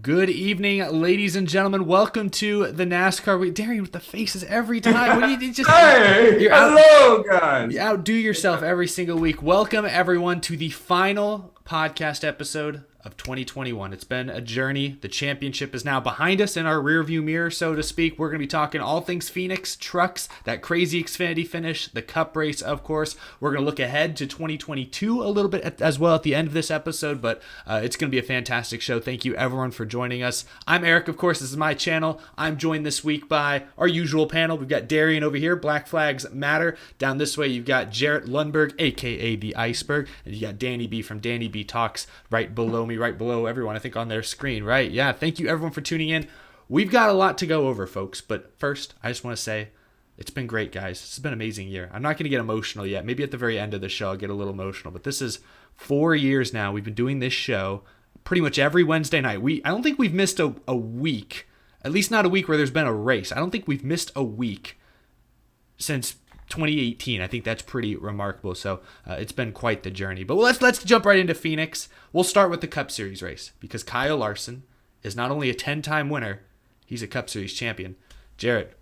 Good evening, ladies and gentlemen. Welcome to the NASCAR week. Darian with the faces every time. What do you just? Hey, hello, guys. You outdo yourself every single week. Welcome everyone to the final podcast episode of 2021. It's been a journey. The championship is now behind us in our rearview mirror, so to speak. We're going to be talking all things Phoenix, trucks, that crazy Xfinity finish, the Cup race, of course. We're going to look ahead to 2022 a little bit as well at the end of this episode, but it's going to be a fantastic show. Thank you, everyone, for joining us. I'm Eric, of course. This is my channel. I'm joined this week by our usual panel. We've got Darian over here, Black Flags Matter. Down this way, you've got Jarrett Lundberg, a.k.a. the Iceberg, and you got Danny B from Danny B Talks right below me, right below everyone, I think, on their screen, right? Yeah, thank you, everyone, for tuning in. We've got a lot to go over, folks, but first, I just want to say it's been great, guys. This has been an amazing year. I'm not going to get emotional yet. Maybe at the very end of the show, I'll get a little emotional, but this is 4 years now. We've been doing this show pretty much every Wednesday night. I don't think we've missed a week, at least not a week where there's been a race. I don't think we've missed a week since 2018. I think that's pretty remarkable. So it's been quite the journey. But let's jump right into Phoenix. We'll start with the Cup Series race because Kyle Larson is not only a 10-time winner, he's a Cup Series champion. Jarrett,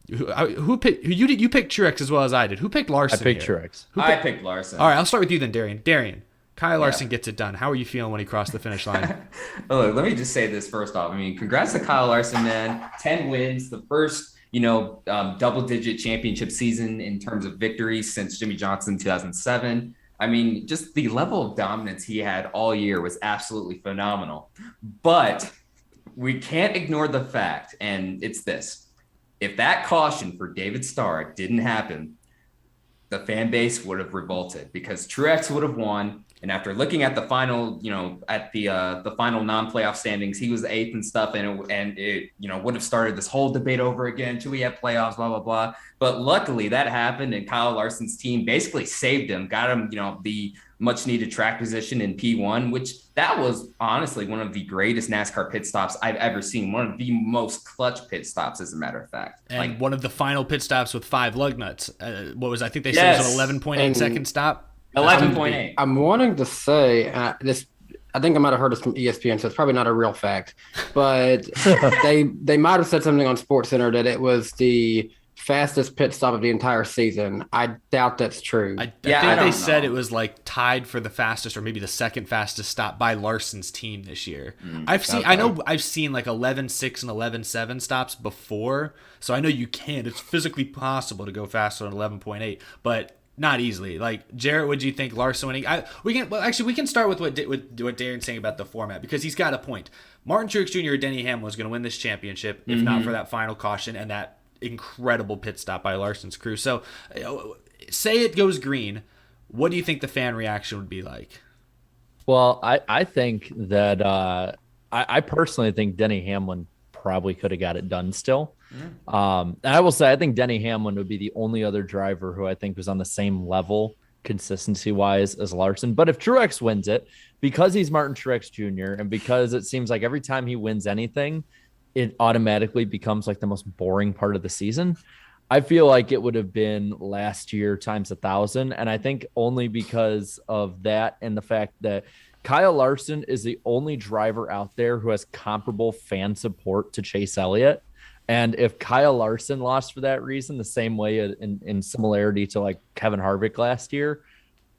who picked? You picked Truex as well as I did. Who picked Larson? I picked Truex. I picked Larson. All right, I'll start with you then, Darian. Kyle Larson gets it done. How are you feeling when he crossed the finish line? Look, let me just say this first off. I mean, congrats to Kyle Larson, man. 10 wins, the first double-digit championship season in terms of victories since Jimmy Johnson 2007. I mean, just the level of dominance he had all year was absolutely phenomenal. But we can't ignore the fact, and it's this. If that caution for David Starr didn't happen, the fan base would have revolted because Truex would have won. And after looking at the final, at the final non-playoff standings, he was the eighth and stuff, and it would have started this whole debate over again. Should we have playoffs? Blah blah blah. But luckily that happened, and Kyle Larson's team basically saved him, got him, the much-needed track position in P1, which that was honestly one of the greatest NASCAR pit stops I've ever seen. One of the most clutch pit stops, as a matter of fact. And one of the final pit stops with 5 lug nuts. I think they said it was an 11.8 second stop. 11.8. I'm wanting to say this. I think I might have heard this from ESPN, so it's probably not a real fact. But they might have said something on SportsCenter that it was the fastest pit stop of the entire season. I doubt that's true. I think they said it was like tied for the fastest, or maybe the second fastest stop by Larson's team this year. I've seen like 11.6 and 11.7 stops before, so I know you can. It's physically possible to go faster than 11.8, but not easily. Like, Jarrett, what do you think Larson winning? We can start with what Darren's saying about the format, because he's got a point. Martin Truex Jr. or Denny Hamlin was going to win this championship if not for that final caution and that incredible pit stop by Larson's crew. So, say it goes green, what do you think the fan reaction would be like? Well, I think that I personally think Denny Hamlin probably could have got it done still. And I will say I think Denny Hamlin would be the only other driver who I think was on the same level consistency-wise as Larson. But if Truex wins it, because he's Martin Truex Jr., and because it seems like every time he wins anything, it automatically becomes like the most boring part of the season, I feel like it would have been last year times 1,000. And I think only because of that and the fact that Kyle Larson is the only driver out there who has comparable fan support to Chase Elliott. And if Kyle Larson lost for that reason, the same way in similarity to like Kevin Harvick last year,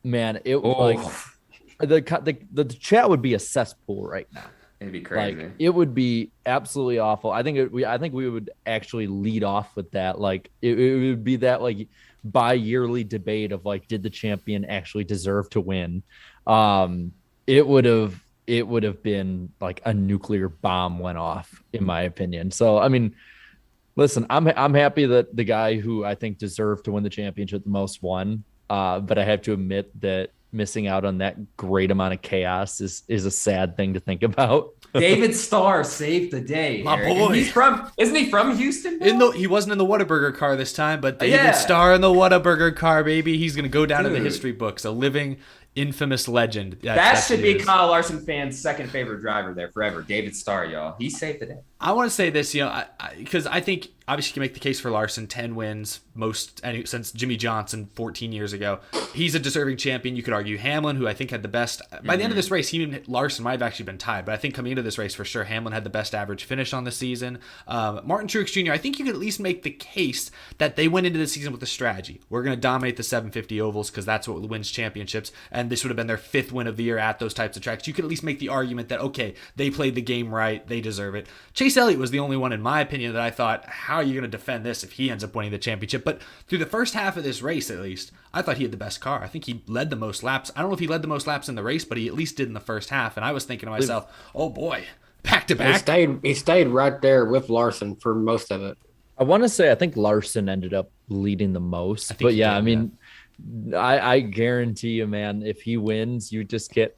man, the chat would be a cesspool right now. It'd be crazy. Like, it would be absolutely awful. I think we would actually lead off with that. Like it would be that like bi-yearly debate of like, did the champion actually deserve to win? It would have been like a nuclear bomb went off, in my opinion. So I mean, listen, I'm happy that the guy who I think deserved to win the championship the most won. But I have to admit that missing out on that great amount of chaos is a sad thing to think about. David Starr saved the day. My Eric. boy. Isn't he from Houston? He wasn't in the Whataburger car this time, but David Starr in the Whataburger car, baby. He's going to go down to the history books, a living infamous legend. That should be Kyle Larson fans' second favorite driver there forever. David Starr, y'all. He saved the day. I want to say this, because I think obviously you can make the case for Larson, 10 wins, most since Jimmy Johnson 14 years ago. He's a deserving champion. You could argue Hamlin, who I think had the best. By the end of this race, Larson might have actually been tied, but I think coming into this race for sure, Hamlin had the best average finish on the season. Martin Truex Jr., I think you could at least make the case that they went into the season with a strategy. We're going to dominate the 750 ovals because that's what wins championships, and this would have been their 5th win of the year at those types of tracks. You could at least make the argument that, okay, they played the game right, they deserve it. Chase Elliott was the only one, in my opinion, that I thought, how are you going to defend this if he ends up winning the championship? But through the first half of this race, at least, I thought he had the best car. I think he led the most laps. I don't know if he led the most laps in the race, but he at least did in the first half. And I was thinking to myself, oh boy, back to back. He stayed right there with Larson for most of it. I want to say I think Larson ended up leading the most. But yeah, I mean, I guarantee you, man, if he wins, you just get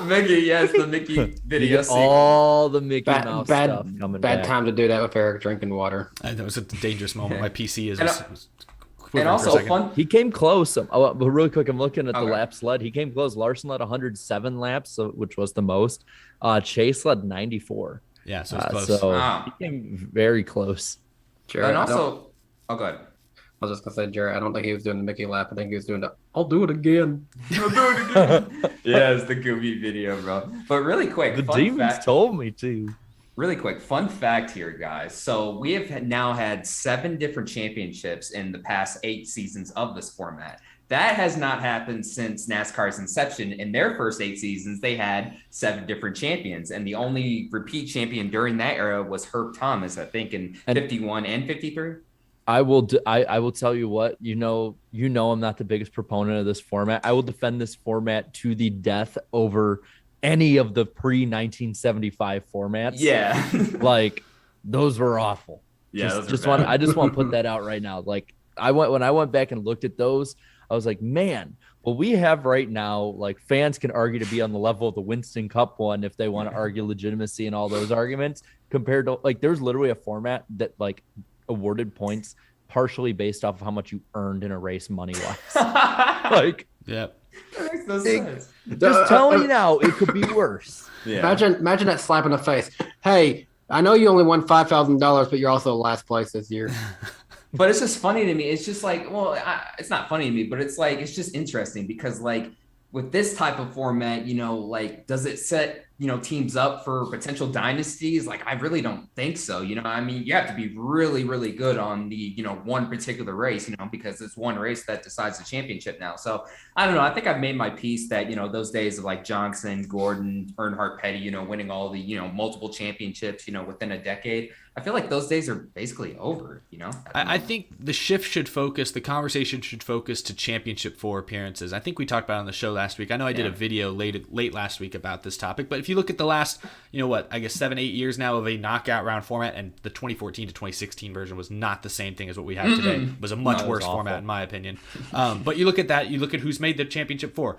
Mickey, yes, the Mickey video. All the Mickey Mouse stuff coming back. Bad time to do that with Eric drinking water. That was a dangerous moment. My PC is. And also fun. He came close. But really quick, I'm looking at the laps led. He came close. Larson led 107 laps, which was the most. Chase led 94. Yeah, so it's close. So he came very close. Jared, and also, go ahead. I was just gonna say, Jared, I don't think he was doing the Mickey lap. I think he was doing the I'll do it again. Yeah, it's the Gooby video, bro. But really quick, the demons told me to. Really quick, fun fact here, guys. So we have now had 7 different championships in the past 8 seasons of this format. That has not happened since NASCAR's inception. In their first 8 seasons, they had 7 different champions. And the only repeat champion during that era was Herb Thomas, I think, in 51 and 53. I will tell you what, you know I'm not the biggest proponent of this format. I will defend this format to the death over any of the pre-1975 formats. Yeah. Like those were awful. Yeah, I just want to put that out right now. Like when I went back and looked at those, I was like, man, what we have right now, like fans can argue to be on the level of the Winston Cup one if they want to argue legitimacy and all those arguments, compared to like there's literally a format that like awarded points partially based off of how much you earned in a race money wise. Like, yeah. That makes no sense. Just telling you now, it could be worse. Yeah. Imagine that slap in the face. Hey, I know you only won $5,000, but you're also last place this year. But it's just funny to me. It's just like, well, it's not funny to me, but it's like, it's just interesting because like with this type of format, you know, like, does it set, you know, teams up for potential dynasties? Like, I really don't think so. You know, I mean, you have to be really, really good on the, you know, one particular race, you know, because it's one race that decides the championship now. So I don't know. I think I've made my peace that, you know, those days of like Johnson, Gordon, Earnhardt, Petty, you know, winning all the, you know, multiple championships, you know, within a decade. I feel like those days are basically over, you know? I think the conversation should focus to championship 4 appearances. I think we talked about it on the show last week. I know I did a video late last week about this topic, but if you look at the last, you know what, I guess 7-8 years now of a knockout round format, and the 2014 to 2016 version was not the same thing as what we have today. It was a much worse format in my opinion. But you look at that, you look at who's made the championship 4.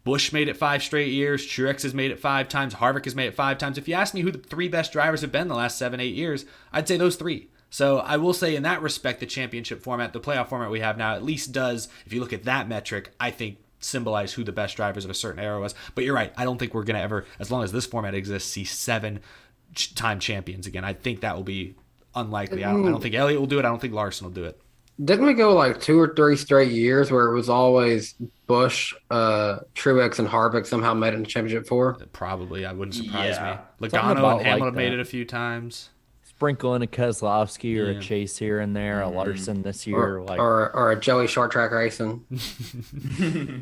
Busch made it 5 straight years. Truex has made it 5 times. Harvick has made it 5 times. If you ask me who the 3 best drivers have been the last 7-8 years, I'd say those 3. So I will say in that respect, the championship format, the playoff format we have now, at least does, if you look at that metric, I think symbolize who the best drivers of a certain era was. But you're right. I don't think we're going to ever, as long as this format exists, see 7-time champions again. I think that will be unlikely. I don't think Elliott will do it. I don't think Larson will do it. Didn't we go like 2 or 3 straight years where it was always Busch, Truex, and Harvick somehow made it in the championship 4? Probably. I wouldn't surprise me. Logano and Hamlin have made it a few times. Sprinkle in a Keselowski or a Chase here and there, a Larson this year, or a Joey short track racing.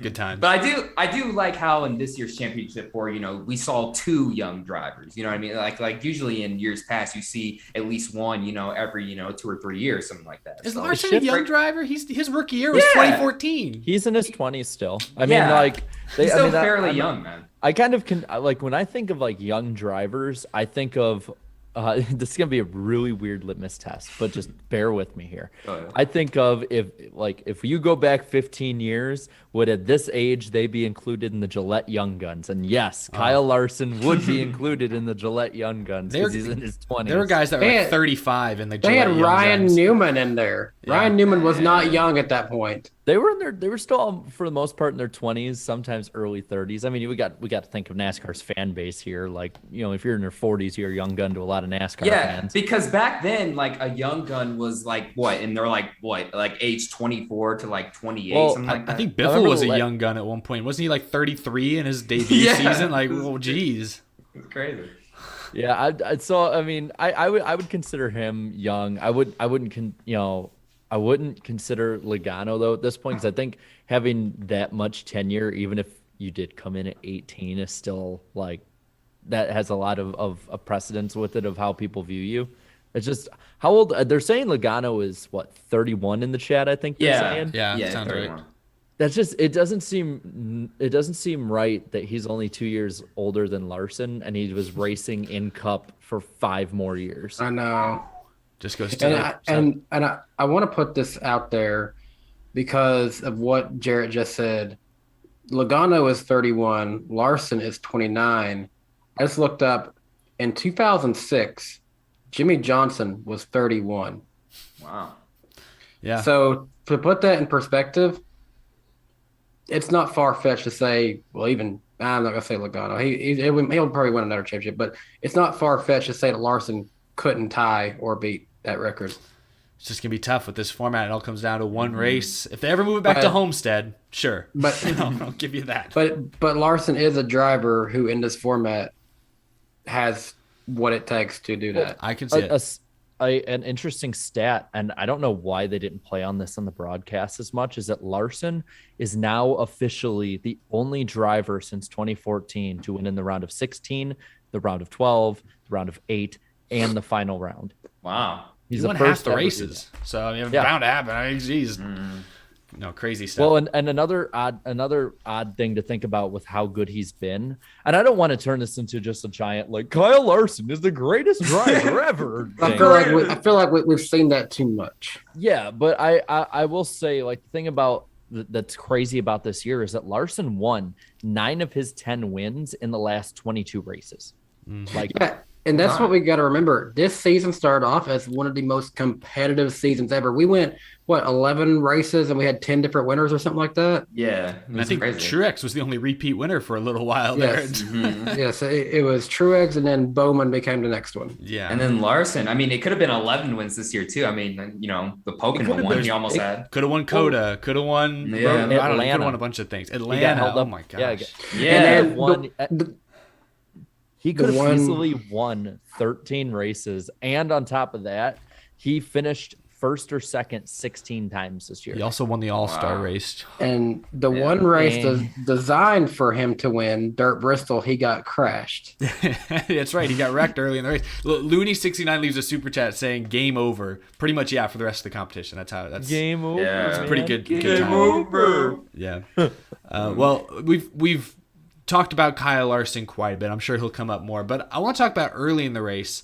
Good times. But I do like how in this year's championship 4, you know, we saw 2 young drivers. You know what I mean? Like usually in years past, you see at least one, you know, every 2 or 3 years, something like that. Is Larson a young driver? His rookie year was 2014. He's in his 20s still. I mean, like he's still fairly young, man. I kind of can like when I think of like young drivers, I think of. This is gonna be a really weird litmus test, but just bear with me here. Oh, yeah. I think of if you go back 15 years, would at this age they be included in the Gillette Young Guns? And yes, Kyle Larson would be included in the Gillette Young Guns because he's in his 20s. There were guys that were like 35 in the Gillette They had Young Ryan Guns. Newman in there. Yeah. Ryan Newman was not young at that point. They were in their, they were still for the most part in their 20s, sometimes early 30s. I mean, we got to think of NASCAR's fan base here. Like, if you're in your 40s, you're a young gun to a lot of NASCAR fans. Because back then, like a young gun was like what, and they're like age 24 to like 28, something like that. I think Biffle was a young gun at one point. Wasn't he like 33 in his debut season? Like, oh, geez, it's crazy. Yeah, I would consider him young. I wouldn't consider Logano though at this point, because I think having that much tenure, even if you did come in at 18, is still like that has a lot of precedence with it of how people view you. It's just how old they're saying Logano is, what, 31 in the chat, I think they're saying. Yeah, sounds 31. Right. That's just it doesn't seem right that he's only 2 years older than Larson and he was racing in Cup for 5 more years. I know. Just goes to I want to put this out there because of what Jarrett just said. Logano is 31, Larson is 29. I just looked up in 2006, Jimmy Johnson was 31. Wow. Yeah. So to put that in perspective, it's not far-fetched to say, well, even I'm not going to say Logano. He'll probably win another championship, but it's not far-fetched to say that Larson couldn't tie or beat that record. It's just gonna be tough with this format. It all comes down to one race. If they ever move it back to Homestead, sure, but I'll give you that. But Larson is a driver who, in this format, has what it takes to do that. I can see it. An interesting stat, and I don't know why they didn't play on this on the broadcast as much, is that Larson is now officially the only driver since 2014 to win in the round of 16, the round of 12, the round of 8, and the final round. Wow. He's won half the races. So, I mean, bound to happen. I mean, geez. Crazy stuff. Well, and another odd thing to think about with how good he's been, and I don't want to turn this into just a giant, like, Kyle Larson is the greatest driver ever. I feel like we've seen that too much. Yeah, but I will say, like, the thing about that's crazy about this year is that Larson won 9 of his 10 wins in the last 22 races. Like, and that's what we got to remember. This season started off as one of the most competitive seasons ever. We went, 11 races, and we had 10 different winners or something like that? Yeah. I think Truex was the only repeat winner for a little while there. Yes, it was Truex, and then Bowman became the next one. Yeah. And then Larson. I mean, it could have been 11 wins this year, too. I mean, the Pocono one he almost had. Could have won Coda. Could have won Atlanta. I don't know. Could have won a bunch of things. Atlanta. Oh, my gosh. Yeah. He could have easily won 13 races. And on top of that, he finished first or second 16 times this year. He also won the All-Star race. And the one race designed for him to win, Dirt Bristol, he got crashed. That's right. He got wrecked early in the race. Looney69 leaves a super chat saying game over. Pretty much, for the rest of the competition. That's game over. Yeah. That's a pretty good game time. over. Yeah. Well, we've talked about Kyle Larson quite a bit. I'm sure he'll come up more, but I want to talk about early in the race.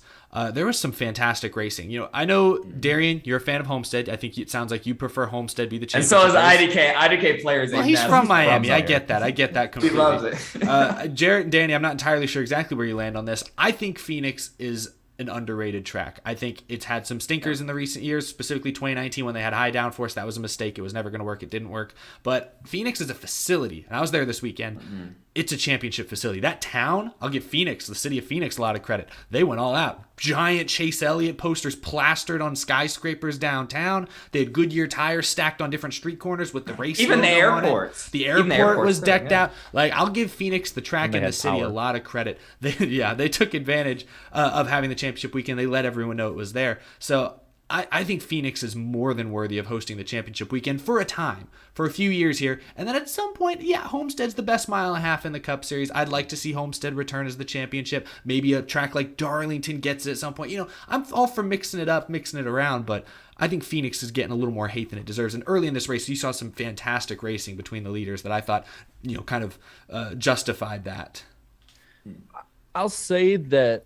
There was some fantastic racing. I know, Darian, you're a fan of Homestead. I think it sounds like you prefer Homestead be the championship. And so is IDK. IDK players. Well, he's from Miami. I get that. I get that completely. He loves it. Jarrett and Danny, I'm not entirely sure exactly where you land on this. I think Phoenix is an underrated track. I think it's had some stinkers in the recent years, specifically 2019 when they had high downforce. That was a mistake. It was never going to work. It didn't work. But Phoenix is a facility, and I was there this weekend. It's a championship facility. That town, I'll give Phoenix, the city of Phoenix, a lot of credit. They went all out. Giant Chase Elliott posters plastered on skyscrapers downtown. They had Goodyear tires stacked on different street corners with the race. Even the airports. The airport was decked out. Like, I'll give Phoenix, the track in the city, a lot of credit. They took advantage of having the championship weekend. They let everyone know it was there. So I think Phoenix is more than worthy of hosting the championship weekend for a time, for a few years here. And then at some point, Homestead's the best mile and a half in the Cup Series. I'd like to see Homestead return as the championship. Maybe a track like Darlington gets it at some point. I'm all for mixing it up, mixing it around, but I think Phoenix is getting a little more hate than it deserves. And early in this race, you saw some fantastic racing between the leaders that I thought, kind of justified that. I'll say that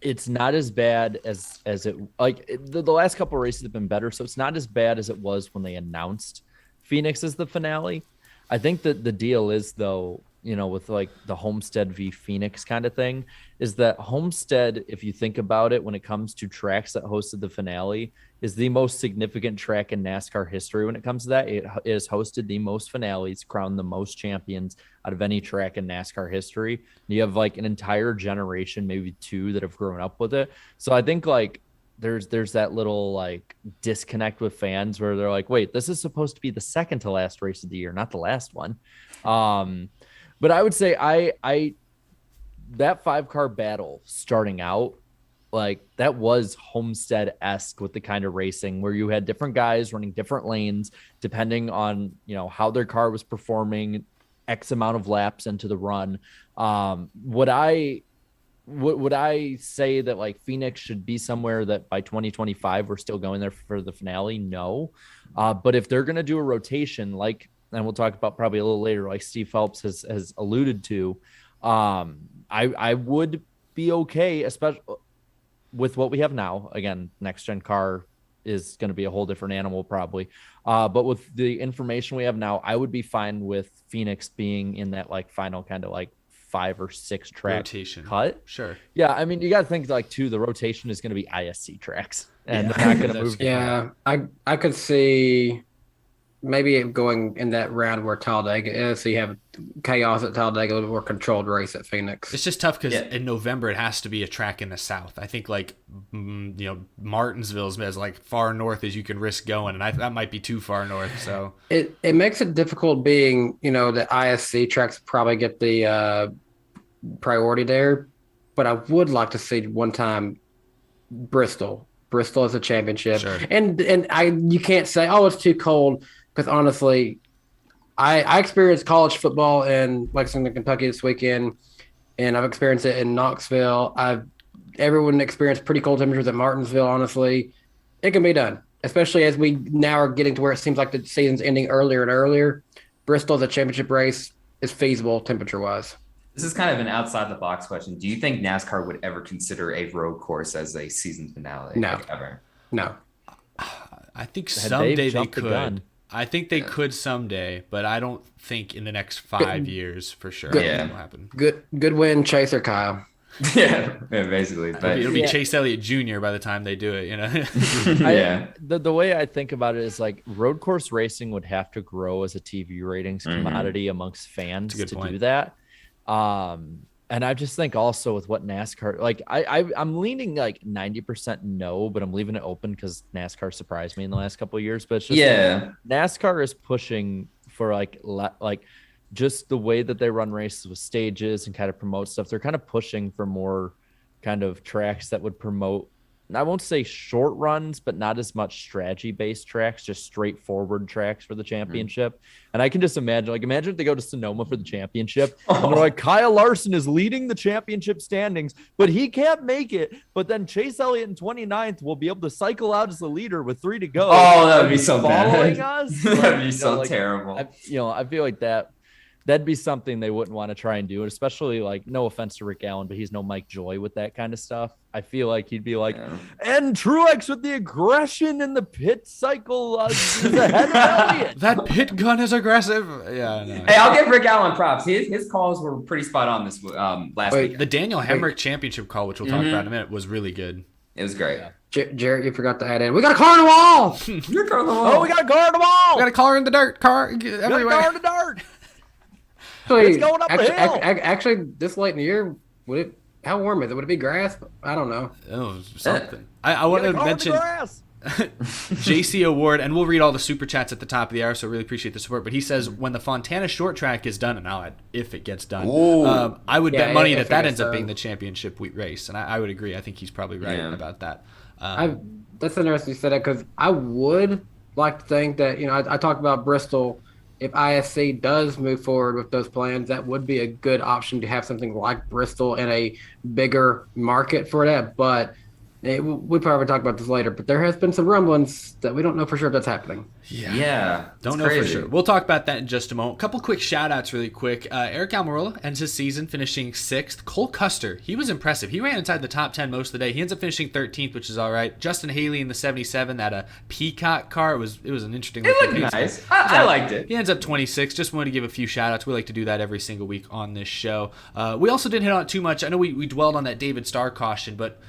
it's not as bad as it, like, the last couple of races have been better, so it's not as bad as it was when they announced Phoenix as the finale. I think that the deal is, though, with like the Homestead v Phoenix kind of thing, is that Homestead, if you think about it, when it comes to tracks that hosted the finale, is the most significant track in NASCAR history. When it comes to that, it has hosted the most finales, crowned the most champions out of any track in NASCAR history. You have like an entire generation, maybe two, that have grown up with it. So I think like there's that little like disconnect with fans where they're like, wait, this is supposed to be the second to last race of the year, not the last one. But I would say I that 5-car battle starting out, like that was Homestead-esque with the kind of racing where you had different guys running different lanes depending on how their car was performing X amount of laps into the run. Would I say that like Phoenix should be somewhere that by 2025 we're still going there for the finale? No. But if they're going to do a rotation, like, and we'll talk about probably a little later, like Steve Phelps has alluded to, I would be okay, especially with what we have now. Again, next gen car is going to be a whole different animal probably. But with the information we have now, I would be fine with Phoenix being in that like final kind of like 5 or 6 track rotation cut. Sure. Yeah. I mean, you got to think like too, the rotation is going to be ISC tracks and they're not going to move. Yeah. I could see maybe going in that round where Talladega is, so you have chaos at Talladega, a little more controlled race at Phoenix. It's just tough because in November it has to be a track in the South. I think like Martinsville's as like far north as you can risk going, and that might be too far north. So it makes it difficult being the ISC tracks probably get the priority there, but I would like to see one time Bristol as a championship, sure. and you can't say it's too cold. Because honestly, I experienced college football in Lexington, Kentucky this weekend, and I've experienced it in Knoxville. Everyone experienced pretty cold temperatures at Martinsville. Honestly, it can be done, especially as we now are getting to where it seems like the season's ending earlier and earlier. Bristol as a championship race is feasible temperature-wise. This is kind of an outside the box question. Do you think NASCAR would ever consider a road course as a season finale? No. Like, ever? No. I think someday they could. The I think they could someday, but I don't think in the next 5 years for sure. That'll happen. Good win, Chaser Kyle. yeah, basically. But it'll be Chase Elliott Jr. by the time they do it. Yeah. The way I think about it is like road course racing would have to grow as a TV ratings commodity amongst fans to do that. And I just think also with what NASCAR, like I'm leaning like 90% no, but I'm leaving it open because NASCAR surprised me in the last couple of years. But it's just like, NASCAR is pushing for like just the way that they run races with stages and kind of promote stuff. They're kind of pushing for more kind of tracks that would promote, I won't say short runs, but not as much strategy based tracks, just straightforward tracks for the championship. And I can just imagine if they go to Sonoma for the championship and they're like, Kyle Larson is leading the championship standings, but he can't make it. But then Chase Elliott in 29th will be able to cycle out as the leader with 3 to go. Oh, that would be so following bad. us. That'd be so terrible. I feel like that'd be something they wouldn't want to try and do, and especially like, no offense to Rick Allen, but he's no Mike Joy with that kind of stuff. I feel like he'd be like, and Truex with the aggression in the pit cycle is ahead of Elliott. That pit gun is aggressive. Yeah. No. Hey, I'll give Rick Allen props. His calls were pretty spot on this last week. The Daniel Hemric championship call, which we'll talk about in a minute, was really good. It was great. Jarrett, you forgot to add in. We got a car on the wall. You're car on the wall. Oh, we got a car on the wall. We got a car in the dirt. Car everywhere. We got a car in the dirt. It's going up a hill. Actually, this late in the year, how warm is it? Would it be grass? I don't know. Oh, something. I want to mention JC Award, and we'll read all the super chats at the top of the hour, so really appreciate the support. But he says when the Fontana short track is done, and I'll add if it gets done, I would bet money that ends up being the championship race, and I would agree. I think he's probably right about that. That's interesting you said that, because I would like to think that, I talked about Bristol. If ISC does move forward with those plans, that would be a good option to have something like Bristol in a bigger market for that. But We probably talk about this later, but there has been some rumblings that we don't know for sure if that's happening. Yeah. Don't know for sure. We'll talk about that in just a moment. Couple quick shout outs really quick. Eric Almirola ends his season finishing 6th. Cole Custer, he was impressive. He ran inside the top 10 most of the day. He ends up finishing 13th, which is all right. Justin Haley in the 77, that Peacock car. It was an interesting It looked nice. I liked it. He ends up 26. Just wanted to give a few shout outs. We like to do that every single week on this show. We also didn't hit on it too much. I know we dwelled on that David Starr caution, but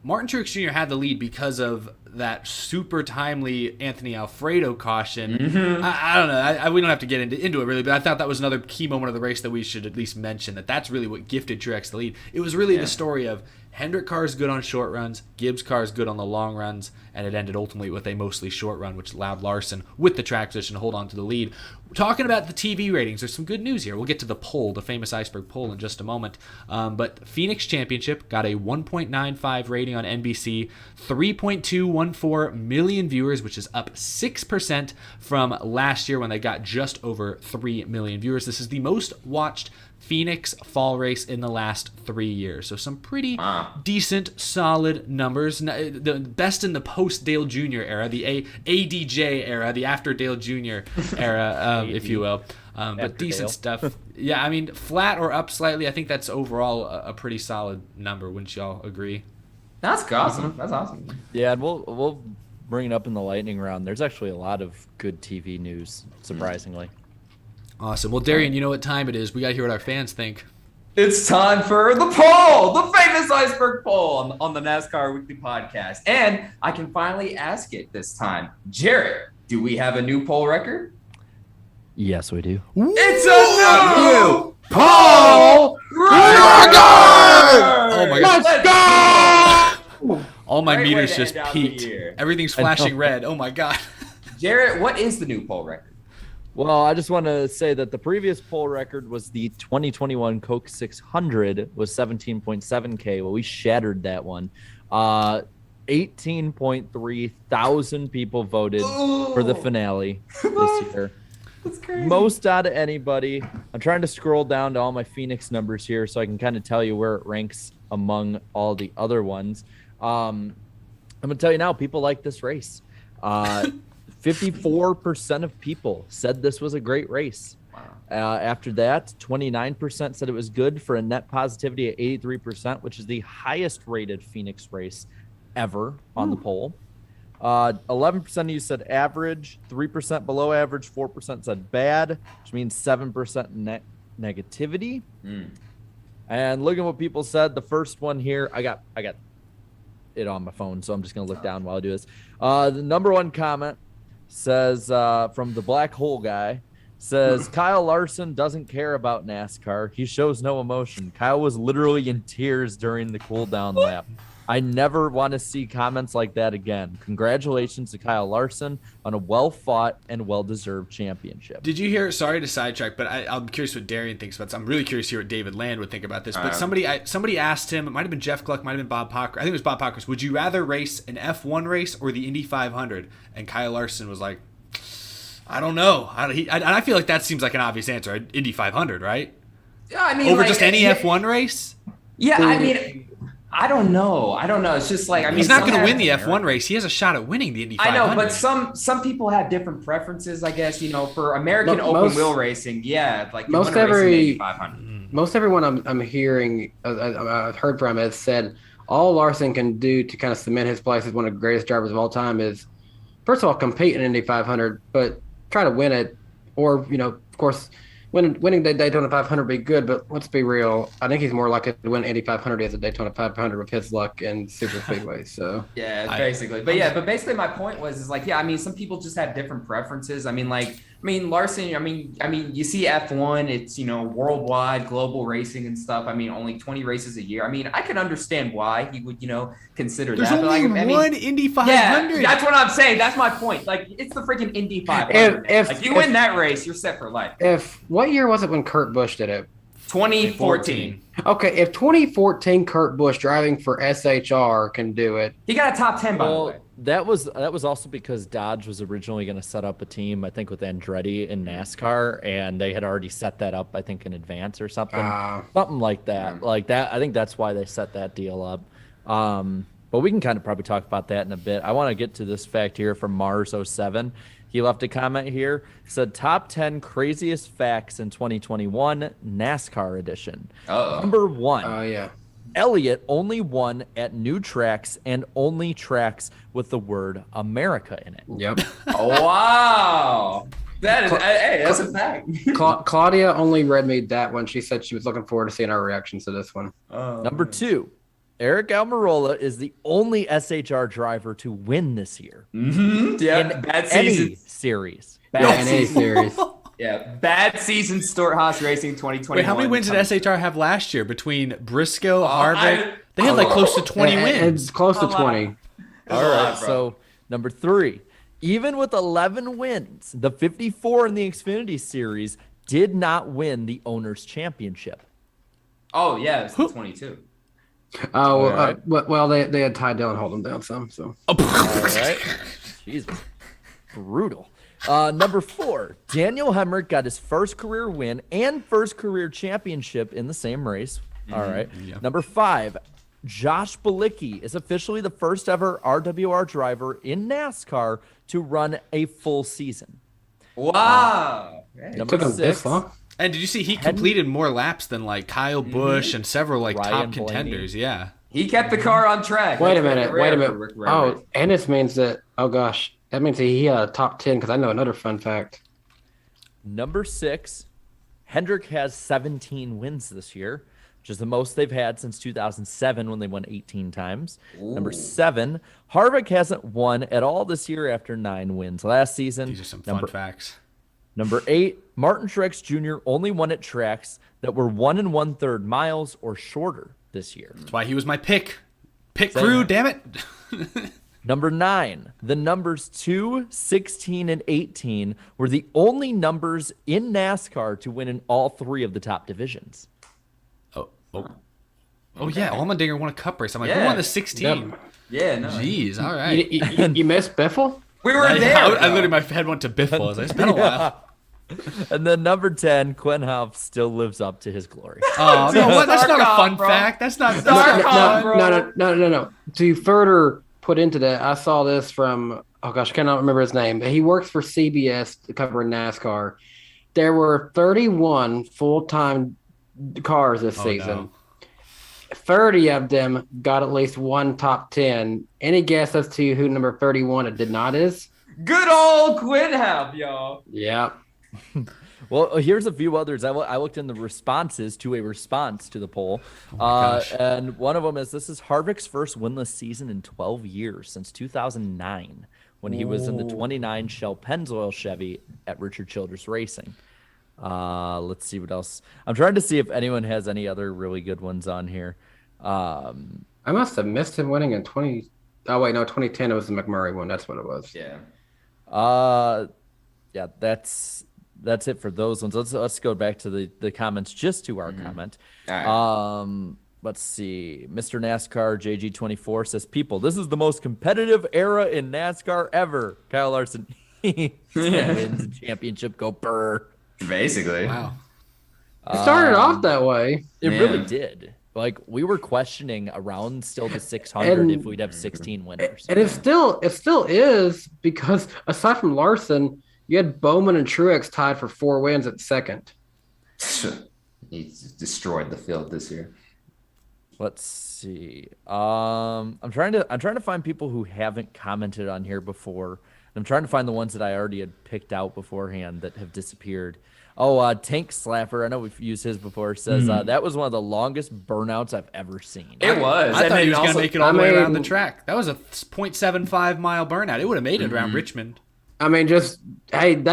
Martin Truex Jr. had the lead because of that super timely Anthony Alfredo caution. Mm-hmm. I don't know. We don't have to get into it really, but I thought that was another key moment of the race that we should at least mention. That's really what gifted Truex the lead. It was really the story of Hendrick car is good on short runs, Gibbs car is good on the long runs, and it ended ultimately with a mostly short run, which allowed Larson with the track position to hold on to the lead. Talking about the TV ratings, there's some good news here. We'll get to the poll, the famous Iceberg poll, in just a moment. But Phoenix Championship got a 1.95 rating on NBC, 3.214 million viewers, which is up 6% from last year when they got just over 3 million viewers. This is the most watched Phoenix fall race in the last 3 years. So some pretty decent, solid numbers. The best in the post-Dale Jr. era, the ADJ era, the after Dale Jr. era, if you will. But decent stuff. Yeah, I mean, flat or up slightly, I think that's overall a pretty solid number. Wouldn't y'all agree? That's awesome. That's awesome. Yeah, and we'll bring it up in the lightning round. There's actually a lot of good TV news, surprisingly. Awesome. Well, Darian, you know what time it is. We got to hear what our fans think. It's time for the poll, the famous Iceberg poll on the NASCAR Weekly Podcast. And I can finally ask it this time. Jarrett, do we have a new poll record? Yes, we do. It's a new poll record! Oh my God. Let's go! All my Great meters way to just end out the peaked. year. Everything's flashing red. Oh my God. Jarrett, what is the new poll record? Well, I just want to say that the previous poll record was the 2021 Coke 600 was 17.7K. Well, we shattered that one. 18.3 thousand people voted for the finale this year. That's crazy. Most out of anybody. I'm trying to scroll down to all my Phoenix numbers here so I can kind of tell you where it ranks among all the other ones. I'm going to tell you now, people like this race. 54% of people said this was a great race. Wow. After that, 29% said it was good for a net positivity at 83%, which is the highest rated Phoenix race ever on the poll. 11% of you said average, 3% below average, 4% said bad, which means 7% negativity. And look at what people said. The first one here, I got it on my phone, so I'm just going to look down while I do this. The number one comment says from the black hole guy, says Kyle Larson doesn't care about NASCAR. He shows no emotion. Kyle was literally in tears during the cool down lap. I never want to see comments like that again. Congratulations to Kyle Larson on a well-fought and well-deserved championship. Did you hear, sorry to sidetrack, but I'm curious what Darian thinks about this. I'm really curious to hear what David Land would think about this. But somebody asked him, it might have been Jeff Gluck, might have been Bob Pocker. I think it was Bob Pockers. Would you rather race an F1 race or the Indy 500? And Kyle Larson was like, I don't know. I feel like that seems like an obvious answer. Indy 500, right? Yeah, I mean, over just any F1 race? Yeah, I mean, I don't know. It's just like, I mean, he's not going to win the F1 race. He has a shot at winning the Indy 500. I know, but some people have different preferences, I guess. For American open wheel racing, like most every 500. Most everyone I'm hearing, I've heard from has said all Larson can do to kind of cement his place as one of the greatest drivers of all time is, first of all, compete in Indy 500, but try to win it, or of course. Winning the Daytona 500 would be good, but let's be real. I think he's more likely to win 8500 as a Daytona 500 with his luck and super speedway. So basically, but basically, my point was some people just have different preferences. Larson. You see F1. It's worldwide, global racing and stuff. Only 20 races a year. I can understand why he would consider There's that. There's only one Indy 500. Yeah, that's what I'm saying. That's my point. It's the freaking Indy 500. If you win that race, you're set for life. What year was it when Kurt Busch did it? 2014. Okay, if 2014 Kurt Busch driving for SHR can do it, he got a top 10 by the way. That was also because Dodge was originally going to set up a team, I think, with Andretti in NASCAR, and they had already set that up, I think, in advance or something, something like that. Like that, I think that's why they set that deal up. But we can kind of probably talk about that in a bit. I want to get to this fact here from Mars07. He left a comment here. Said top 10 craziest facts in 2021 NASCAR edition. Uh-oh. Number 1. Oh, yeah. Elliott only won at new tracks and only tracks with the word America in it. Yep. Oh, wow. That is, hey, that's a fact. Claudia only read me that one. She said she was looking forward to seeing our reactions to this one. Number 2. Eric Almirola is the only SHR driver to win this year. Mm-hmm. Yeah, in bad any season. series. Bad series. Yeah, bad season Stewart-Haas Racing 2021. Wait, how many wins did SHR have last year between Briscoe, Harvick? They had like close to 20 wins. It's close to 20. All right, so number 3. Even with 11 wins, the 54 in the Xfinity Series did not win the Owners' Championship. Oh, yeah, it's 22. Oh, right. Well, they had Ty Dillon hold him down some. So. All right. Jesus. Brutal. Number 4, Daniel Hemric got his first career win and first career championship in the same race. All right. Yeah. Number 5, Josh Bilicki is officially the first ever RWR driver in NASCAR to run a full season. Wow. Number Took him this 6, long. And did you see he completed more laps than like Kyle Busch and several like Ryan top Blaney. contenders? Yeah. He kept the car on track. Wait a That's minute. rare Wait a for minute. Rick Ware. Oh, and this means that, oh gosh, that means he had a top 10 because I know another fun fact. Number 6, Hendrick has 17 wins this year, which is the most they've had since 2007 when they won 18 times. Number 7, Harvick hasn't won at all this year after 9 wins last season. These are some fun facts. Number 8, Martin Truex Jr. only won at tracks that were 1 1/3 miles or shorter this year. That's why he was my pick. Pit crew, damn it. Number 9, the numbers 2, 16, and 18 were the only numbers in NASCAR to win in all 3 of the top divisions. Oh yeah, Allmendinger won a cup race. I'm like, who Yeah. won the 16? Yeah, no. Jeez, all right. You missed Biffle? We were there. I bro. literally, my head went to Biffle. I was like, it's been a while. And then number 10, Quinn Houff still lives up to his glory. Oh, no, what? That's not a fun bro. fact. That's not Dark fun. bro. No. To further put into that, I saw this from, oh gosh, I cannot remember his name. He works for CBS covering NASCAR. There were 31 full-time cars this season. No. 30 of them got at least one top 10. Any guess as to who number 31 and did not is? Good old Quinn Houff, y'all. Yeah. Well, here's a few others. I looked in the responses to a response to the poll. gosh. And one of them is, this is Harvick's first winless season in 12 years, since 2009, when he was in the 29 Shell Pennzoil Chevy at Richard Childress Racing. Let's see what else. I'm trying to see if anyone has any other really good ones on here. I must have missed him winning in 2010 it was the McMurray one. That's what it was. Yeah. Yeah, that's it for those ones. Let's go back to the comments, just to our comment. All right. Let's see. Mr. NASCAR JG24 says, people, this is the most competitive era in NASCAR ever. Kyle Larson wins the championship. Go burr. Basically. Wow. It started off that way. It Man. really did. Like, we were questioning around still the 600 if we'd have 16 winners. And it still is, because aside from Larson, you had Bowman and Truex tied for 4 wins at second. He's destroyed the field this year. Let's see. I'm trying to find people who haven't commented on here before. I'm trying to find the ones that I already had picked out beforehand that have disappeared. Oh, Tank Slapper, I know we've used his before, says that was one of the longest burnouts I've ever seen. It was. I And thought then he was going to also- make it all the way around the mean- track. That was a 0.75 mile burnout. It would have made it around Richmond. I mean, that's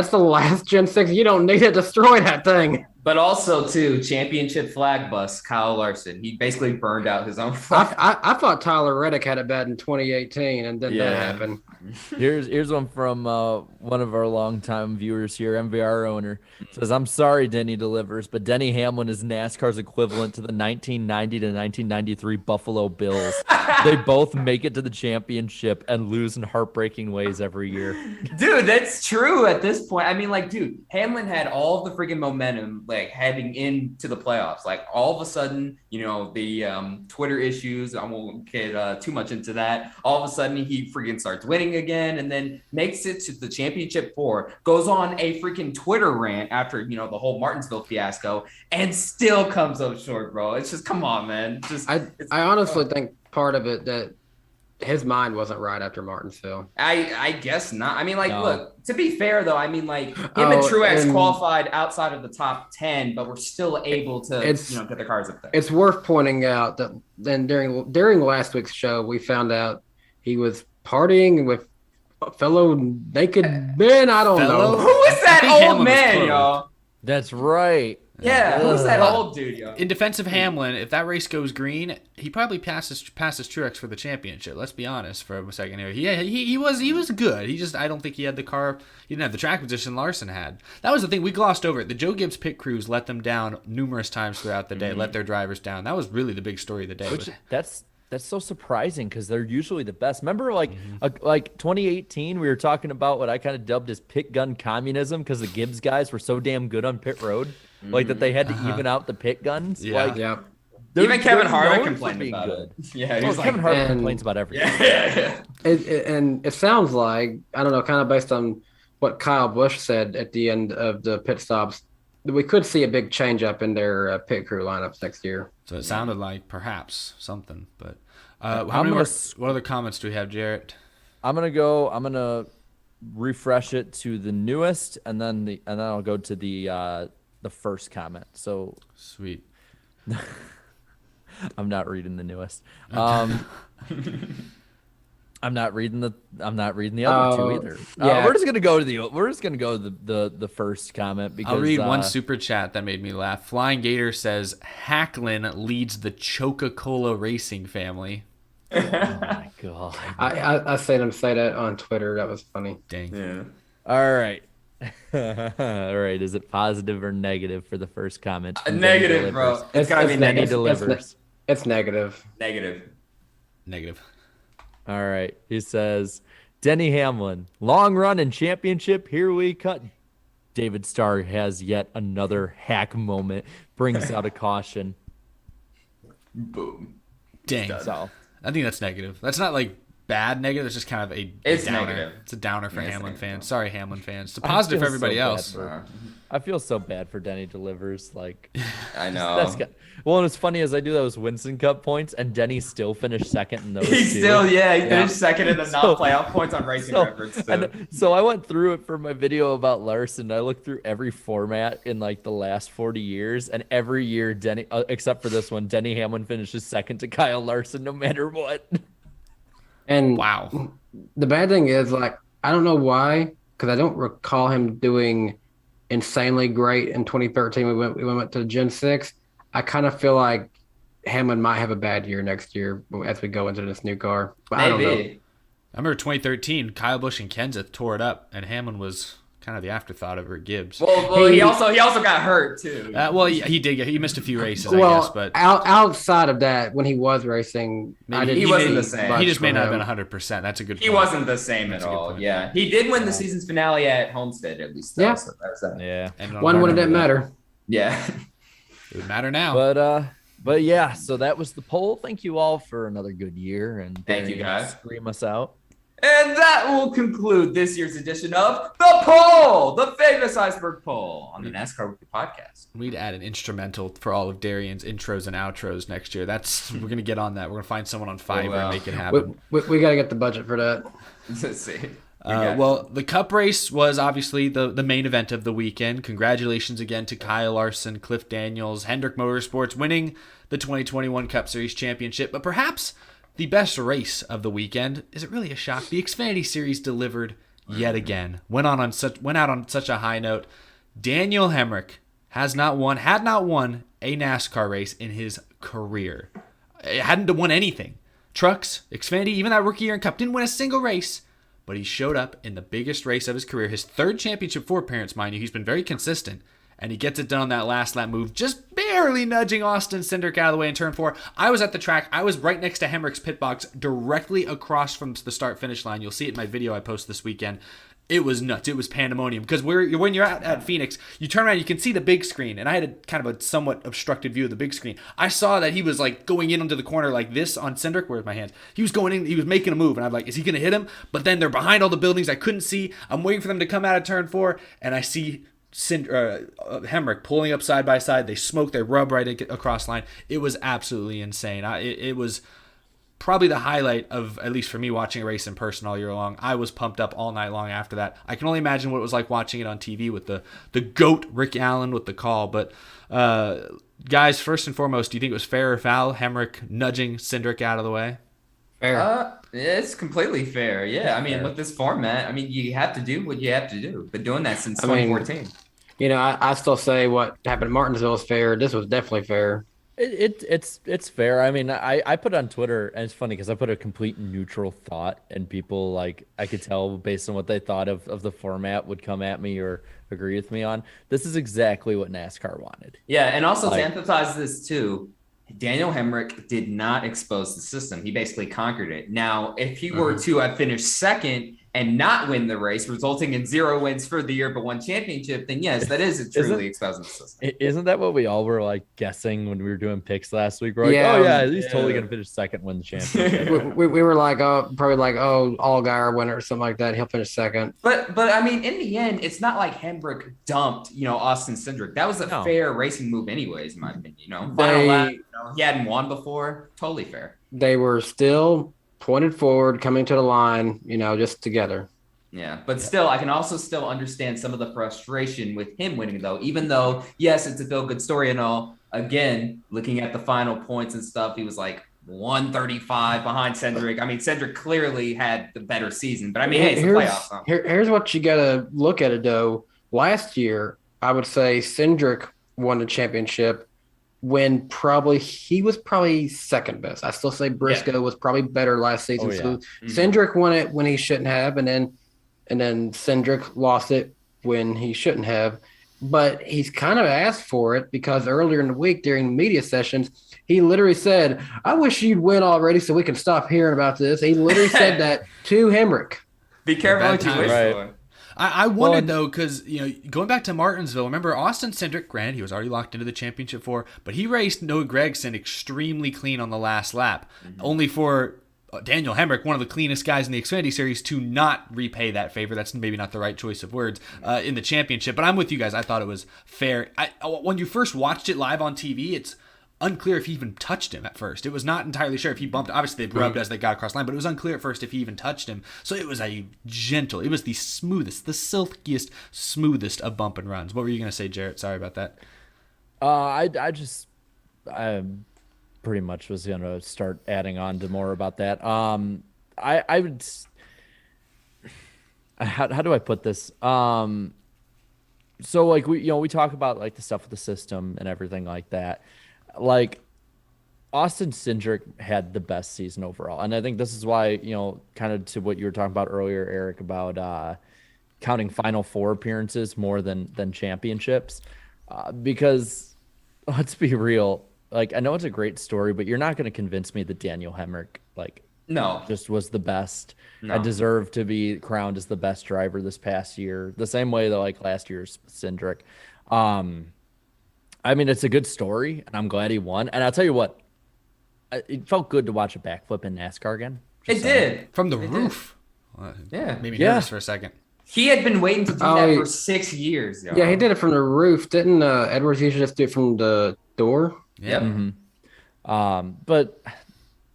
the last Gen 6. You don't need to destroy that thing. But also, too, championship flag bus, Kyle Larson. He basically burned out his own flag. I thought Tyler Reddick had it bad in 2018, and then that happened. Here's one from one of our longtime viewers here, MVR owner. Says, I'm sorry Denny delivers, but Denny Hamlin is NASCAR's equivalent to the 1990 to 1993 Buffalo Bills. They both make it to the championship and lose in heartbreaking ways every year. Dude, that's true at this point. I mean, like, dude, Hamlin had all the freaking momentum like heading into the playoffs. Like all of a sudden, the Twitter issues, I won't get too much into that. All of a sudden he freaking starts winning again and then makes it to the championship 4, goes on a freaking Twitter rant after, the whole Martinsville fiasco and still comes up short, bro. It's just, come on, man. I honestly think part of it that his mind wasn't right after Martinsville. I guess not. I mean, like, look, to be fair, though, I mean, like, him and Truex qualified outside of the top 10, but we're still able to, get their cars up there. It's worth pointing out that then during last week's show, we found out he was partying with a fellow naked men. I don't know. Who is that old man, y'all? That's right. Yeah, who's that old dude, yo? In defense of Hamlin, if that race goes green, he probably passes Truex for the championship. Let's be honest for a second here. He was good. I don't think he had the car. He didn't have the track position Larson had. That was the thing we glossed over. The Joe Gibbs pit crews let them down numerous times throughout the day. Let their drivers down. That was really the big story of the day. That's so surprising because they're usually the best. Remember, like 2018, we were talking about what I kind of dubbed as pit gun communism because the Gibbs guys were so damn good on pit road, like that they had to even out the pit guns. Yeah. Even Kevin Harvick complained about it. Yeah, Kevin Harvick complains about everything. Yeah. And it sounds like, I don't know, kind of based on what Kyle Busch said at the end of the pit stops, we could see a big change up in their pit crew lineups next year. So it sounded like perhaps something, but what other comments do we have, Jarrett? I'm gonna refresh it to the newest, and then I'll go to the first comment. So sweet. I'm not reading the newest. I'm not reading the other two either. Yeah. We're just gonna go to the first comment because I'll read one super chat that made me laugh. Flying Gator says Hacklin leads the Coca-Cola racing family. Oh my god! I seen him say that on Twitter. That was funny. Dang. Yeah. All right. All right. Is it positive or negative for the first comment? Negative, bro. It's gotta be Denny negative. delivers. It's negative. Negative. All right. He says, Denny Hamlin, long run and championship. Here we cut. David Starr has yet another hack moment. Brings out a caution. Boom. Dang. So, I think that's negative. That's not like bad negative. It's just kind of a downer. negative. It's a downer for Yeah, Hamlin it's fans. negative. Sorry, Hamlin fans. It's a positive for everybody else. I feel so bad for Denny delivers. Like, I know. Well, and it's funny as I do those Winston Cup points, and Denny still finished second in those. He two. finished second in the non-playoff points on Racing Records. So I went through it for my video about Larson. I looked through every format in like the last 40 years, and every year Denny, except for this one, Denny Hamlin finishes second to Kyle Larson, no matter what. And Wow. the bad thing is, like, I don't know why, because I don't recall him doing insanely great in 2013. We went to Gen 6. I kind of feel like Hamlin might have a bad year next year as we go into this new car. But I don't know. Maybe. I remember 2013, Kyle Busch and Kenseth tore it up, and Hamlin was kind of the afterthought over Gibbs. Well, he also got hurt too. He did. He missed a few races, I Well, guess, but outside of that, when he was racing, he wasn't the same. he just may not have been 100%. That's a good point. He wasn't the same at That's a good all. point. Yeah, he did win the season's finale at Homestead at least. Though, Yeah. so that was that. Yeah. And When would it matter? Yeah. It would matter now. But yeah, so that was the poll. Thank you all for another good year, and Thank you, guys. Scream us out. And that will conclude this year's edition of The Poll, the famous Iceberg Poll on the NASCAR Weekly Podcast. We'd add an instrumental for all of Darian's intros and outros next year. We're going to get on that. We're going to find someone on Fiverr and make it happen. We got to get the budget for that. Let's see. Well, the Cup race was obviously the main event of the weekend. Congratulations again to Kyle Larson, Cliff Daniels, Hemric Motorsports winning the 2021 Cup Series Championship. But perhaps the best race of the weekend, is it really a shock? The Xfinity Series delivered yet again. Went out on such a high note. Daniel Hemric had not won a NASCAR race in his career. It hadn't won anything. Trucks, Xfinity, even that rookie year in Cup, didn't win a single race. But he showed up in the biggest race of his career, his third championship for appearance, mind you. He's been very consistent. And he gets it done on that last lap move, just barely nudging Austin Cindric out of the way in turn 4. I was at the track. I was right next to Hemric's pit box, directly across from the start-finish line. You'll see it in my video I post this weekend. It was nuts. It was pandemonium because when you're at Phoenix, you turn around, you can see the big screen, and I had a kind of a somewhat obstructed view of the big screen. I saw that he was like going in onto the corner like this on Cindric. Where's my hands? He was going in. He was making a move, and I'm like, is he going to hit him? But then they're behind all the buildings. I couldn't see. I'm waiting for them to come out of turn 4, and I see Hemric pulling up side by side. They smoke. They rub right across line. It was absolutely insane. It was probably the highlight of, at least for me, watching a race in person all year long. I was pumped up all night long after that. I can only imagine what it was like watching it on TV with the GOAT Rick Allen with the call. But guys, first and foremost, do you think it was fair or foul, Hemric nudging Cindric out of the way? Fair. It's completely fair. Yeah, I mean, with this format, I mean, you have to do what you have to do. Been doing that since 2014. I still say what happened at Martinsville is fair. This was definitely fair. It's fair. I mean, I put on Twitter, and it's funny because I put a complete neutral thought, and people, like, I could tell based on what they thought of the format would come at me or agree with me on. This is exactly what NASCAR wanted. Yeah, and also to emphasize this too, Daniel Hemric did not expose the system. He basically conquered it. Now, if he were to have finished second and not win the race, resulting in 0 wins for the year but 1 championship, then yes, that is truly exposing the system. Isn't that what we all were like guessing when we were doing picks last week? We're like, he's totally gonna finish second, win the championship. we were like, Allgaier winner or something like that. He'll finish second. But I mean, in the end, it's not like Hemric dumped, Austin Cindric. That was a fair racing move, anyways, in my opinion. Final lap, he hadn't won before, totally fair. They were still pointed forward, coming to the line, just together. Yeah, but still, I can also still understand some of the frustration with him winning, though, even though, yes, it's a feel-good story and all. Again, looking at the final points and stuff, he was like 135 behind Cindric. I mean, Cindric clearly had the better season, but I mean, hey, it's the playoffs. Huh? Here's what you got to look at it, though. Last year, I would say Cindric won the championship when he was probably second best. I still say Briscoe was probably better last season. So Cindric won it when he shouldn't have, and then Cindric lost it when he shouldn't have. But he's kind of asked for it because earlier in the week during media sessions, he literally said, "I wish you'd win already so we can stop hearing about this." He literally said that to Hemric. Be careful what you wish for. I wondered, though, because, going back to Martinsville, remember Austin Cindric, granted, he was already locked into the championship but he raced Noah Gragson extremely clean on the last lap, only for Daniel Hemric, one of the cleanest guys in the Xfinity Series, to not repay that favor. That's maybe not the right choice of words in the championship, but I'm with you guys. I thought it was fair. When you first watched it live on TV, it's unclear if he even touched him at first. It was not entirely sure if he bumped. Obviously, they rubbed as they got across the line, but it was unclear at first if he even touched him. So it was it was the smoothest, the silkiest, smoothest of bump and runs. What were you going to say, Jarrett? Sorry about that. I pretty much was going to start adding on to more about that. I would. How do I put this? So like we talk about like the stuff with the system and everything like that. Like Austin Cindric had the best season overall. And I think this is why, kind of to what you were talking about earlier, Eric, about counting Final Four appearances more than championships. Because let's be real, like I know it's a great story, but you're not going to convince me that Daniel Hemric just was the best. No. I deserve to be crowned as the best driver this past year. The same way that like last year's Cindric. I mean, it's a good story, and I'm glad he won. And I'll tell you what, it felt good to watch a backflip in NASCAR again. It did. From the roof. Maybe nervous for a second. He had been waiting to do that for 6 years. Y'all. Yeah, he did it from the roof. Didn't Edwards usually just do it from the door? Yep. Mm-hmm. But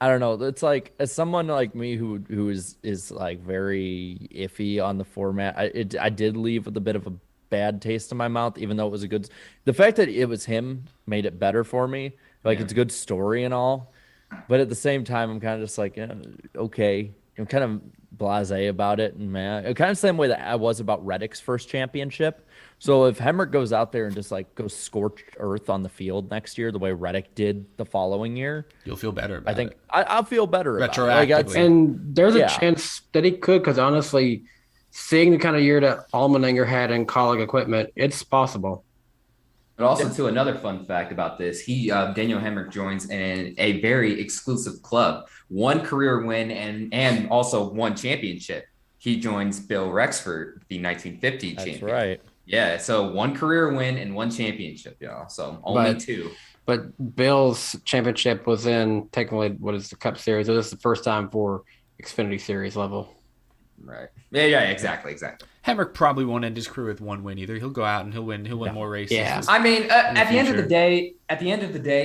I don't know. It's like, as someone like me who is like very iffy on the format, I did leave with a bit of a bad taste in my mouth, even though it was the fact that it was him made it better for me. Like it's a good story and all, but at the same time, I'm kind of just like, okay, I'm kind of blasé about it. And man, kind of the same way that I was about Reddick's first championship. So if Hemric goes out there and just like goes scorched earth on the field next year, the way Reddick did the following year, you'll feel better about it. I'll feel better retroactively. About it. And there's a chance that he could, because honestly, seeing the kind of year that Allmendinger had in college equipment, it's possible. But also, too, another fun fact about this, Daniel Hemric joins in a very exclusive club. 1 career win and also 1 championship. he joins Bill Rexford, the 1950 That's champion. right. Yeah, so 1 career win and 1 championship, y'all. So only 2. But Bill's championship was in technically what is the Cup Series. So this is the first time for Xfinity Series level. Right. Yeah, exactly. Hemric probably won't end his career with 1 win either. He'll go out and he'll win more races. Yeah. I mean, at the end of the day,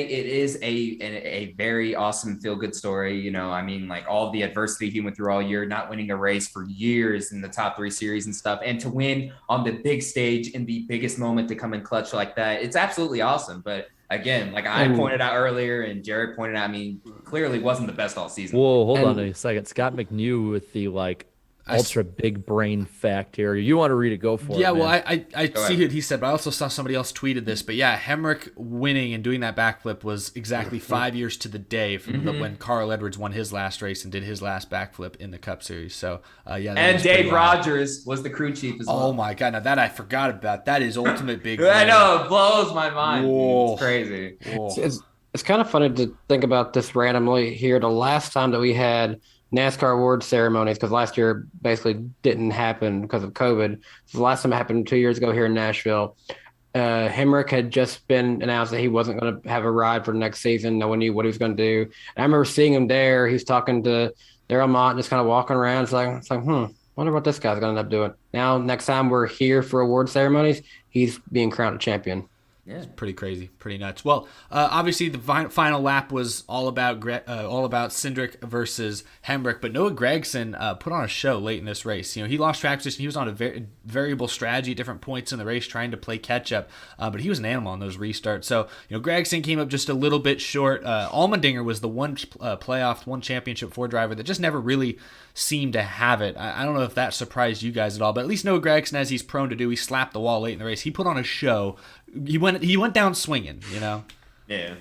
it is a very awesome feel good story. You know, I mean, like all the adversity he went through all year, not winning a race for years in the top 3 series and stuff, and to win on the big stage in the biggest moment to come in clutch like that, it's absolutely awesome. But again, like I pointed out earlier and Jared pointed out, I mean, clearly wasn't the best all season. Whoa, hold on a second. Scott McNew with the ultra big brain fact here. You want to read it? Go for it. Yeah, well, man. I see what he said, but I also saw somebody else tweeted this. But yeah, Hemric winning and doing that backflip was exactly 5 years to the day from when Carl Edwards won his last race and did his last backflip in the Cup Series. So yeah, and Dave Rogers was the crew chief as well. Oh my God, now that I forgot about. That is ultimate big. I know, it blows my mind. Whoa. It's crazy. Whoa. It's kind of funny to think about this randomly here. The last time that we had NASCAR award ceremonies, because last year basically didn't happen because of COVID. So the last time it happened 2 years ago here in Nashville. Hemric had just been announced that he wasn't going to have a ride for the next season. No one knew what he was going to do. And I remember seeing him there. He was talking to Daryl Mott, just kind of walking around. It's like, wonder what this guy's going to end up doing. Now, next time we're here for award ceremonies, he's being crowned a champion. Yeah, it's pretty crazy, pretty nuts. Well, obviously the final lap was all about Cindric versus Hemric, but Noah Gragson put on a show late in this race. You know, he lost track position. He was on a variable strategy at different points in the race, trying to play catch up, but he was an animal on those restarts. So, you know, Gragson came up just a little bit short. Allmendinger was the one playoff, one championship Ford driver that just never really seemed to have it. I don't know if that surprised you guys at all, but at least Noah Gragson, as he's prone to do, he slapped the wall late in the race. He put on a show. He went down swinging, you know. Yeah.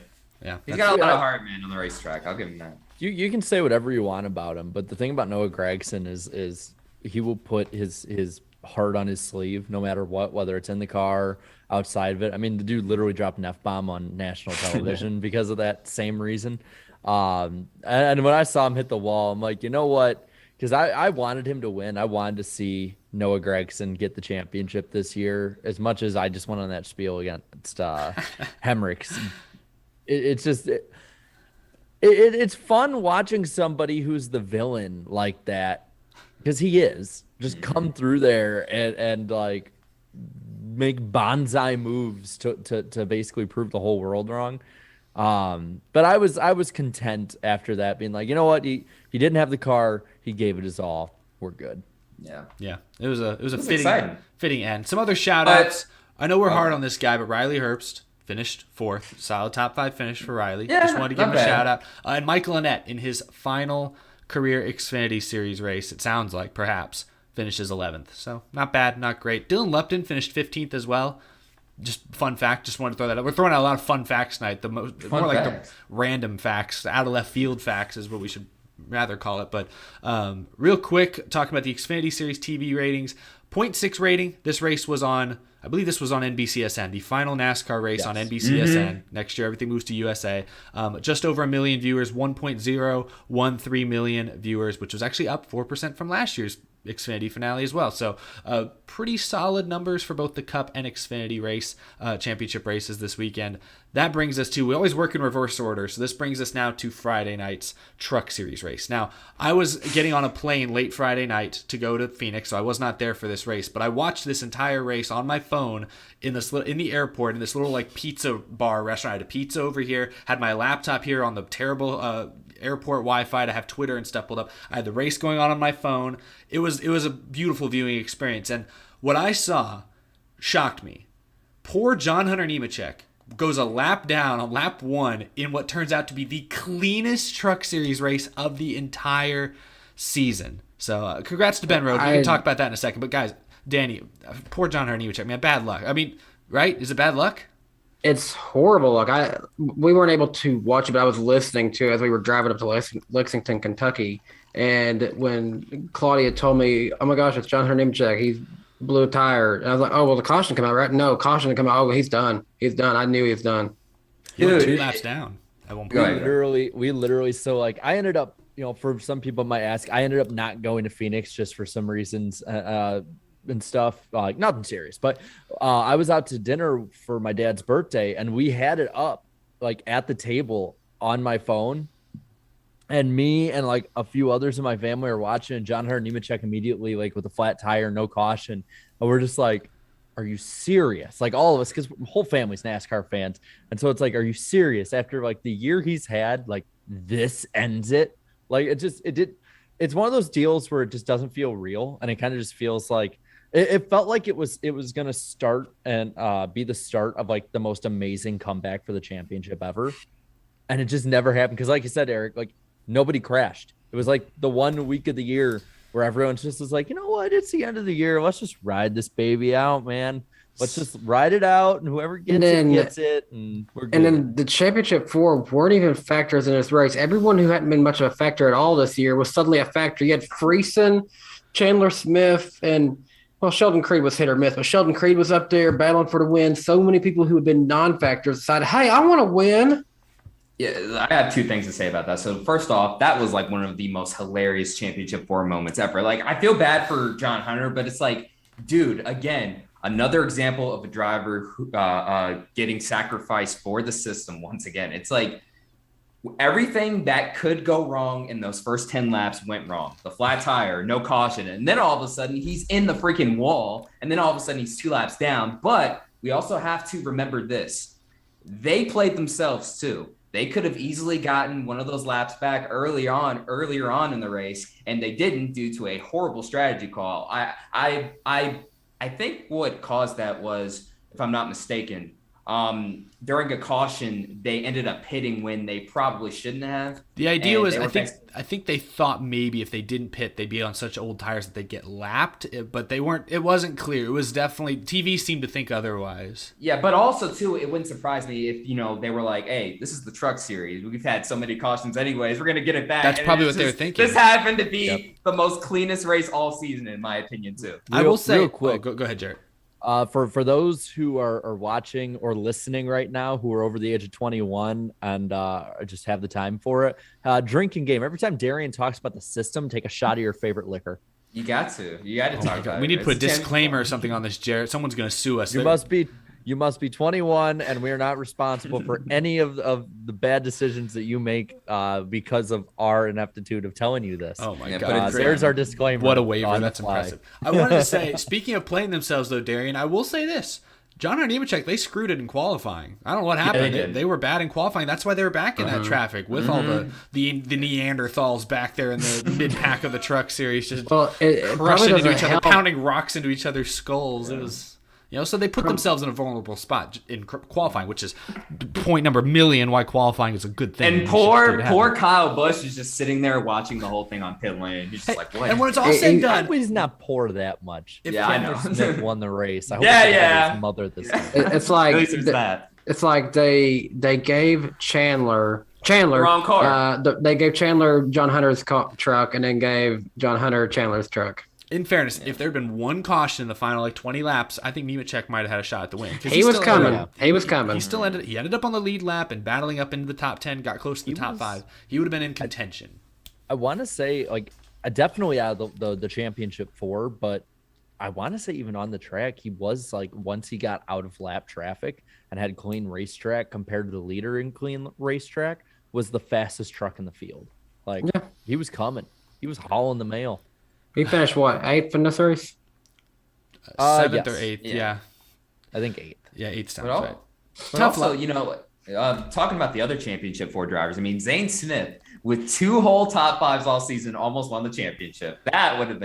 Yeah. He's got a lot of heart, man, on the racetrack. I'll give him that. You can say whatever you want about him, but the thing about Noah Gragson is he will put his heart on his sleeve no matter what, whether it's in the car, outside of it. I mean, the dude literally dropped an F-bomb on national television because of that same reason. And when I saw him hit the wall, I'm like, you know what? Because I wanted him to win. I wanted to see Noah Gragson get the championship this year, as much as I just went on that spiel against Hemric. It's fun watching somebody who's the villain like that, because he is, just come through there and like make bonsai moves to basically prove the whole world wrong. But I was content after that, being like, you know what, he didn't have the car, he gave it his all, we're good. Yeah. It was a fitting end. Some other shout outs. I know we're hard on this guy, but Riley Herbst finished 4th, solid top 5 finish for Riley. Yeah, just wanted to give him a bad. shout out. And Michael Annett in his final career Xfinity Series race, it sounds like perhaps finishes 11th. So not bad, not great. Dylan Lupton finished 15th as well. Just fun fact, just wanted to throw that out. We're throwing out a lot of fun facts tonight. The random facts, out of left field facts is what we should rather call it. But real quick, talking about the Xfinity Series TV ratings, 0.6 rating. This race was on, I believe this was on NBCSN, the final NASCAR race on NBCSN. Next year, everything moves to USA. Just over 1 million viewers, 1.013 million viewers, which was actually up 4% from last year's Xfinity finale as well. So pretty solid numbers for both the Cup and Xfinity race championship races this weekend. That brings us to, we always work in reverse order, so this brings us now to Friday night's Truck Series race. Now, I was getting on a plane late Friday night to go to Phoenix, so I was not there for this race, but I watched this entire race on my phone in the airport, in this little like pizza bar restaurant. I had a pizza over here, had my laptop here on the terrible airport Wi-Fi to have Twitter and stuff pulled up. I had the race going on my phone. It was a beautiful viewing experience, and what I saw shocked me. Poor John Hunter Nemechek goes a lap down on lap 1 in what turns out to be the cleanest Truck Series race of the entire season. So congrats to Ben Rhodes. We can talk about that in a second. But guys, Danny, poor John Hunter Nemechek, man, bad luck. I mean, right? Is it bad luck? It's horrible. Look, we weren't able to watch it, but I was listening to it as we were driving up to Lexington, Kentucky. And when Claudia told me, "Oh my gosh, it's John Hunter Nemechek, he blew a tire," and I was like, "Oh well, the caution come out, right?" No, caution didn't come out. Oh, he's done. He's done. I knew he was done. He went 2 laps down at one point. We literally, so like I ended up for some people might ask, I ended up not going to Phoenix just for some reasons and stuff, like nothing serious, but I was out to dinner for my dad's birthday and we had it up like at the table on my phone, and me and like a few others in my family are watching, and John Hunter Nemechek immediately, like with a flat tire, no caution. And we're just like, are you serious? Like all of us, because whole family's NASCAR fans. And so it's like, are you serious? After like the year he's had, like this ends it. Like it's one of those deals where it just doesn't feel real. And it kind of just feels like, it felt like it was going to start and be the start of like the most amazing comeback for the championship ever. And it just never happened. Because like you said, Eric, like nobody crashed. It was like the 1 week of the year where everyone just was like, you know what? It's the end of the year. Let's just ride this baby out, man. Let's just ride it out. And whoever gets it. And we're good. And then the championship 4 weren't even factors in this race. Everyone who hadn't been much of a factor at all this year was suddenly a factor. You had Friesen, Chandler Smith, and Sheldon Creed was hit or miss, but Sheldon Creed was up there battling for the win. So many people who had been non-factors decided, hey, I want to win. Yeah, I have 2 things to say about that. So first off, that was like one of the most hilarious championship 4 moments ever. Like, I feel bad for John Hunter, but it's like, dude, again, another example of a driver who, getting sacrificed for the system once again. It's like everything that could go wrong in those first 10 laps went wrong. The flat tire, no caution. And then all of a sudden he's in the freaking wall. And then all of a sudden he's 2 laps down. But we also have to remember this. They played themselves too. They could have easily gotten one of those laps back earlier on in the race, and they didn't due to a horrible strategy call. I think what caused that was, if I'm not mistaken, during a caution, they ended up pitting when they probably shouldn't have. The idea was, I think they thought maybe if they didn't pit, they'd be on such old tires that they'd get lapped, but they weren't. It wasn't clear. It was definitely, TV seemed to think otherwise. Yeah, but also too, it wouldn't surprise me if they were like, "Hey, this is the Truck Series. We've had so many cautions anyways. We're gonna get it back." That's probably what they were thinking. This happened to be the most cleanest race all season, in my opinion, too. I will say, real quick. Go ahead, Jared. For those who are watching or listening right now who are over the age of 21 and just have the time for it, drinking game. Every time Darian talks about the system, take a shot of your favorite liquor. You got to talk about it. We need to put a disclaimer or something on this, Jared. Someone's going to sue us. You must be 21, and we are not responsible for any of the bad decisions that you make because of our ineptitude of telling you this. Oh my God! There's our disclaimer. What a waiver! That's impressive. I wanted to say, speaking of playing themselves, though, Darian, I will say this: John Hunter Nemechek, they screwed it in qualifying. I don't know what happened. They were bad in qualifying. That's why they were back in that traffic with all the Neanderthals back there in the mid pack of the Truck Series, just crushing into each other, pounding rocks into each other's skulls. It was. So they put themselves in a vulnerable spot in qualifying, which is point number million why qualifying is a good thing. And poor Kyle Busch is just sitting there watching the whole thing on pit lane. He's just like, what? And when it's all said and done, he's not poor that much. I know. Smith won the race. I hope his mother this time. It's like at least there's that. It's like they gave Chandler wrong car. They gave Chandler John Hunter's truck and then gave John Hunter Chandler's truck. In fairness, if there had been one caution in the final 20 laps, I think Nemechek might have had a shot at the win. He was coming. He was coming. He ended up on the lead lap and battling up into the top 10, got close to the top 5. He would have been in contention. I want to say, definitely out of the championship 4, but I want to say even on the track, he was once he got out of lap traffic and had clean racetrack compared to the leader in clean racetrack, was the fastest truck in the field. He was coming. He was hauling the mail. He finished what, 8th in this race? 7th or 8th, yeah. I think 8th. Yeah, 8th sounds right. But also, talking about the other championship 4 drivers, I mean, Zane Smith with 2 whole top 5s all season almost won the championship. That would have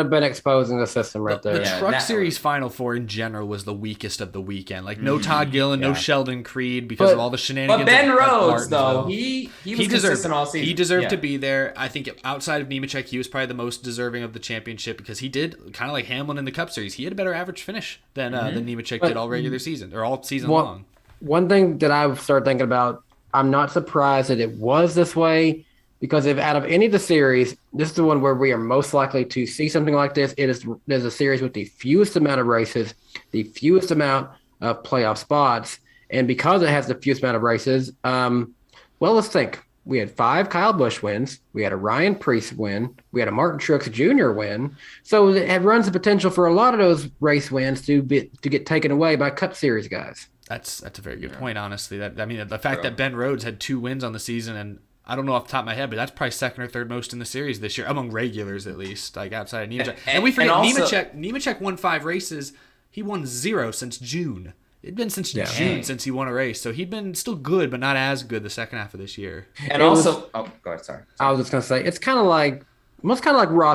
been exposing the system right there. The Truck Series Final 4 in general was the weakest of the weekend. No Todd Gillen, no Sheldon Creed because of all the shenanigans. But Ben Rhodes, though, he was consistent all season. He deserved to be there. I think outside of Nemechek, he was probably the most deserving of the championship because he did, kind of like Hamlin in the Cup Series, he had a better average finish than Nemechek did all regular season, or all season long. One thing that I've started thinking about, I'm not surprised that it was this way because if out of any of the series, this is the one where we are most likely to see something like this. There's a series with the fewest amount of races, the fewest amount of playoff spots. And because it has the fewest amount of races, let's think. We had 5 Kyle Busch wins. We had a Ryan Preece win. We had a Martin Truex Jr. win. So it runs the potential for a lot of those race wins to get taken away by Cup Series guys. That's a very good point, honestly. The fact that Ben Rhodes had 2 wins on the season, and I don't know off the top of my head, but that's probably second or third most in the series this year, among regulars at least, like outside of Nemechek. And we forget Nemechek won 5 races. He won 0 since June. It'd been since June since he won a race, so he'd been still good, but not as good the second half of this year. And go ahead. Sorry. I was just gonna say it's kind of like Ross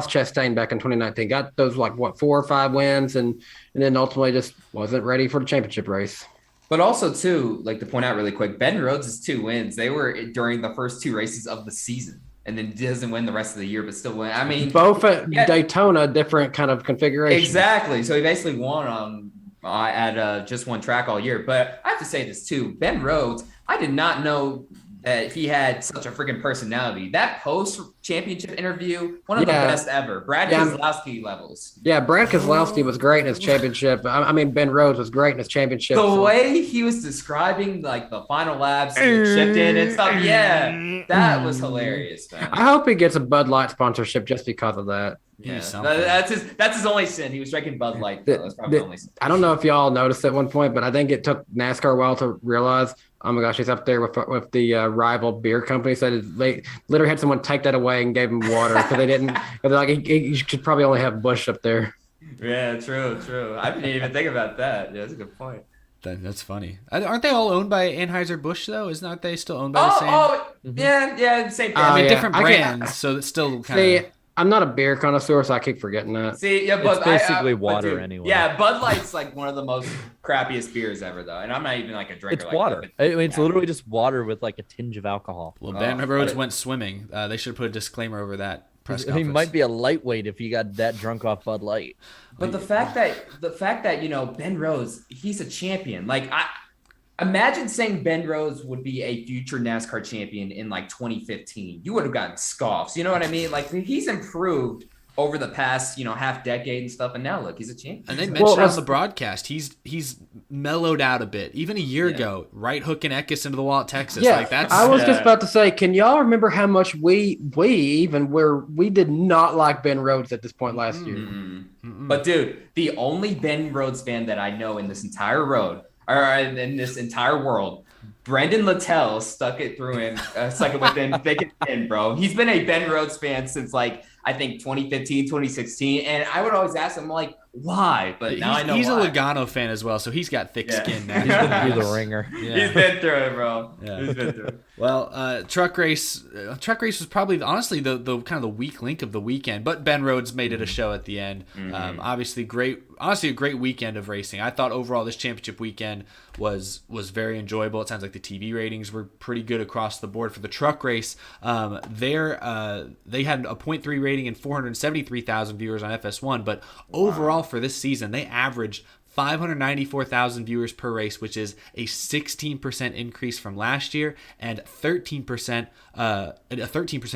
Chastain back in 2019. Got those 4 or 5 wins, and then ultimately just wasn't ready for the championship race. But also too, like to point out really quick, Ben Rhodes' 2 wins. They were during the first 2 races of the season, and then doesn't win the rest of the year, but still win. I mean, both at Daytona, different kind of configuration. Exactly. So he basically won at just one track all year. But I have to say this too, Ben Rhodes, I did not know that he had such a freaking personality. That post-championship interview, one of the best ever. Brad Keselowski levels. Yeah, Brad Keselowski was great in his championship. I mean, Ben Rhodes was great in his championship. The way he was describing like the final laps and shipped in and stuff, that was hilarious, man. I hope he gets a Bud Light sponsorship just because of that. Yeah, that's his only sin. He was drinking Bud Light. That's probably the only sin. I don't know if y'all noticed at one point, but I think it took NASCAR a while to realize, oh my gosh, he's up there with the rival beer company. So they literally had someone take that away and gave him water because they didn't. They're like, he should probably only have Busch up there. Yeah, true. I didn't even think about that. Yeah, that's a good point. That's funny. Aren't they all owned by Anheuser-Busch though? Aren't they still owned by the same? Yeah, same thing. I mean, different brands, so it's still kind of. I'm not a beer connoisseur, so I keep forgetting that. See, yeah, but it's basically water anyway. Yeah, Bud Light's like one of the most crappiest beers ever, though, and I'm not even like a drinker. It's water. I mean, it's literally just water with like a tinge of alcohol. Well, Ben Rhodes went swimming. They should have put a disclaimer over that press conference. He might be a lightweight if he got that drunk off Bud Light. But the fact that Ben Rhodes, he's a champion. Like imagine saying Ben Rhodes would be a future NASCAR champion in like 2015. You would have gotten scoffs. You know what I mean? Like he's improved over the past, half decade and stuff. And now look, he's a champion. And they mentioned on the broadcast, he's mellowed out a bit. Even a year ago, right hooking Eckes into the wall at Texas. Yeah, I was just about to say, can y'all remember how much we did not like Ben Rhodes at this point last year? Mm-hmm. But dude, the only Ben Rhodes fan that I know in this entire in this entire world, Brendan Littell stuck it within thick and thin, bro. He's been a Ben Rhodes fan since like I think 2015, 2016, and I would always ask him like, why? But now I know he's why. a Logano fan as well, so he's got thick skin now. He's been through the ringer. Yeah. He's been through it, bro. Yeah. He's been through it. Well, truck race was probably honestly the kind of the weak link of the weekend, but Ben Rhodes made it a show at the end. Mm-hmm. Obviously, a great weekend of racing. I thought overall this championship weekend was very enjoyable. It sounds like the TV ratings were pretty good across the board for the truck race. They had a 0.3 rating and 473,000 viewers on FS1, but overall for this season they averaged 594,000 viewers per race, which is a 16% increase from last year and a 13%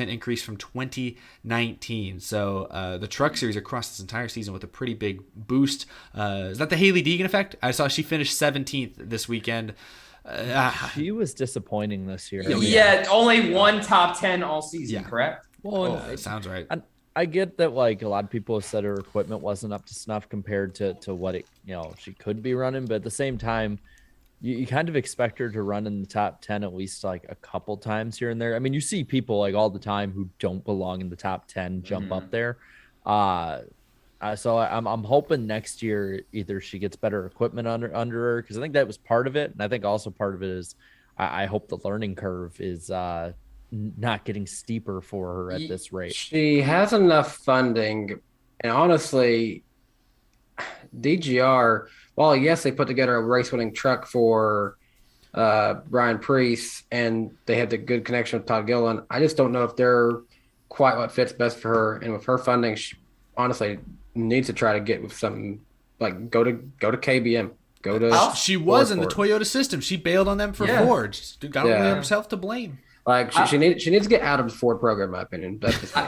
increase from 2019. So the Truck Series across this entire season with a pretty big boost. Is that the Haley Deegan effect? I saw she finished 17th this weekend. She was disappointing this year. Yeah, only one top 10 all season, correct? Well, that sounds right. I get that like a lot of people have said her equipment wasn't up to snuff compared to what it she could be running, but at the same time you kind of expect her to run in the top 10 at least like a couple times here and there. I mean, you see people like all the time who don't belong in the top 10 jump up there. So I'm hoping next year either she gets better equipment under her, because I think that was part of it, and I think also part of it is I hope the learning curve is not getting steeper for her at this rate. She has enough funding, and honestly, DGR, while yes, they put together a race-winning truck for Ryan Preece, and they have the good connection with Todd Gilliland, I just don't know if they're quite what fits best for her. And with her funding, she honestly needs to try to get with something like go to KBM. She was in the Toyota system. She bailed on them for Ford. Got herself to blame. Like she needs to get out of the Ford program, in my opinion. That's just me.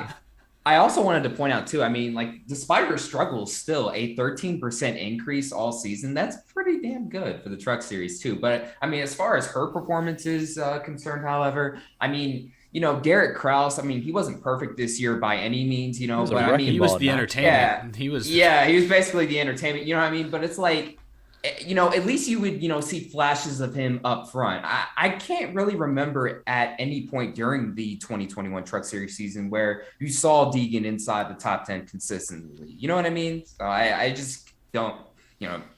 I also wanted to point out too, I mean, like despite her struggles, still a 13% increase all season. That's pretty damn good for the Truck Series too. But I mean, as far as her performance is concerned, however, I mean, Garrett Krause, I mean, he wasn't perfect this year by any means, but I mean, he was the entertainment. He was basically the entertainment, you know what I mean? But it's like, at least you would, see flashes of him up front. I can't really remember at any point during the 2021 Truck Series season where you saw Deegan inside the top 10 consistently. You know what I mean? So I just don't.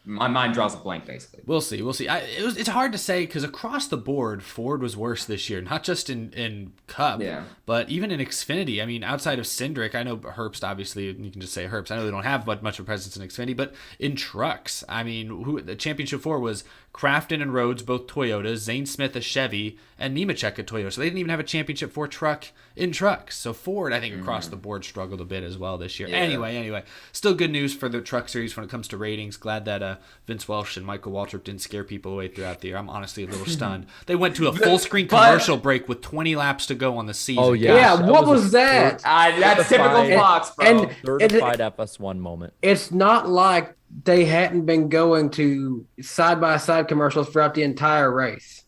My mind draws a blank, basically. We'll see. It's hard to say because across the board, Ford was worse this year. Not just in Cup, but even in Xfinity. I mean, outside of Cindric, I know Herbst, obviously, you can just say Herbst. I know they don't have much of a presence in Xfinity, but in trucks, I mean, the Championship 4 was Crafton and Rhodes, both Toyotas, Zane Smith, a Chevy, and Nemechek, a Toyota. So they didn't even have a Championship 4 truck in trucks. So Ford, I think, across the board struggled a bit as well this year. Yeah. Anyway, still good news for the Truck Series when it comes to ratings. Glad that Vince Welsh and Michael Waltrip didn't scare people away throughout the year. I'm honestly a little stunned. They went to a full-screen commercial break with 20 laps to go on the season. Oh, yeah. Yeah, what was that? That's typical Fox, bro. Certified FS1 moment. It's not like they hadn't been going to side-by-side commercials throughout the entire race.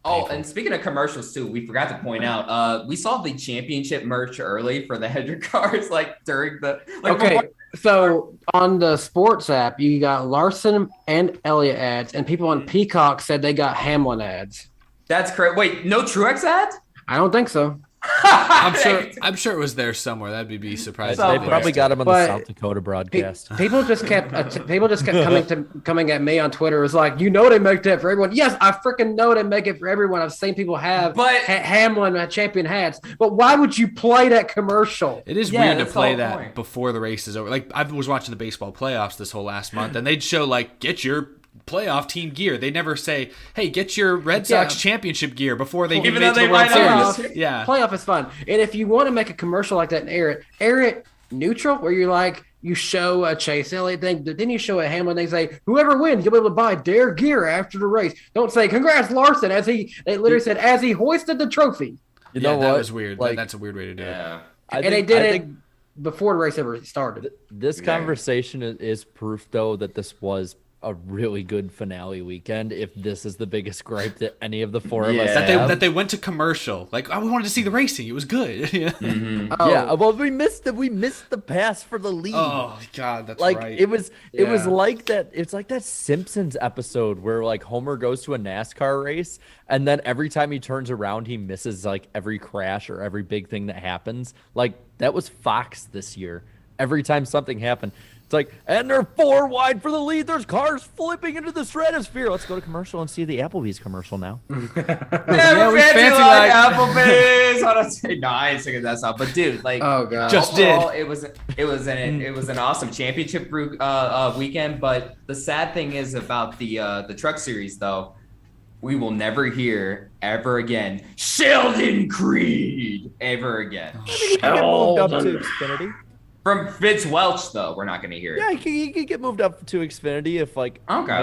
Oh, and speaking of commercials too, we forgot to point out, we saw the championship merch early for the Hemric cars, during the. So on the sports app, you got Larson and Elliott ads, and people on Peacock said they got Hamlin ads. That's correct. Wait, no Truex ads? I don't think so. I'm sure it was there somewhere. That'd be surprising. They probably got him on the South Dakota broadcast. People just kept coming at me on Twitter. It was like, they make that for everyone. Yes, I freaking know they make it for everyone. I've seen people have Hamlin champion hats. But why would you play that commercial? It is weird to play that before the race is over. Like, I was watching the baseball playoffs this whole last month, and they'd show get your playoff team gear. They never say, "Hey, get your Red Sox championship gear" before they even make the World Series. Yeah, playoff is fun. And if you want to make a commercial like that and air it neutral, where you show a Chase Elliott thing, then you show a Hamlin thing, say whoever wins, you'll be able to buy their gear after the race. Don't say congrats Larson they literally said as he hoisted the trophy. You know what? That was weird. That's a weird way to do it. They did it before the race ever started. This conversation is proof, though, that this was a really good finale weekend. If this is the biggest gripe that any of the four of us have. That they went to commercial, we wanted to see the racing. It was good. Yeah. Well, we missed the pass for the lead. Oh God, that's right. It was like that. It's like that Simpsons episode where Homer goes to a NASCAR race and then every time he turns around he misses every crash or every big thing that happens. That was Fox this year. Every time something happened, it's and they're 4 wide for the lead. There's cars flipping into the stratosphere. Let's go to commercial and see the Applebee's commercial now. We fancy Applebee's. No, I ain't singing that song. But dude, oh god, just did. It was an awesome championship weekend. But the sad thing is about the Truck Series, though, we will never hear ever again Sheldon Creed ever again. He got moved up to Xfinity. From Fitz Welch, though, we're not going to hear it. Yeah, he could get moved up to Xfinity if Mike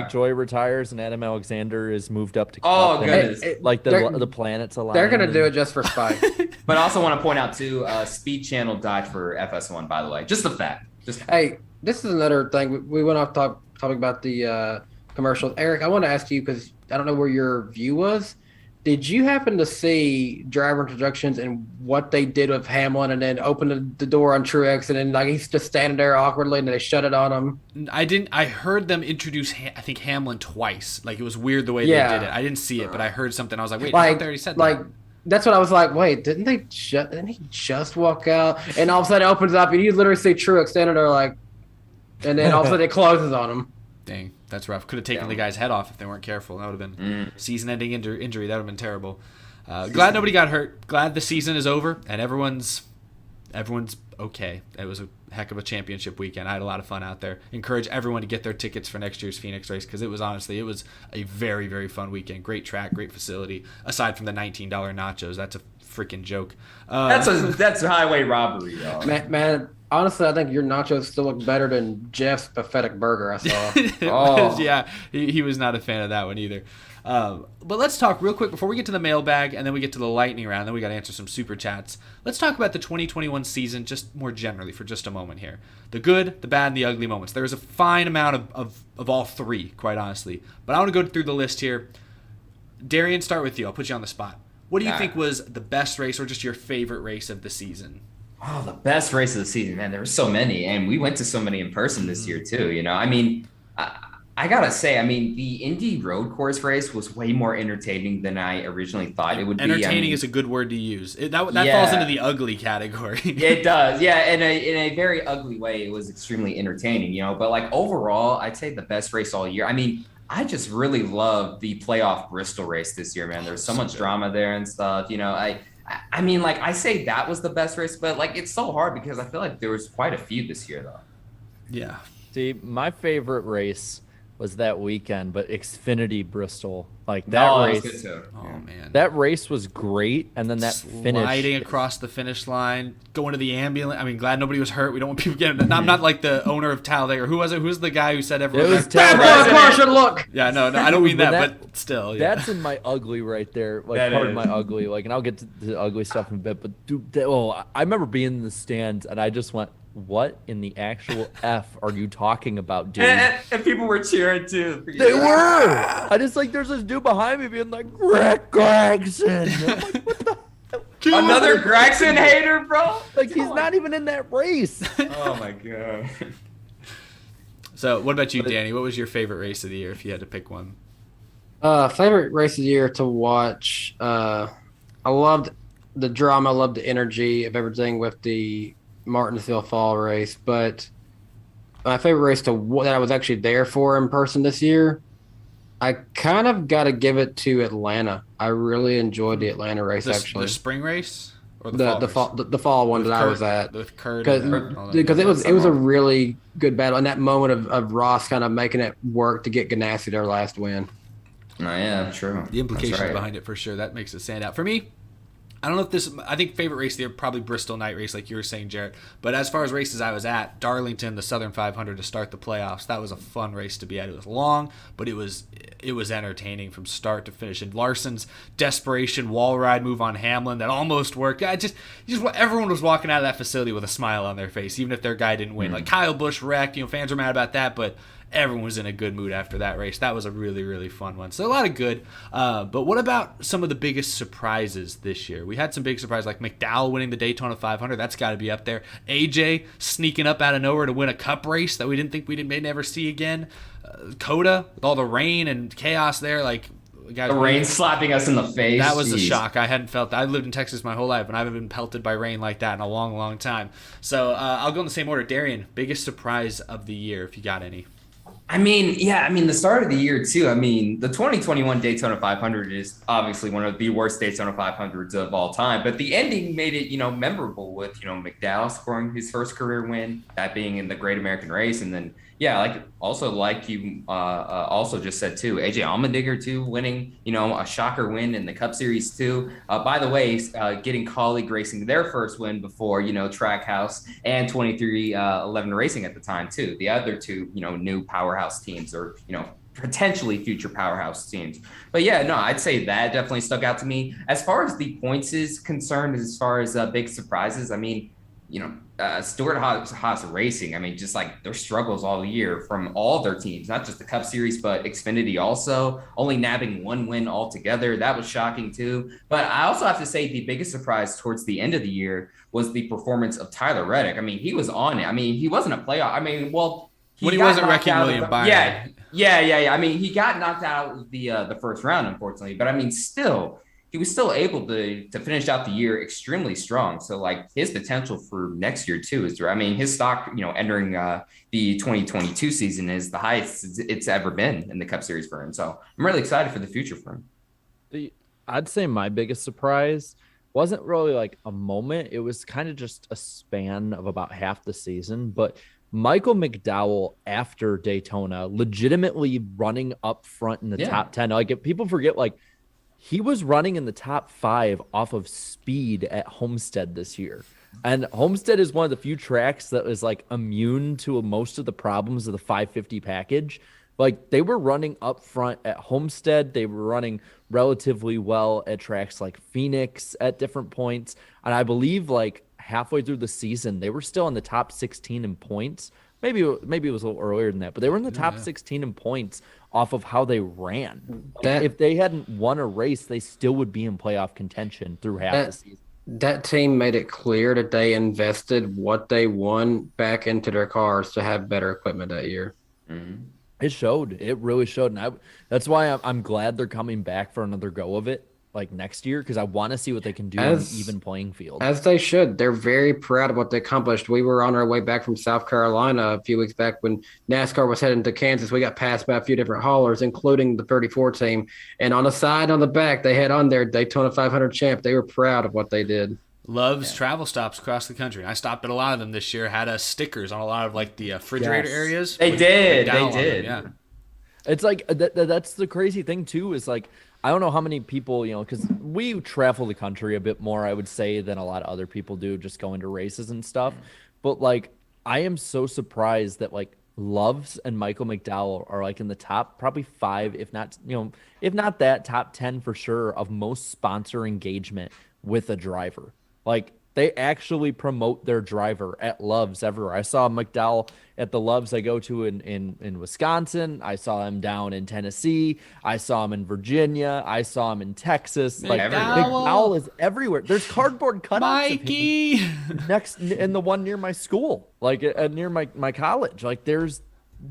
Joy retires and Adam Alexander is moved up to. Oh goodness! The planets align. They're going to do it just for spite. But I also want to point out too, Speed Channel died for FS1. By the way, just the fact. Hey, this is another thing. We went off talking about the commercials. Eric, I want to ask you because I don't know where your view was. Did you happen to see driver introductions and what they did with Hamlin and then open the door on Truex and then he's just standing there awkwardly and they shut it on him? I didn't. I heard them introduce I think Hamlin twice. It was weird the way they did it. I didn't see it, but I heard something. I was like, wait, I thought they already said that. That's what I was like. Wait, didn't he just walk out? And all of a sudden it opens up and you literally see Truex standing there and then all of a sudden it closes on him. Dang, that's rough. Could have taken the guy's head off if they weren't careful. That would have been season-ending injury. That would have been terrible. Glad nobody got hurt. Glad the season is over and everyone's okay. It was a heck of a championship weekend. I had a lot of fun out there. Encourage everyone to get their tickets for next year's Phoenix race because it was a very, very fun weekend. Great track, great facility. Aside from the $19 nachos, that's a freaking joke. That's highway robbery, y'all. Man. Honestly, I think your nachos still look better than Jeff's pathetic burger I saw. Yeah, he was not a fan of that one either. But let's talk real quick before we get to the mailbag and then we get to the lightning round. Then we got to answer some super chats. Let's talk about the 2021 season just more generally for just a moment here. The good, the bad, and the ugly moments. There's a fine amount of all three, quite honestly. But I want to go through the list here. Darian, start with you. I'll put you on the spot. What do you think was the best race or just your favorite race of the season? Oh, the best race of the season, man. There were so many, and we went to so many in person this year too. I mean, I gotta say, I mean, the Indy road course race was way more entertaining than I originally thought it would be. Entertaining is a good word to use. That falls into the ugly category. It does, yeah. In a very ugly way, it was extremely entertaining. But like overall, I'd say the best race all year. I mean, I just really love the playoff Bristol race this year, man. There's so much drama there and stuff. I mean, like I say that was the best race, but like it's so hard because I feel like there was quite a few this year, though. Yeah. See, my favorite race was that weekend, but Xfinity Bristol, like that race. Was good too. Oh man, that race was great, and then that finish, sliding across the finish line, going to the ambulance. I mean, glad nobody was hurt. We don't want people getting. I'm not like the owner of Talladega. Who was it? Who's the guy who said everyone? It was That's why the car should look. Yeah, no, I don't mean that, but still, yeah. That's in my ugly right there. Like That part of is. my ugly. Like, and I'll get to the ugly stuff in a bit. But dude, I remember being in the stands, and I just went, "What in the actual f are you talking about, dude?" And people were cheering too. They were. I just like there's this dude behind me being like, "Rick Gregson." I'm like, what the hell? Another Gregson hater, bro. Like he's not even in that race. Oh my god. So, what about you, Danny? What was your favorite race of the year if you had to pick one? Favorite race of the year to watch. I loved the drama. I loved the energy of everything with the Martinsville Fall race. But my favorite race that I was actually there for in person this year, I kind of got to give it to Atlanta. I really enjoyed the Atlanta race, actually. The spring race or The fall one that I was at. With Kurt. Because it was a really good battle. And that moment of Ross kind of making it work to get Ganassi their last win. Oh yeah, true. The implications That's right. behind it for sure. That makes it stand out. For me, I don't know if I think favorite race there, probably Bristol night race like you were saying, Jarrett. But as far as races I was at, Darlington, the Southern 500 to start the playoffs, that was a fun race to be at. It was long, but it was entertaining from start to finish. And Larson's desperation wall ride move on Hamlin that almost worked. Everyone was walking out of that facility with a smile on their face, even if their guy didn't win. Like Kyle Busch wrecked, fans were mad about that, but everyone was in a good mood after that race. That was a really, really fun one. So a lot of good. But what about some of the biggest surprises this year? We had some big surprises like McDowell winning the Daytona 500. That's got to be up there. AJ sneaking up out of nowhere to win a cup race that we didn't think may never see again. Coda with all the rain and chaos there. Like guys, The rain slapping us in the face. that was a Jeez. shock. I hadn't felt that. I lived in Texas my whole life, and I haven't been pelted by rain like that in a long, long time. So I'll go in the same order. Darian, biggest surprise of the year, if you got any. I mean, the start of the year too. I mean, the 2021 Daytona 500 is obviously one of the worst Daytona 500s of all time, but the ending made it, memorable with, McDowell scoring his first career win, that being in the Great American Race. And then, like you also just said too, AJ Allmendinger too, winning, a shocker win in the Cup Series too. By the way, getting Colleague Racing their first win before, Trackhouse and 2311 Racing at the time too. The other two, new powerhouse teams or, potentially future powerhouse teams. But I'd say that definitely stuck out to me. As far as the points is concerned, as far as big surprises, I mean, Stewart Haas Racing, I mean, just like their struggles all year from all their teams, not just the Cup Series, but Xfinity also, only nabbing one win altogether. That was shocking too. But I also have to say the biggest surprise towards the end of the year was the performance of Tyler Reddick. I mean, he was on it. I mean, he wasn't a playoff. I mean, well, When he wasn't wrecking William Byron. Yeah. I mean, he got knocked out of the first round, unfortunately. But I mean, still, he was still able to finish out the year extremely strong. So like his potential for next year too is there. I mean, his stock, entering the 2022 season is the highest it's ever been in the Cup Series for him. So I'm really excited for the future for him. I'd say my biggest surprise wasn't really like a moment. It was kind of just a span of about half the season, but Michael McDowell after Daytona legitimately running up front in the top 10. Like if people forget, like he was running in the top 5 off of speed at Homestead this year. And Homestead is one of the few tracks that is like immune to most of the problems of the 550 package. Like they were running up front at Homestead. They were running relatively well at tracks like Phoenix at different points. And I believe like halfway through the season, they were still in the top 16 in points. Maybe it was a little earlier than that, but they were in the top 16 in points off of how they ran. Like, That- if they hadn't won a race, they still would be in playoff contention through half the season. That team made it clear that they invested what they won back into their cars to have better equipment that year. Mhm. It showed. It really showed, and that's why I'm glad they're coming back for another go of it, like next year, because I want to see what they can do on an even playing field. As they should. They're very proud of what they accomplished. We were on our way back from South Carolina a few weeks back when NASCAR was heading to Kansas. We got passed by a few different haulers, including the 34 team. And on the side, on the back, they had on their Daytona 500 champ. They were proud of what they did. Loves travel stops across the country. I stopped at a lot of them this year. Had stickers on a lot of like the refrigerator areas. They with did. McDowell They on them, did. Yeah. It's like that's the crazy thing too, is like I don't know how many people, because we travel the country a bit more, I would say, than a lot of other people do, just going to races and stuff. But like I am so surprised that like Loves and Michael McDowell are like in the top probably 5, if not that top 10 for sure, of most sponsor engagement with a driver. Like they actually promote their driver at Loves everywhere. I saw McDowell at the Loves I go to in Wisconsin. I saw him down in Tennessee. I saw him in Virginia. I saw him in Texas. Like McDowell is everywhere. There's cardboard cutouts Mikey. of him next in the one near my school, like near my college. Like there's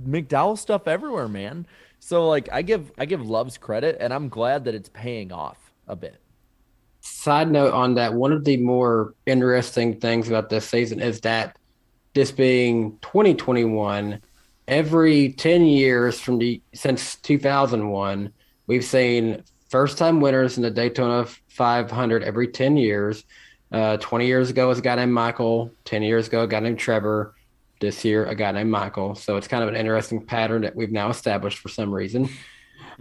McDowell stuff everywhere, man. So like I give Loves credit, and I'm glad that it's paying off a bit. Side note on that, one of the more interesting things about this season is that this being 2021, every 10 years since 2001, we've seen first-time winners in the Daytona 500 every 10 years. 20 years ago was a guy named Michael. 10 years ago, a guy named Trevor. This year, a guy named Michael. So it's kind of an interesting pattern that we've now established for some reason.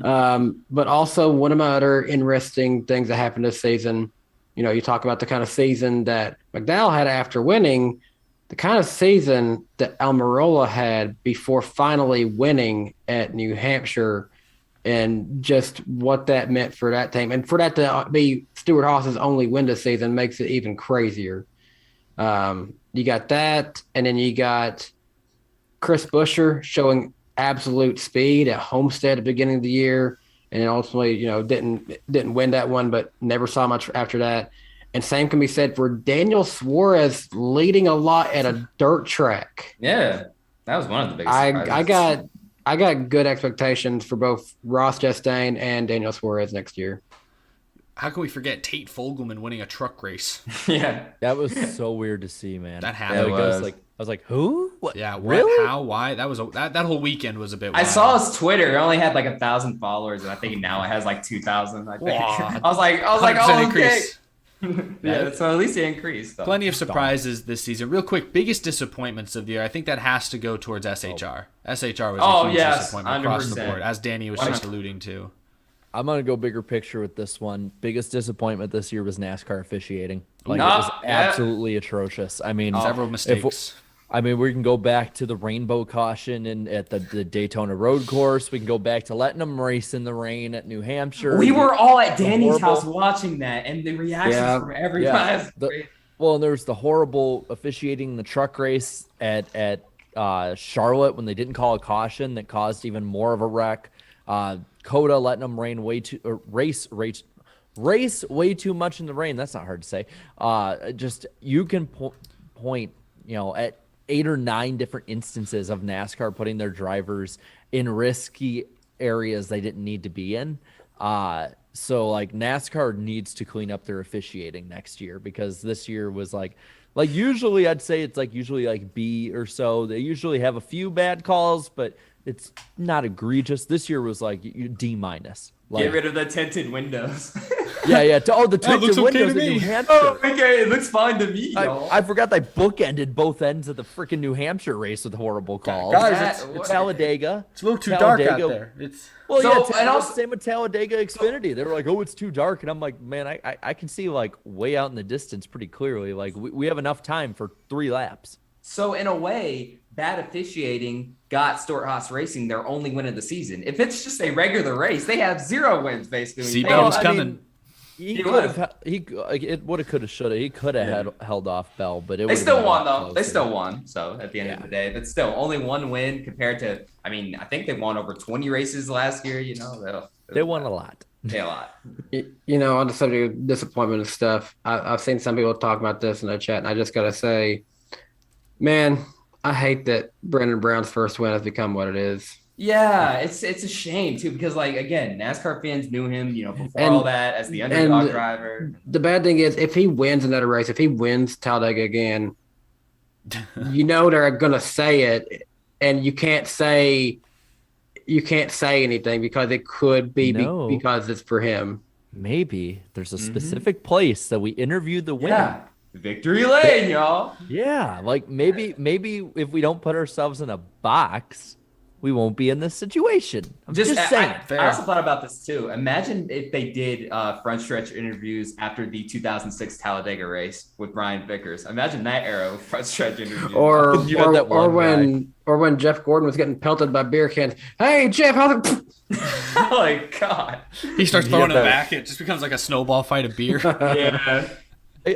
But also one of my other interesting things that happened this season, you talk about the kind of season that McDowell had after winning, the kind of season that Almirola had before finally winning at New Hampshire, and just what that meant for that team. And for that to be Stewart Haas's only win this season makes it even crazier. You got that, and then you got Chris Buescher showing absolute speed at Homestead at the beginning of the year, and then ultimately, didn't win that one, but never saw much after that. And same can be said for Daniel Suarez leading a lot at a dirt track. Yeah, that was one of the biggest surprises. I got good expectations for both Ross Chastain and Daniel Suarez next year. How can we forget Tate Fogelman winning a truck race? Yeah, that was so weird to see, man. That happened. I was like, who? What? Yeah, what? Really? How? Why? That was that whole weekend was a bit wild. I saw his Twitter. It only had like 1,000 followers, and I think now it has like 2,000. I think. I was like, oh, increase. Okay. Yeah, so at least it increased. Though. Plenty of surprises this season. Real quick, biggest disappointments of the year. I think that has to go towards SHR. SHR was a huge disappointment across the board, as Danny was just alluding to. I'm going to go bigger picture with this one. Biggest disappointment this year was NASCAR officiating. Like, it was absolutely atrocious. I mean, several mistakes. We can go back to the rainbow caution at the Daytona road course. We can go back to letting them race in the rain at New Hampshire. We were all at Danny's house watching that, and the reactions from everybody. And there was the horrible officiating the truck race at Charlotte when they didn't call a caution that caused even more of a wreck. Coda letting them race way too much in the rain. That's not hard to say. Just you can point, at 8 or 9 different instances of NASCAR putting their drivers in risky areas they didn't need to be in. So like NASCAR needs to clean up their officiating next year, because this year was like usually I'd say it's usually like B or so. They usually have a few bad calls, but it's not egregious. This year was like D-. Get rid of the tinted windows. Yeah. The tinted windows in New Hampshire. Oh, okay, it looks fine to me, y'all. I forgot they bookended both ends of the freaking New Hampshire race with horrible calls. Guys, it's Talladega. It's a little too dark out there. And also same with Talladega Xfinity. They were like, "Oh, it's too dark," and I'm like, "Man, I can see like way out in the distance pretty clearly. Like we have enough time for 3 laps." So in a way, bad officiating got Stewart Haas Racing their only win of the season. If it's just a regular race, they have 0 wins basically. Seatbelt was coming. He could have. It would have, could have, should have. He could have held off Bell, but they still won though. They still won. So at the end of the day, but still only one win compared to. I mean, I think they won over 20 races last year. You know, they won a lot. A lot. On the subject of disappointment and stuff, I've seen some people talk about this in the chat, and I just gotta say, man, I hate that Brandon Brown's first win has become what it is. Yeah, it's a shame too because again, NASCAR fans knew him, before all that as the underdog driver. The bad thing is if he wins another race, if he wins Talladega again, they're gonna say it, and you can't say anything because it could be because it's for him. Maybe there's a specific place that we interviewed the winner. Yeah. Victory lane, y'all. Yeah, maybe if we don't put ourselves in a box, we won't be in this situation. I'm just saying. I also thought about this too. Imagine if they did front stretch interviews after the 2006 Talladega race with Brian Vickers. Imagine that era with front stretch interviews. Or when Jeff Gordon was getting pelted by beer cans. Hey Jeff, how's it? Oh my God. He starts throwing it back. It just becomes like a snowball fight of beer. Yeah.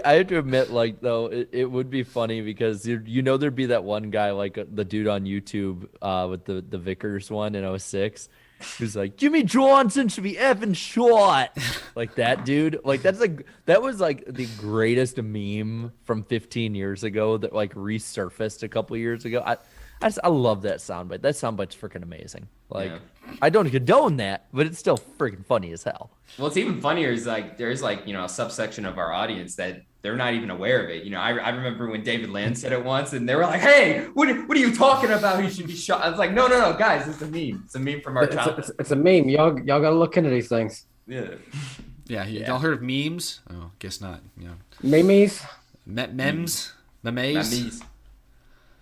I have to admit, though, it would be funny because there'd be that one guy, the dude on YouTube with the Vickers one in 06, who's like, Jimmy Johnson should be effing short. Like that dude. That was the greatest meme from 15 years ago that resurfaced a couple years ago. I love that soundbite. That soundbite's freaking amazing. I don't condone that, but it's still freaking funny as hell. Well, it's even funnier is there's a subsection of our audience that they're not even aware of it. I remember when David Land said it once and they were like, hey, what are you talking about? He should be shot. I was like, no, guys, it's a meme. It's a meme from our childhood. It's a meme. Y'all got to look into these things. Yeah. Yeah. Y'all heard of memes? Oh, guess not. Memes? Memes? Memes.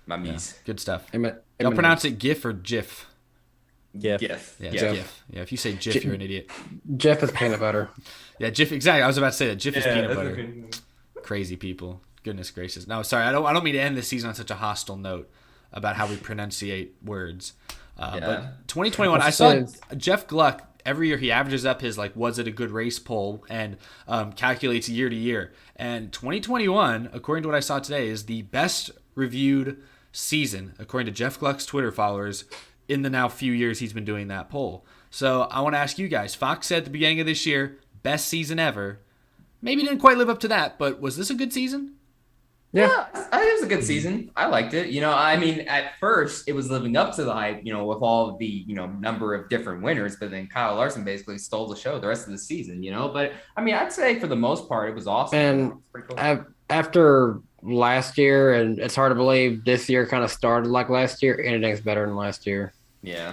Yeah, good stuff. Y'all pronounce it GIF or GIF? GIF. Yeah, GIF. Yeah, if you say GIF, you're an idiot. Jeff is peanut butter. Yeah, GIF. Exactly. I was about to say that. GIF is peanut butter. Crazy people. Goodness gracious. No, sorry. I don't mean to end this season on such a hostile note about how we pronunciate words. But 2021, I saw Jeff Gluck. Every year he averages up his was it a good race poll and calculates year to year. And 2021, according to what I saw today, is the best reviewed season according to Jeff Gluck's Twitter followers in the now few years he's been doing that poll. So I want to ask you guys. Fox said at the beginning of this year, best season ever. Maybe didn't quite live up to that, but was this a good season? Yeah, it was a good season. I liked it. I mean, at first it was living up to the hype, with all the, number of different winners, but then Kyle Larson basically stole the show the rest of the season, But I mean, I'd say for the most part, it was awesome. And pretty cool. After last year, and it's hard to believe this year kind of started like last year, anything's better than last year. Yeah.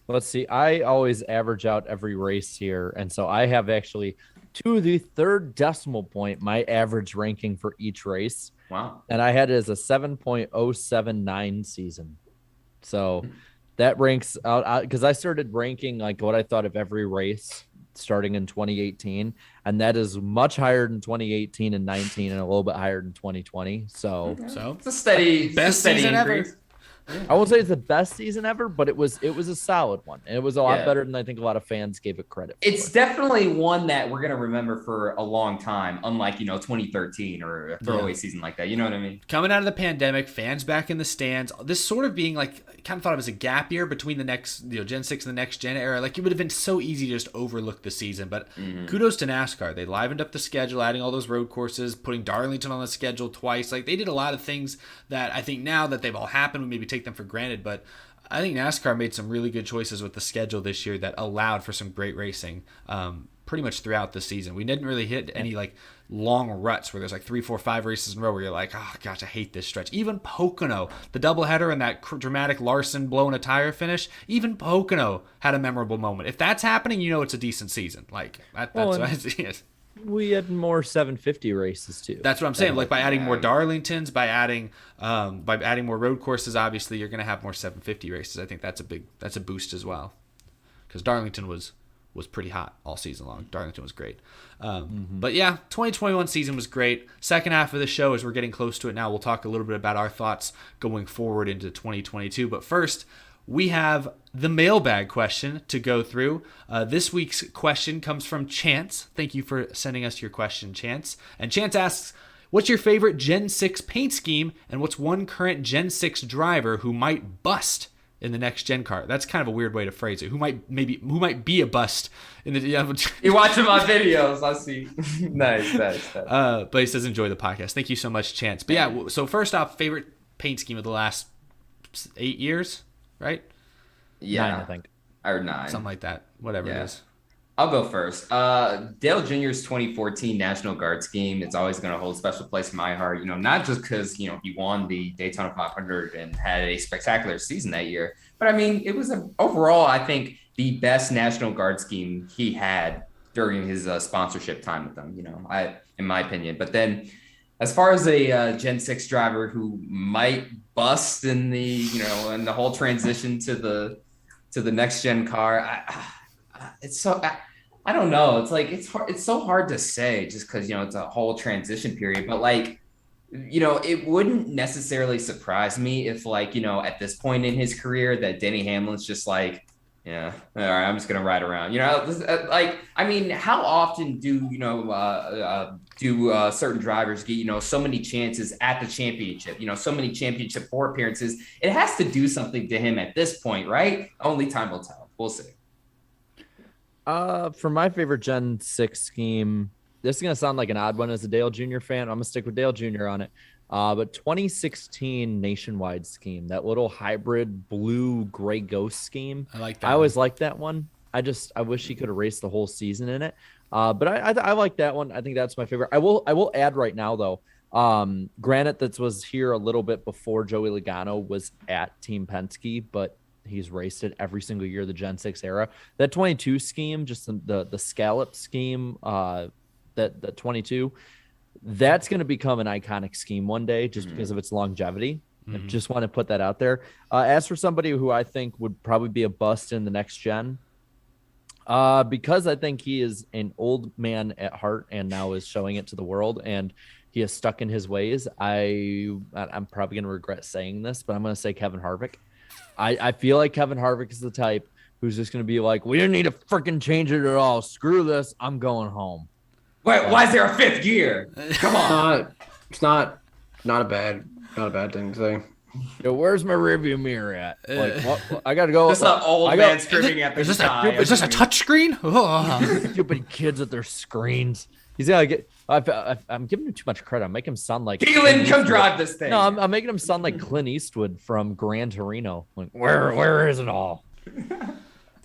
Let's see. I always average out every race here, and so I have actually to the third decimal point my average ranking for each race. Wow. And I had it as a 7.079 season. So that ranks out because I started ranking what I thought of every race starting in 2018, and that is much higher than 2018 and 19 and a little bit higher than 2020. So it's a steady season increase. ever. I won't say it's the best season ever, but it was a solid one. And it was a lot better than I think a lot of fans gave it credit for. It's definitely one that we're going to remember for a long time, unlike, 2013 or a throwaway season like that. You know what I mean? Coming out of the pandemic, fans back in the stands, this sort of being kind of thought of as a gap year between the next, Gen 6 and the next gen era. It would have been so easy to just overlook the season, but kudos to NASCAR. They livened up the schedule, adding all those road courses, putting Darlington on the schedule twice. They did a lot of things that I think now that they've all happened, we maybe take them for granted, but I think NASCAR made some really good choices with the schedule this year that allowed for some great racing pretty much throughout the season. We didn't really hit any long ruts where there's 3, 4, 5 races in a row where you're like, oh gosh, I hate this stretch. Even Pocono, the doubleheader and that dramatic Larson blowing a tire finish, even Pocono had a memorable moment. If that's happening, it's a decent season. That's what I see it. We had more 750 races too. That's what I'm saying. By adding more Darlingtons, by adding more road courses, obviously you're going to have more 750 races. I think that's a boost as well. Because Darlington was pretty hot all season long. Darlington was great. But yeah, 2021 season was great. Second half of the show, as we're getting close to it now, we'll talk a little bit about our thoughts going forward into 2022. But first, we have the mailbag question to go through. This week's question comes from Chance. Thank you for sending us your question, Chance. And Chance asks, what's your favorite Gen 6 paint scheme, and what's one current Gen 6 driver who might bust in the next gen car? That's kind of a weird way to phrase it. Who might be a bust in the? You watch him on videos. I see. Nice. But he says enjoy the podcast. Thank you so much, Chance. But yeah, so first off, favorite paint scheme of the last 8 years, right? Yeah, 9, I think. Or 9, something like that. Whatever it is. I'll go first. Dale Jr.'s 2014 National Guard scheme, it's always going to hold a special place in my heart, not just because, he won the Daytona 500 and had a spectacular season that year, but I mean, it was overall, I think, the best National Guard scheme he had during his sponsorship time with them, in my opinion. But then as far as a Gen 6 driver who might bust in the, in the whole transition to the next gen car, it's so I don't know. It's like it's so hard to say just because it's a whole transition period. But it wouldn't necessarily surprise me if at this point in his career that Denny Hamlin's just like, yeah, all right, I'm just gonna ride around. I mean, how often do certain drivers get so many chances at the championship? So many championship 4 appearances. It has to do something to him at this point, right? Only time will tell. We'll see. For my favorite Gen 6 scheme, this is going to sound like an odd one as a Dale Jr. fan. I'm going to stick with Dale Jr. on it. But 2016 nationwide scheme, that little hybrid blue-gray ghost scheme. I like that. I always liked that one. I wish he could have raced the whole season in it. But I like that one. I think that's my favorite. I will add right now, though, granted, that was here a little bit before Joey Logano was at Team Penske, but he's raced it every single year, the Gen 6 era. That 22 scheme, just the scallop scheme, that 22, that's going to become an iconic scheme one day just because of its longevity. I just want to put that out there. As for somebody who I think would probably be a bust in the next gen, because I think he is an old man at heart and now is showing it to the world, and he is stuck in his ways. I'm probably going to regret saying this, but I'm going to say Kevin Harvick. I feel like Kevin Harvick is the type who's just going to be like, we didn't need to freaking change it at all. Screw this. I'm going home. Wait, why is there a 5th gear? Come on. It's not a bad thing to say. Yo, where's my rearview mirror at? What? I got to go. That's not old man screaming at the sky. Is this a touch screen? Stupid kids at their screens. He's got to get. I'm giving him too much credit. I'm making him sound like Keelan, come drive this thing. No, I'm making him sound like Clint Eastwood from Gran Torino. Like, where is it all?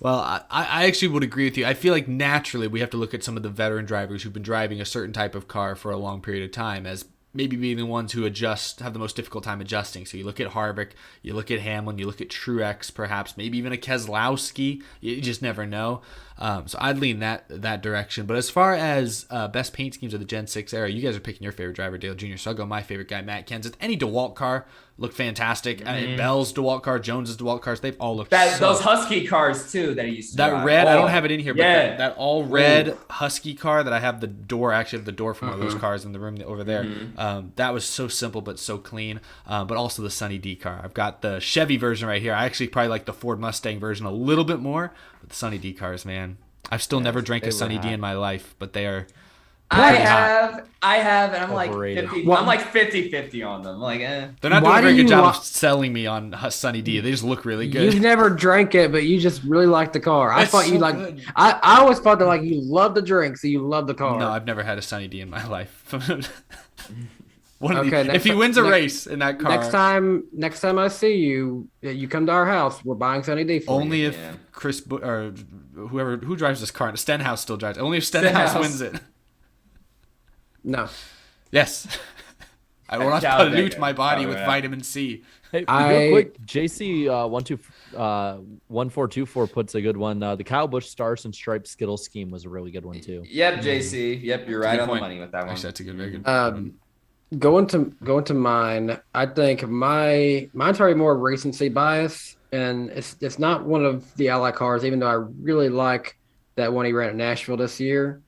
Well, I actually would agree with you. I feel like naturally we have to look at some of the veteran drivers who've been driving a certain type of car for a long period of time as maybe being the ones who have the most difficult time adjusting. So you look at Harvick, you look at Hamlin, you look at Truex, perhaps, maybe even a Keselowski. You just never know. So I'd lean that direction. But as far as best paint schemes of the Gen 6 era, you guys are picking your favorite driver, Dale Jr., so I'll go my favorite guy, Matt Kenseth. Any DeWalt car looked fantastic. Bell's DeWalt car, Jones's DeWalt cars, they've all looked those Husky cars, too, that he used to drive. Red, I don't have it in here, but that all red Husky car that I have the door from one of those cars in the room over there, that was so simple but so clean. But also the Sunny D car. I've got the Chevy version right here. I actually probably like the Ford Mustang version a little bit more, but the Sunny D cars, man. I've still never drank a Sunny D in my life, but they are. I have, and I'm Overrated. like 50-50 on them. Like, They're not doing a very good job of selling me on Sunny D. They just look really good. You've never drank it, but you just really like the car. I thought you good. I always thought that you love the drink, so you love the car. No, I've never had a Sunny D in my life. If he wins a race in that car, next time I see you, you come to our house. We're buying Sunny D for only you. if Chris or who drives this car. Stenhouse still drives. Only if Stenhouse wins it. No. Yes. I will not pollute my body with vitamin C. Hey, real quick, JC 1424 puts a good one. The Kyle Busch Stars and Stripes Skittle scheme was a really good one too. Yep, JC. Yep, you're right on the money with that one. Actually, that's a good, very good. Going to mine, I think mine's probably more recency bias, and it's not one of the Ally cars, even though I really like that one he ran at Nashville this year.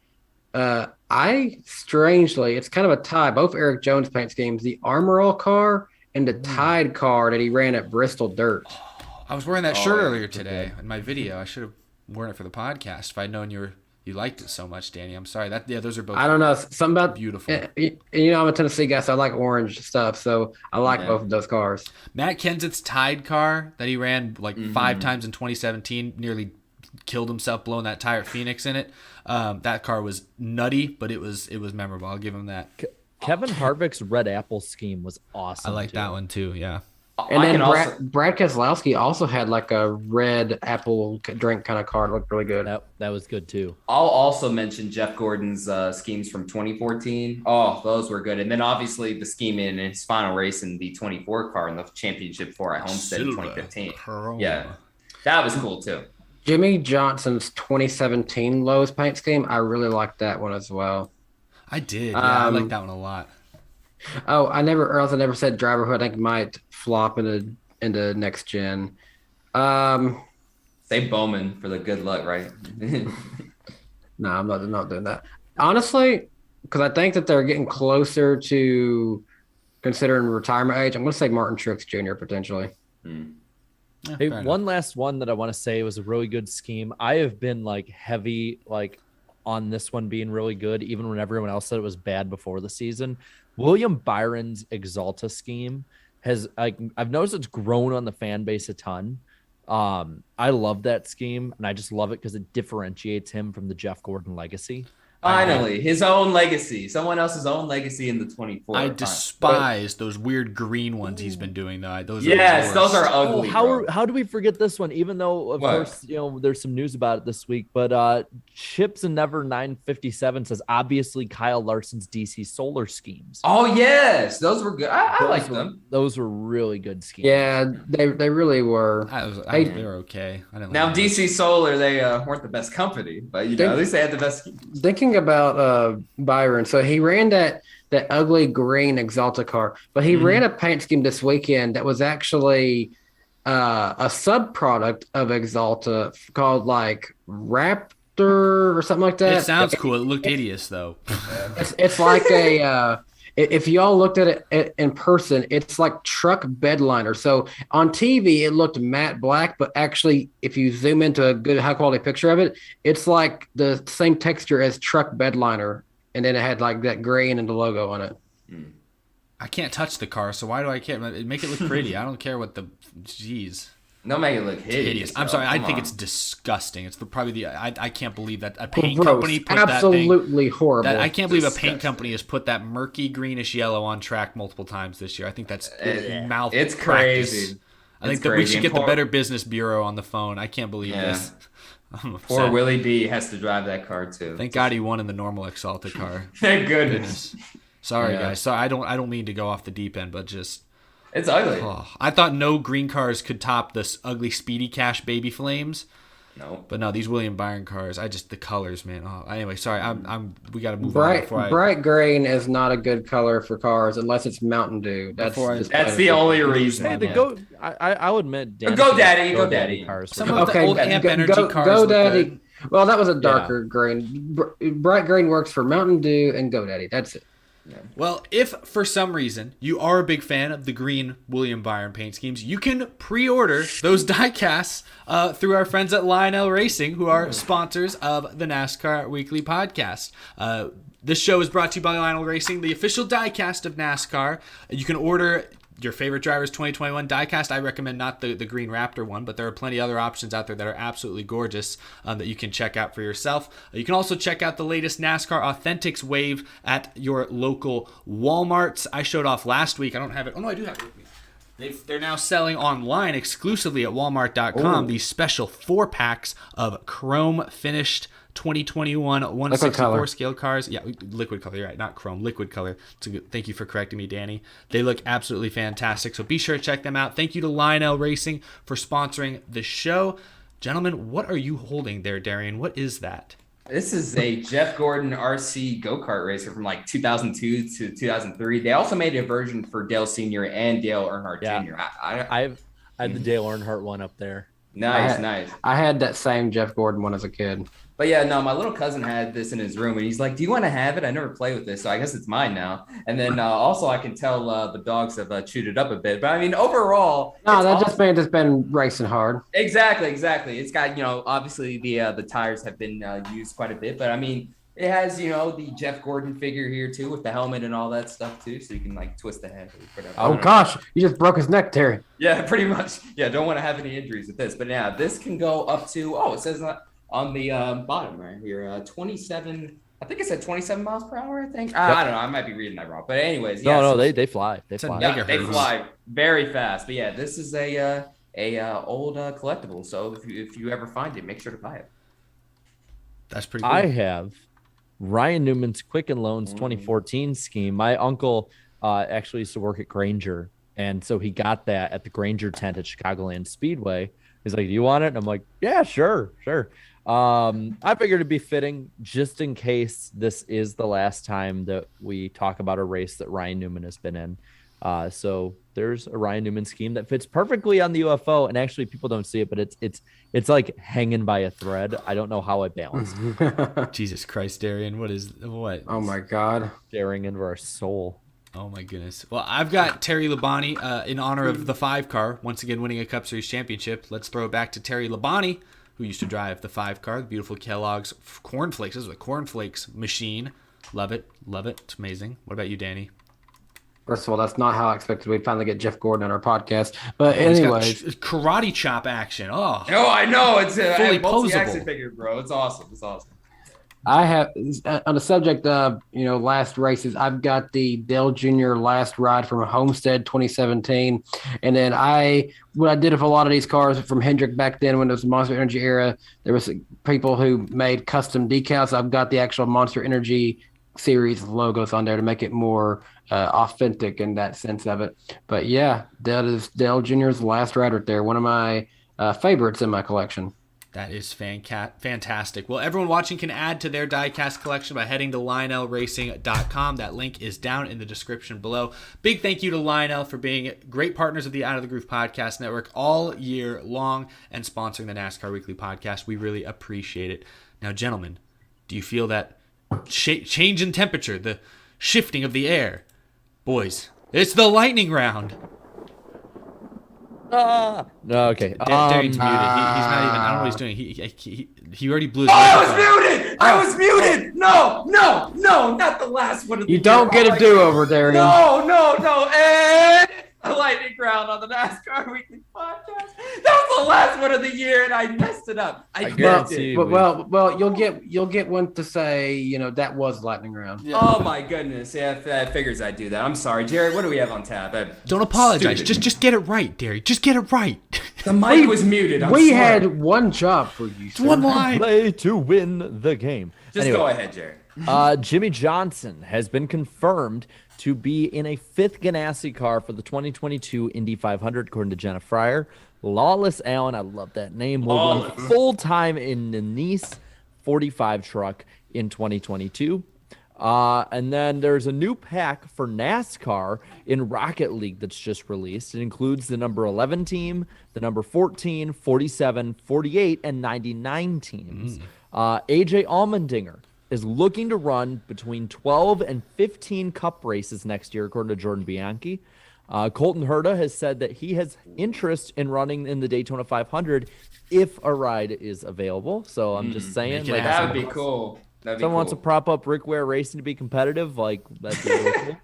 Strangely, it's kind of a tie. Both Eric Jones paint schemes, the Armor All car and the Tide car that he ran at Bristol Dirt. I was wearing that shirt earlier today in my video. I should have worn it for the podcast if I'd known you liked it so much, Danny. I'm sorry. Those are both. I don't know. Something about beautiful. I'm a Tennessee guy, so I like orange stuff. So I like both of those cars. Matt Kenseth's Tide car that he ran like 5 times in 2017 nearly killed himself blowing that tire at Phoenix in it. That car was nutty, but it was memorable. I'll give him that. Kevin Harvick's Red Apple scheme was awesome. I like that one too. Yeah. And then Brad Keselowski also had like a red apple drink kind of car. It looked really good. That was good too. I'll also mention Jeff Gordon's schemes from 2014. Oh, those were good. And then obviously the scheme in his final race in the 24 car in the championship for at Homestead in 2015. Yeah, that was cool too. Jimmy Johnson's 2017 Lowe's paint scheme, I really liked that one as well. I did. Yeah, I like that one a lot. Oh, I never said driver who I think might flop into next gen. Say Bowman for the good luck, right? No, I'm not doing that. Honestly, because I think that they're getting closer to considering retirement age. I'm going to say Martin Truex Jr. potentially. Hey, one last one that I want to say was a really good scheme. I have been like heavy on this one being really good, even when everyone else said it was bad before the season. William Byron's Exalta scheme has I've noticed it's grown on the fan base a ton. I love that scheme, and I just love it because it differentiates him from the Jeff Gordon legacy. Finally, his own legacy. Someone else's own legacy in the 24. I despise those weird green ones he's been doing, though. Those are ugly. How do we forget this one? Even though, of course, there's some news about it this week. But Chips and Never 957 says, obviously, Kyle Larson's DC Solar schemes. Oh, yes. Those were good. I like them. Those were really good schemes. Yeah, they really were. They were okay. I didn't now, like DC Solar, they weren't the best company, but at least they had the best schemes. Thinking about Byron, so he ran that ugly green Exalta car, but he ran a paint scheme this weekend that was actually a sub-product of Exalta called like Raptor or something like that. It sounds cool. It looked hideous though. It's like if y'all looked at it in person, it's like truck bedliner. So on TV, it looked matte black, but actually, if you zoom into a good high quality picture of it, it's like the same texture as truck bedliner, and then it had like that green and the logo on it. I can't touch the car, so why do I care? Make it look pretty. I don't care what the. Jeez. Don't make it look hideous. I'm sorry. I think it's disgusting. It's I can't believe that a paint company put absolutely horrible. I can't believe a paint company has put that murky greenish yellow on track multiple times this year. I think that's mouth. It's practice. crazy. I think that we should get the Better Business Bureau on the phone. I can't believe this. Poor Willie B has to drive that car too. Thank God he won in the normal Exalta car. Thank goodness. Sorry guys. So I don't mean to go off the deep end, but just. It's ugly. Oh, I thought no green cars could top this ugly Speedy Cash Baby Flames. No. But no, these William Byron cars, the colors, man. Oh, anyway, sorry. we got to move on. Bright green is not a good color for cars unless it's Mountain Dew. That's the only reason. I'll admit, Go Daddy. Cars Some of the old Amp Energy cars. Go Daddy. Good. Well, that was a darker green. Bright green works for Mountain Dew and Go Daddy. That's it. Yeah. Well, if for some reason you are a big fan of the green William Byron paint schemes, you can pre-order those die casts through our friends at Lionel Racing, who are sponsors of the NASCAR Weekly Podcast. This show is brought to you by Lionel Racing, the official diecast of NASCAR. You can order your favorite driver's 2021 diecast. I recommend not the green Raptor one, but there are plenty other options out there that are absolutely gorgeous that you can check out for yourself. You can also check out the latest NASCAR Authentics wave at your local Walmarts. I showed off last week. I don't have it. Oh, no, I do have it with me. They're now selling online exclusively at Walmart.com these special 4-packs of chrome finished 2021 164 scale cars. Yeah, liquid color. You're right, not chrome. Liquid color. Thank you for correcting me, Danny. They look absolutely fantastic. So be sure to check them out. Thank you to Lionel Racing for sponsoring the show. Gentlemen, what are you holding there, Darian? What is that? This is a Jeff Gordon RC go-kart racer from like 2002 to 2003. They also made a version for Dale Sr. and Dale Earnhardt Jr. I have the Dale Earnhardt one up there. Nice. I had that same Jeff Gordon one as a kid. But yeah, no, my little cousin had this in his room, and he's like, "Do you want to have it? I never play with this, so I guess it's mine now." And then also, I can tell the dogs have chewed it up a bit. But I mean, overall, No, that just means it's been racing hard. exactly. It's got obviously the tires have been used quite a bit, but I mean, it has the Jeff Gordon figure here too with the helmet and all that stuff too, so you can like twist the head. Or whatever. Oh gosh, you just broke his neck, Terry. Yeah, pretty much. Yeah, don't want to have any injuries with this, but yeah, this can go up to it says on the bottom right here, 27. I think it said 27 miles per hour. I think. I don't know. I might be reading that wrong. But anyways, yeah. No, they fly. They fly. Yeah, they fly very fast. But yeah, this is a old collectible. So if you ever find it, make sure to buy it. That's pretty cool. I have Ryan Newman's Quicken Loans 2014 scheme. My uncle actually used to work at Granger, and so he got that at the Granger tent at Chicagoland Speedway. He's like, "Do you want it?" And I'm like, "Yeah, sure." I figured it'd be fitting just in case this is the last time that we talk about a race that Ryan Newman has been in. So there's a Ryan Newman scheme that fits perfectly on the UFO, and actually people don't see it, but it's like hanging by a thread. I don't know how I balanced. Jesus Christ, Darian, what? Oh my God. Staring into our soul. Oh my goodness. Well, I've got Terry Labonte in honor of the 5 car, once again winning a Cup Series championship. Let's throw it back to Terry Labonte, who used to drive the 5 car, the beautiful Kellogg's cornflakes. This is a cornflakes machine. Love it. It's amazing. What about you, Danny? First of all, that's not how I expected we'd finally get Jeff Gordon on our podcast. But anyways, karate chop action. Oh, I know. It's fully multi-action posable figure, bro. It's awesome. I have on the subject of last races. I've got the Dale Jr. last ride from Homestead 2017, and then what I did with a lot of these cars from Hemric back then when it was the Monster Energy era. There was people who made custom decals. I've got the actual Monster Energy series logos on there to make it more authentic in that sense of it. But yeah, that is Dale Jr.'s last ride right there. One of my favorites in my collection. That is fantastic. Well, everyone watching can add to their diecast collection by heading to lionelracing.com. That link is down in the description below. Big thank you to Lionel for being great partners of the Out of the Groove Podcast Network all year long and sponsoring the NASCAR Weekly Podcast. We really appreciate it. Now, gentlemen, do you feel that change in temperature, the shifting of the air? Boys, it's the lightning round. No, okay. Darian's muted. He's not even. I don't know what he's doing. He already blew his microphone. I was muted. No, not the last one of the year. You don't get a do-over, Darian. No. And the lightning round on the NASCAR Weekly Podcast. That was the last one of the year, and I messed it up. I guarantee. Well, you'll get one to say, that was lightning round. Yeah. Oh my goodness! Yeah, I figures I'd do that. I'm sorry, Jared. What do we have on tap? Don't apologize. Just get it right, Derry. Just get it right. The mic was muted. We had one job for you. Sir. One line. Play to win the game. Just go ahead, Jared. Jimmy Johnson has been confirmed to be in a 5th Ganassi car for the 2022 Indy 500, according to Jenna Fryer. Lawless Allen, I love that name, will run full-time in the Nice 45 truck in 2022. And then there's a new pack for NASCAR in Rocket League that's just released. It includes the number 11 team, the number 14, 47, 48, and 99 teams. AJ Allmendinger is looking to run between 12 and 15 cup races next year, according to Jordan Bianchi. Colton Herta has said that he has interest in running in the Daytona 500 if a ride is avaveau. So I'm just saying. That would be cool. Someone wants to prop up Rick Ware Racing to be competitive. That'd be really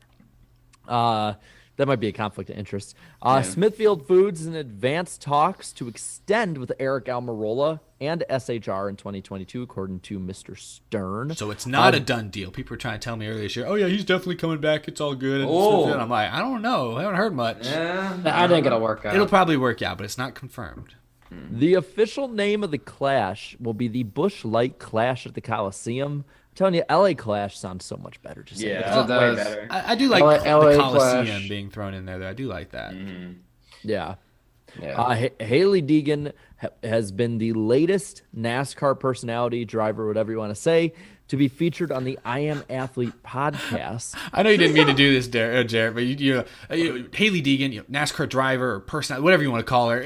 cool. That might be a conflict of interest. Smithfield Foods is in advanced talks to extend with Eric Almirola and SHR in 2022, according to Mr. Stern. So it's not a done deal. People were trying to tell me earlier this year, oh, yeah, he's definitely coming back. It's all good. And I'm like, I don't know. I haven't heard much. I think it'll work out. It'll probably work out, but it's not confirmed. The official name of the Clash will be the Busch Light Clash at the Coliseum. I'm telling you, LA Clash sounds so much better. Way better. I do like LA the Coliseum Clash being thrown in there, though. I do like that. Yeah. Yeah. Haley Deegan has been the latest NASCAR personality, driver, whatever you want to say, to be featured on the I Am Athlete podcast. I know you didn't mean to do this, Jared, but Haley Deegan, NASCAR driver or person, whatever you want to call her.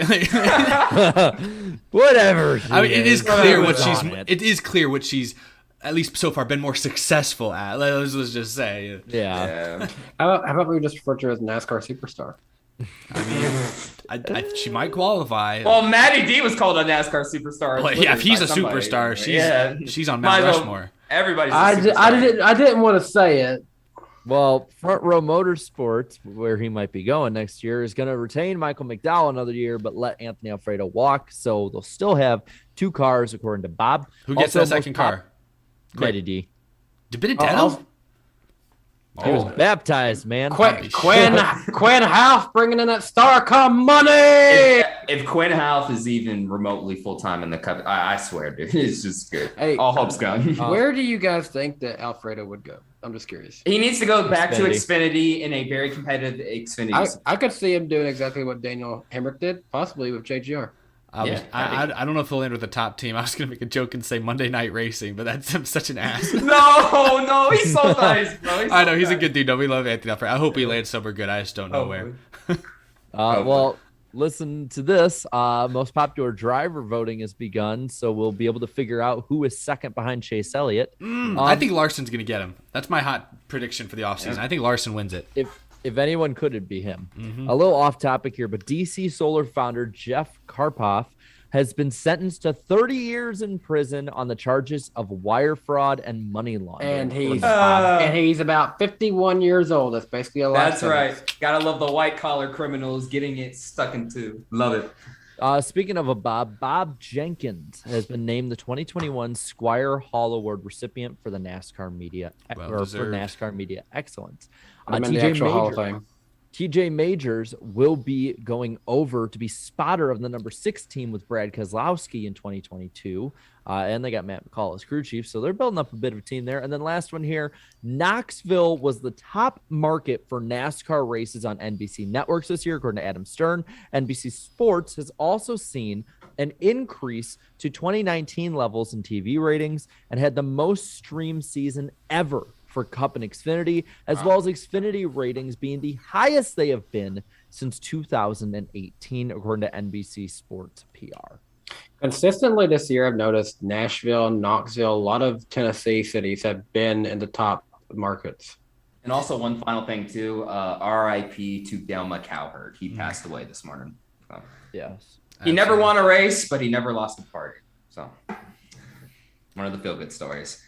Whatever. I mean, it is clear what she's. It is clear what she's, at least so far, been more successful at. Let's just say. Yeah. How about we just refer to her as NASCAR superstar? I mean, she might qualify. Well, Matty D was called a NASCAR superstar. Well, yeah, if he's a superstar, she's on Mount Rushmore. Everybody's. I didn't want to say it. Well, Front Row Motorsports, where he might be going next year, is going to retain Michael McDowell another year, but let Anthony Alfredo walk. So they'll still have 2 cars, according to Bob. Who gets that second car? Matty D. DiBenedetto? He was baptized, man. Quinn House bringing in that star car money. If Quinn Half is even remotely full time in the Cup, I swear, dude, it's just good. Hey, all hope's gone. Where do you guys think that Alfredo would go? I'm just curious. He needs to go back to Xfinity in a very competitive Xfinity. I could see him doing exactly what Daniel Hemric did, possibly with JGR. I don't know if he'll land with the top team. I was going to make a joke and say Monday Night Racing, but I'm such an ass. No, he's so nice, bro. I know, he's a good dude. No, we love Anthony Alfredo. I hope he lands somewhere good. I just don't know where. Well, listen to this. Most popular driver voting has begun, so we'll be able to figure out who is second behind Chase Elliott. I think Larson's going to get him. That's my hot prediction for the offseason. I think Larson wins it. If anyone could, it'd be him. A little off topic here, but DC Solar founder Jeff Karpoff has been sentenced to 30 years in prison on the charges of wire fraud and money laundering. And he's about 51 years old. That's basically a life That's right. Gotta love the white collar criminals getting it stuck into. Love it. Speaking of Bob Jenkins has been named the 2021 Squire Hall Award recipient for the NASCAR Media for NASCAR Media Excellence. TJ Majors will be going over to be spotter of the number 6 team with Brad Keselowski in 2022. And they got Matt McCall as crew chief. So they're building up a bit of a team there. And then last one here, Knoxville was the top market for NASCAR races on NBC networks this year, according to Adam Stern. NBC Sports has also seen an increase to 2019 levels in TV ratings and had the most streamed season ever for Cup and Xfinity, as well as Xfinity ratings being the highest they have been since 2018, according to NBC Sports PR. Consistently this year, I've noticed Nashville, Knoxville, a lot of Tennessee cities have been in the top markets. And also one final thing too, RIP to Delma Cowherd. He passed away this morning. So. Yes. He never won a race, but he never lost a party. So one of the feel-good stories.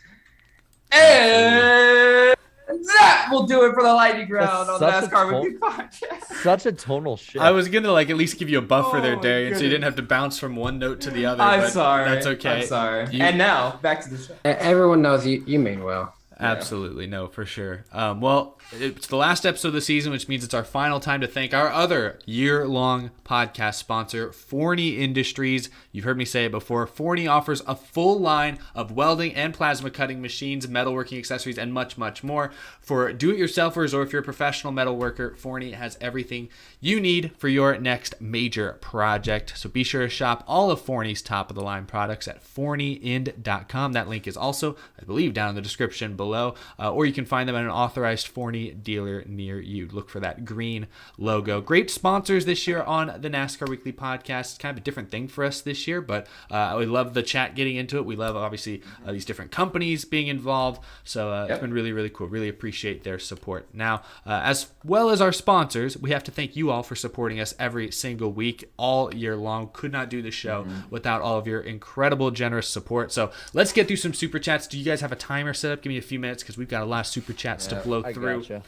And that will do it for the lightning round on the NASCAR Weekly Podcast. Such a tonal shift. I was gonna at least give you a buffer there, Darian, so you didn't have to bounce from one note to the other. I'm sorry. That's okay. I'm sorry. And now back to the show. Everyone knows you mean well. Absolutely. No, for sure. Well, it's the last episode of the season, which means it's our final time to thank our other year-long podcast sponsor, Forney Industries. You've heard me say it before. Forney offers a full line of welding and plasma cutting machines, metalworking accessories, and much, much more. For do-it-yourselfers or if you're a professional metal worker, Forney has everything you need for your next major project. So be sure to shop all of Forney's top-of-the-line products at forneyind.com. That link is also, I believe, down in the description below, or you can find them at an authorized Forney dealer near you. Look for that green logo. Great sponsors this year on the NASCAR Weekly Podcast. It's kind of a different thing for us this year, but we love the chat getting into it. We love, obviously, these different companies being involved, so it's been really, really cool. Really appreciate their support. Now, as well as our sponsors, we have to thank you all for supporting us every single week, all year long. Could not do the show without all of your incredible, generous support. So let's get through some super chats. Do you guys have a timer set up? Give me a few minutes because we've got a lot of super chats to blow through. Gotcha.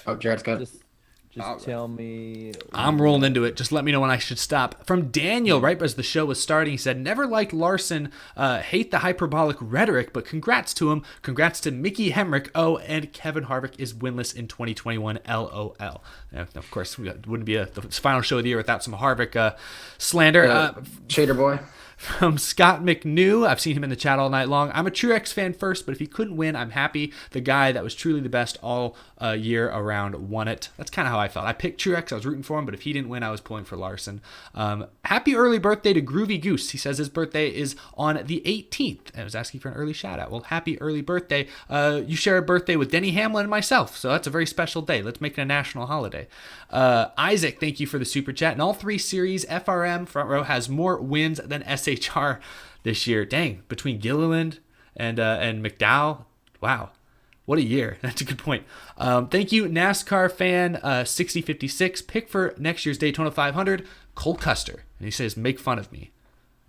Oh, Jared's got it. Just tell me. I'm rolling into it. Just let me know when I should stop. From Daniel, right as the show was starting, he said, never liked Larson, hate the hyperbolic rhetoric, but congrats to him. Congrats to Mickey Hemric. Oh, and Kevin Harvick is winless in 2021. LOL. Of course, we wouldn't be the final show of the year without some Harvick slander. Cheater boy. From Scott McNew, I've seen him in the chat all night long. I'm a Truex fan first, but if he couldn't win, I'm happy. The guy that was truly the best all year around won it. That's kind of how I felt. I picked Truex. I was rooting for him, but if he didn't win, I was pulling for Larson. Happy early birthday to Groovy Goose. He says his birthday is on the 18th. I was asking for an early shout out. Well, happy early birthday. You share a birthday with Denny Hamlin and myself, so that's a very special day. Let's make it a national holiday. Isaac, thank you for the super chat. In all three series, FRM front row has more wins than SHR this year. Dang, between Gilliland and McDowell. Wow. What a year. That's a good point. Thank you, NASCAR fan 6056. Pick for next year's Daytona 500, Cole Custer. And he says, make fun of me.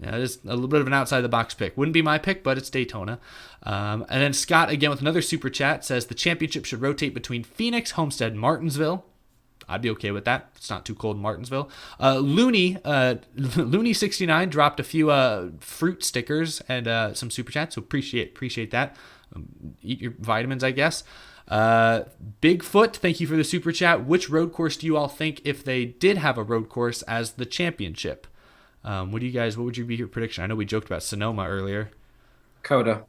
Yeah, it is a little bit of an outside-the-box pick. Wouldn't be my pick, but it's Daytona. And then Scott, again, with another super chat, says the championship should rotate between Phoenix, Homestead, and Martinsville. I'd be okay with that. It's not too cold in Martinsville. Looney69 dropped a few fruit stickers and some super chats, so appreciate that. Eat your vitamins, I guess. Bigfoot, thank you for the super chat. Which road course do you all think, if they did have a road course as the championship? What would be your prediction? I know we joked about Sonoma earlier. Coda.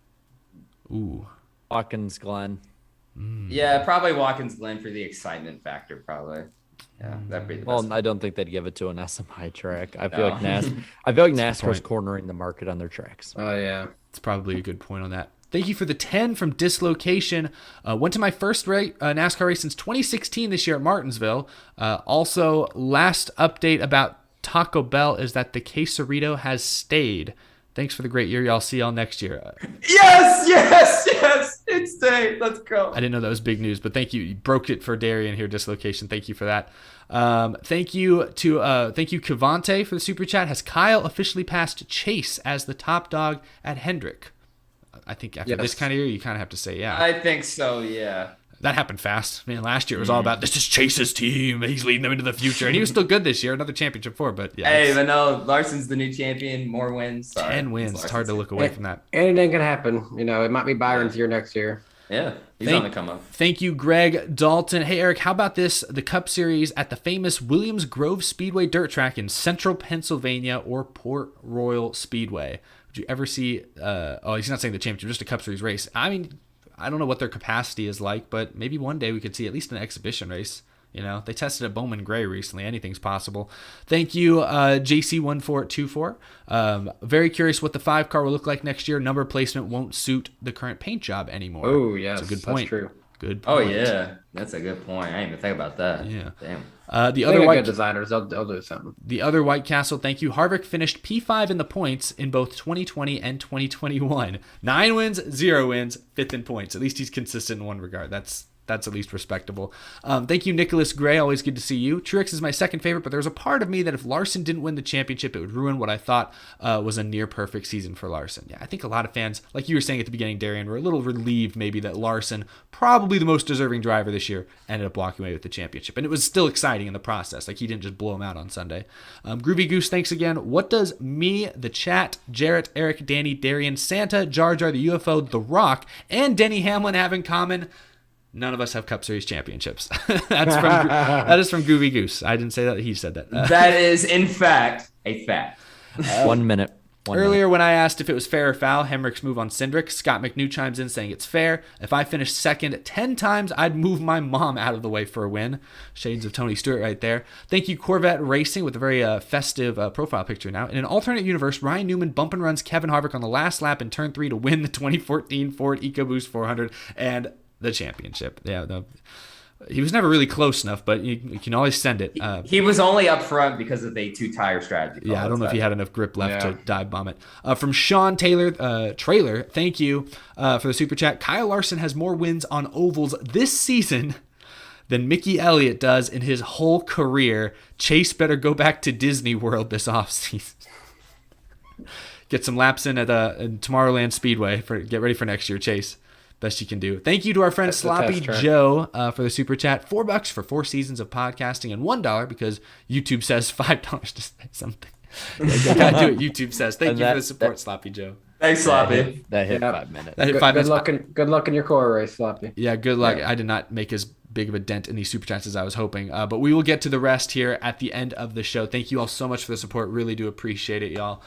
Ooh. Watkins Glen. Yeah, probably Watkins Glen for the excitement factor, probably. Yeah, that'd be the best. Well, I don't think they'd give it to an SMI track. I feel like NASCAR's cornering the market on their tracks. Oh, yeah. It's probably a good point on that. Thank you for the 10 from Dislocation. Went to my first NASCAR race since 2016 this year at Martinsville. Also, last update about Taco Bell is that the quesarito has stayed. Thanks for the great year. Y'all see y'all next year. Yes. It stayed. Let's go. I didn't know that was big news, but thank you. You broke it for Darian here, Dislocation. Thank you for that. Thank you Cavante for the super chat. Has Kyle officially passed Chase as the top dog at Hemric? I think after this kind of year, you kind of have to say, yeah. I think so, yeah. That happened fast. Man, last year it was all about, this is Chase's team. He's leading them into the future. And he was still good this year. Another championship for, but yeah. Hey, but no, Larson's the new champion. More wins. 10 wins. It's hard to look away from that. Anything can happen. It might be Byron's year next year. Yeah, he's on the come up. Thank you, Greg Dalton. Hey, Eric, how about this? The Cup Series at the famous Williams Grove Speedway dirt track in central Pennsylvania or Port Royal Speedway. Would you ever see, he's not saying the championship, just a Cup Series race. I mean, I don't know what their capacity is like, but maybe one day we could see at least an exhibition race. They tested at Bowman Gray recently. Anything's possible. Thank you, JC1424. Very curious what the 5 car will look like next year. Number placement won't suit the current paint job anymore. Oh, yes. That's a good point. That's true. Good point. Oh, yeah. That's a good point. I didn't even think about that. Yeah. Damn. The other white designers, they'll do something. The other White Castle, thank you. Harvick finished P5 in the points in both 2020 and 2021. 9 wins, 0 wins, 5th in points. At least he's consistent in one regard. That's at least respectable. Thank you, Nicholas Gray. Always good to see you. Truex is my second favorite, but there's a part of me that if Larson didn't win the championship, it would ruin what I thought was a near perfect season for Larson. Yeah, I think a lot of fans, like you were saying at the beginning, Darian, were a little relieved maybe that Larson, probably the most deserving driver this year, ended up walking away with the championship. And it was still exciting in the process. Like, he didn't just blow him out on Sunday. Groovy Goose, thanks again. What does me, the chat, Jarrett, Eric, Danny, Darian, Santa, Jar Jar, the UFO, The Rock, and Denny Hamlin have in common? None of us have Cup Series championships. That is from Groovy Goose. I didn't say that. He said that. That is, in fact, a fact. 1 minute. Earlier, when I asked if it was fair or foul, Hemric's move on Cindric, Scott McNew chimes in saying it's fair. If I finished second 10 times, I'd move my mom out of the way for a win. Shades of Tony Stewart right there. Thank you, Corvette Racing, with a very festive profile picture now. In an alternate universe, Ryan Newman bump and runs Kevin Harvick on the last lap in turn 3 to win the 2014 Ford EcoBoost 400 and the championship. Yeah, he was never really close enough, but you can always send it. He was only up front because of a 2-tire strategy. Yeah, I don't know if he had enough grip left to dive bomb it. From Sean Taylor, Trailer, thank you for the super chat. Kyle Larson has more wins on ovals this season than Mickey Elliott does in his whole career. Chase better go back to Disney World this offseason. Get some laps in at Tomorrowland Speedway. Get ready for next year, Chase. Best you can do. Thank you to our friend Sloppy Joe for the super chat. $4 for 4 seasons of podcasting and $1 because YouTube says $5 to say something. You gotta do what YouTube says. Thank you for the support, Sloppy Joe. Thanks, Sloppy. That hit 5 minutes. That hit 5 minutes. Good luck in your core race, Sloppy. Yeah, good luck. Yeah. I did not make his big of a dent in these super chats as I was hoping. But we will get to the rest here at the end of the show. Thank you all so much for the support. Really do appreciate it, y'all.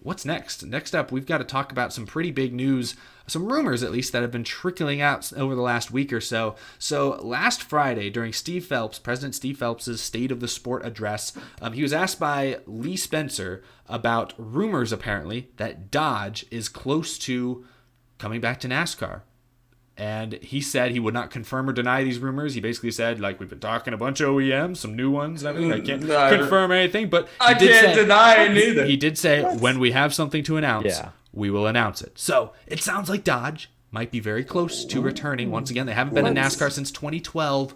What's next? Next up, we've got to talk about some pretty big news, some rumors at least, that have been trickling out over the last week or so. So last Friday, during President Steve Phelps' State of the Sport address, he was asked by Lee Spencer about rumors, apparently, that Dodge is close to coming back to NASCAR. And he said he would not confirm or deny these rumors. He basically said, like, we've been talking a bunch of OEMs, some new ones and everything. I can't confirm anything, but I can't deny it neither. He did say, when we have something to announce, we will announce it. So it sounds like Dodge might be very close to returning once again. They haven't been in NASCAR since 2012.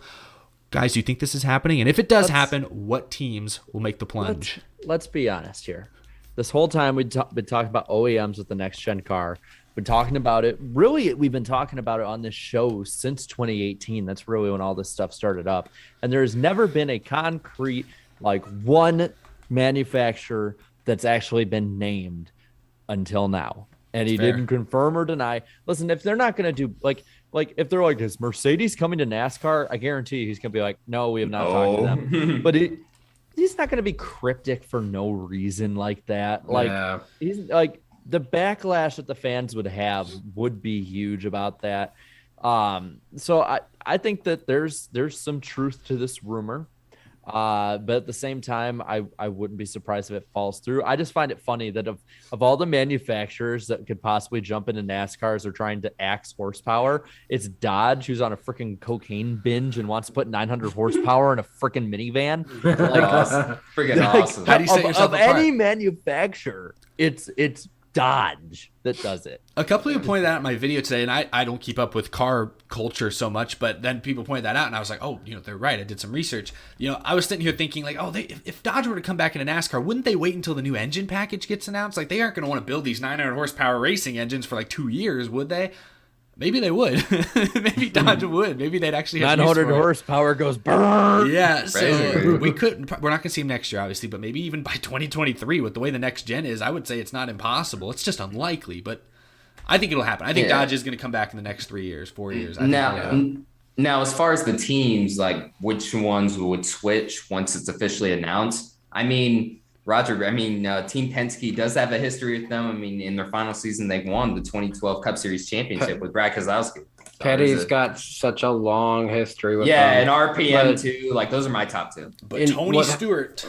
Guys, do you think this is happening? And if it does happen, what teams will make the plunge? Let's be honest here. This whole time we've been talking about OEMs with the next-gen car. Been talking about it. Really, we've been talking about it on this show since 2018. That's really when all this stuff started up. And there's never been a concrete, like, one manufacturer that's actually been named until now. And he didn't confirm or deny. Listen, if they're not going to do, like if they're like, is Mercedes coming to NASCAR? I guarantee you he's going to be like, no, we have not talked to them. But he's not going to be cryptic for no reason like that. Like, he's like, the backlash that the fans would have would be huge about that. So I think that there's some truth to this rumor. But at the same time, I wouldn't be surprised if it falls through. I just find it funny that of all the manufacturers that could possibly jump into NASCARs or trying to axe horsepower, it's Dodge, who's on a freaking cocaine binge and wants to put 900 horsepower in a freaking minivan. Awesome. How do you set yourself apart? Any manufacturer, it's Dodge that does it. A couple of you pointed that out in my video today, and I don't keep up with car culture so much, but then people pointed that out, and I was like, oh, they're right. I did some research. I was sitting here thinking, like, if Dodge were to come back into NASCAR, wouldn't they wait until the new engine package gets announced? Like, they aren't going to want to build these 900 horsepower racing engines for like 2 years, would they? Maybe they would. Maybe Dodge would. Maybe they'd actually have 900 horsepower goes brrr. Yeah, so we're not going to see them next year, obviously, but maybe even by 2023, with the way the next gen is, I would say it's not impossible. It's just unlikely, but I think it'll happen. I think Dodge is going to come back in the next 3 years, 4 years. Now, as far as the teams, like which ones would switch once it's officially announced, Roger, Team Penske does have a history with them. In their final season, they won the 2012 Cup Series championship with Brad Keselowski. Petty's got such a long history with them. And RPM too. Like, those are my top two. But Tony Stewart,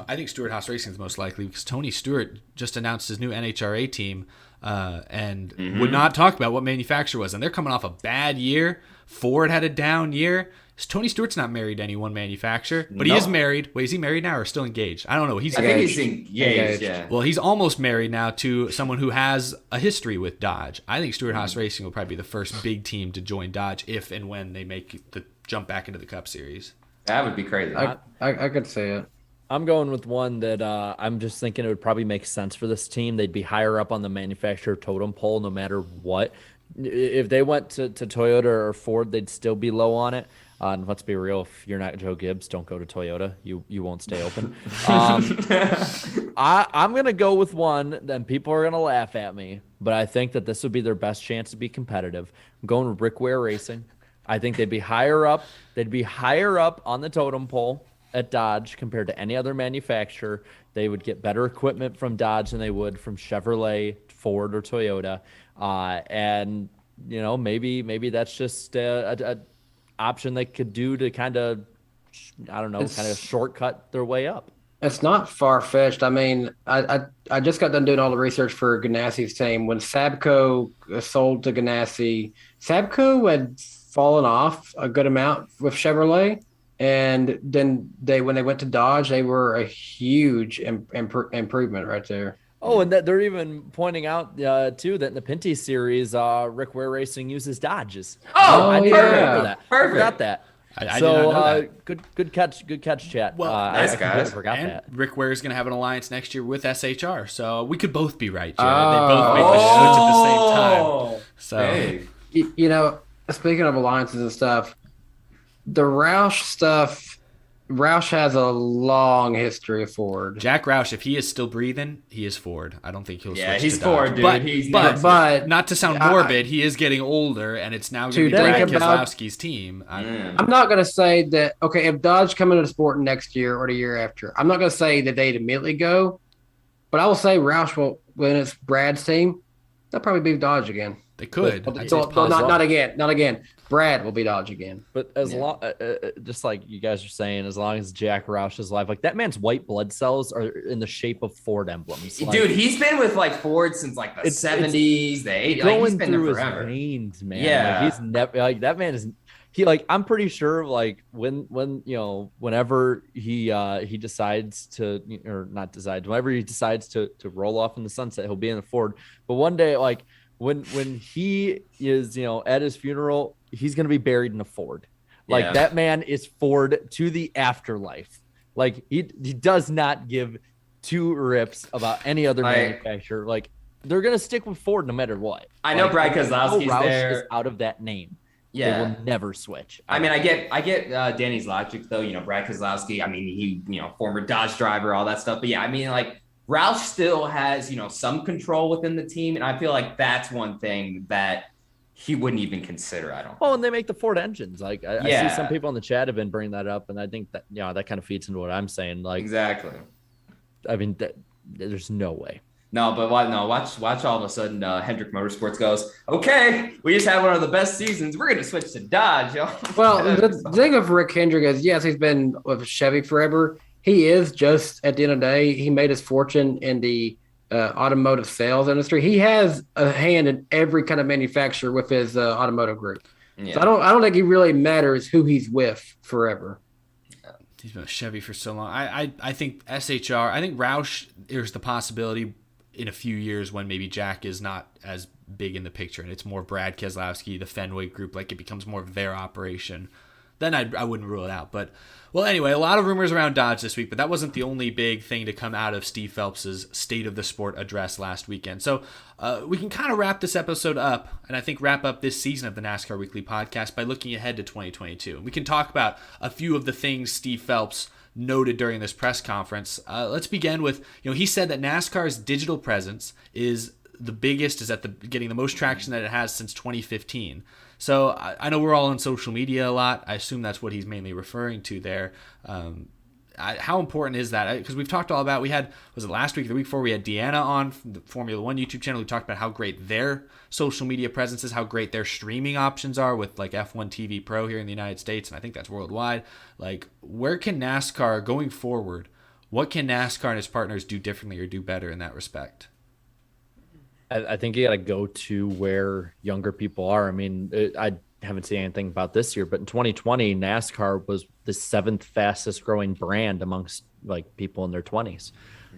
I think Stewart Haas Racing is most likely, because Tony Stewart just announced his new NHRA team and would not talk about what manufacturer was. And they're coming off a bad year. Ford had a down year. Tony Stewart's not married to any one manufacturer, but he is married. Wait, is he married now or still engaged? I don't know. I think he's engaged, yeah. Well, he's almost married now to someone who has a history with Dodge. I think Stewart Haas Racing will probably be the first big team to join Dodge if and when they make the jump back into the Cup Series. That would be crazy. I could see it. I'm going with one that I'm just thinking it would probably make sense for this team. They'd be higher up on the manufacturer totem pole no matter what. If they went to Toyota or Ford, they'd still be low on it. And let's be real, if you're not Joe Gibbs, don't go to Toyota. You won't stay open. I'm going to go with one, then people are going to laugh at me, but I think that this would be their best chance to be competitive. I'm going with Rick Ware Racing. I think they'd be higher up. They'd be higher up on the totem pole at Dodge compared to any other manufacturer. They would get better equipment from Dodge than they would from Chevrolet, Ford, or Toyota. And, maybe that's just a option they could do to kind of shortcut their way up. It's not far-fetched. I just got done doing all the research for Ganassi's team. When Sabco sold to Ganassi, Sabco had fallen off a good amount with Chevrolet, and then when they went to Dodge, they were a huge improvement right there. Oh, and that they're even pointing out too that in the Pinty series, Rick Ware Racing uses Dodges. I didn't remember that. Perfect. I forgot that. I did not know that. Good catch, chat. Well, nice guys. Forgot that. Rick Ware is going to have an alliance next year with SHR, so we could both be right, Jared. They both make the switch at the same time. So, speaking of alliances and stuff, the Roush stuff Roush has a long history of Ford. Jack Roush, if he is still breathing, he is Ford. I don't think he'll switch he's to Dodge. Ford, dude. But, He's but not to sound morbid, he is getting older, and it's now going to be Brad Keselowski's team. I'm not going to say that, okay, if Dodge come into the sport next year or the year after, I'm not going to say that they'd immediately go, but I will say Roush will, when it's Brad's team, they'll probably be Dodge again. They could. Not again. Brad will be Dodge again. But as long, just like you guys are saying, as long as Jack Roush is alive, like that man's white blood cells are in the shape of Ford emblems. Like, dude, he's been with like Ford since like the 70s, the 80s. Like, he's been through there his forever. veins, man. Yeah, like, he's never like that man is. He like I'm pretty sure like when you know whenever he decides to or not decides whenever he decides to roll off in the sunset, he'll be in the Ford. But one day like when he is at his funeral, he's gonna be buried in a Ford. Like that man is Ford to the afterlife. Like he does not give two rips about any other manufacturer. Like they're gonna stick with Ford no matter what. I know Brad Keselowski's there. Is out of that name. Yeah, they will never switch. I mean, I get Danny's logic though. Brad Keselowski. I mean, he former Dodge driver, all that stuff. But yeah, I mean, like Roush still has some control within the team, and I feel like that's one thing that he wouldn't even consider. I don't. Oh, and they make the Ford engines. Like I see some people in the chat have been bringing that up, and I think that that kind of feeds into what I'm saying. Like exactly. I mean, there's no way. No, but watch all of a sudden Hemric Motorsports goes, okay, we just had one of the best seasons. We're going to switch to Dodge. Well, the thing of Rick Hendrick is, yes, he's been with Chevy forever. He is just, at the end of the day, he made his fortune in the automotive sales industry. He has a hand in every kind of manufacturer with his automotive group. Yeah. So I don't think he really matters who he's with forever. He's been with Chevy for so long. I think SHR, I think Roush, there's the possibility in a few years when maybe Jack is not as big in the picture and it's more Brad Keselowski, the Fenway group, like it becomes more of their operation, then I wouldn't rule it out. But, well, anyway, a lot of rumors around Dodge this week, but that wasn't the only big thing to come out of Steve Phelps's State of the Sport address last weekend. So we can kind of wrap this episode up, and I think wrap up this season of the NASCAR Weekly Podcast by looking ahead to 2022. We can talk about a few of the things Steve Phelps noted during this press conference. Let's begin with, he said that NASCAR's digital presence is the biggest, is getting the most traction that it has since 2015. So I know we're all on social media a lot. I assume that's what he's mainly referring to there. How important is that? Because we've talked all about, was it last week or the week before, we had Deanna on from the Formula One YouTube channel. We talked about how great their social media presence is, how great their streaming options are with like F1 TV Pro here in the United States, and I think that's worldwide. Like, where can NASCAR, going forward, what can NASCAR and its partners do differently or do better in that respect? I think you got to go to where younger people are. I mean, I haven't seen anything about this year, but in 2020, NASCAR was the 7th fastest growing brand amongst like people in their 20s.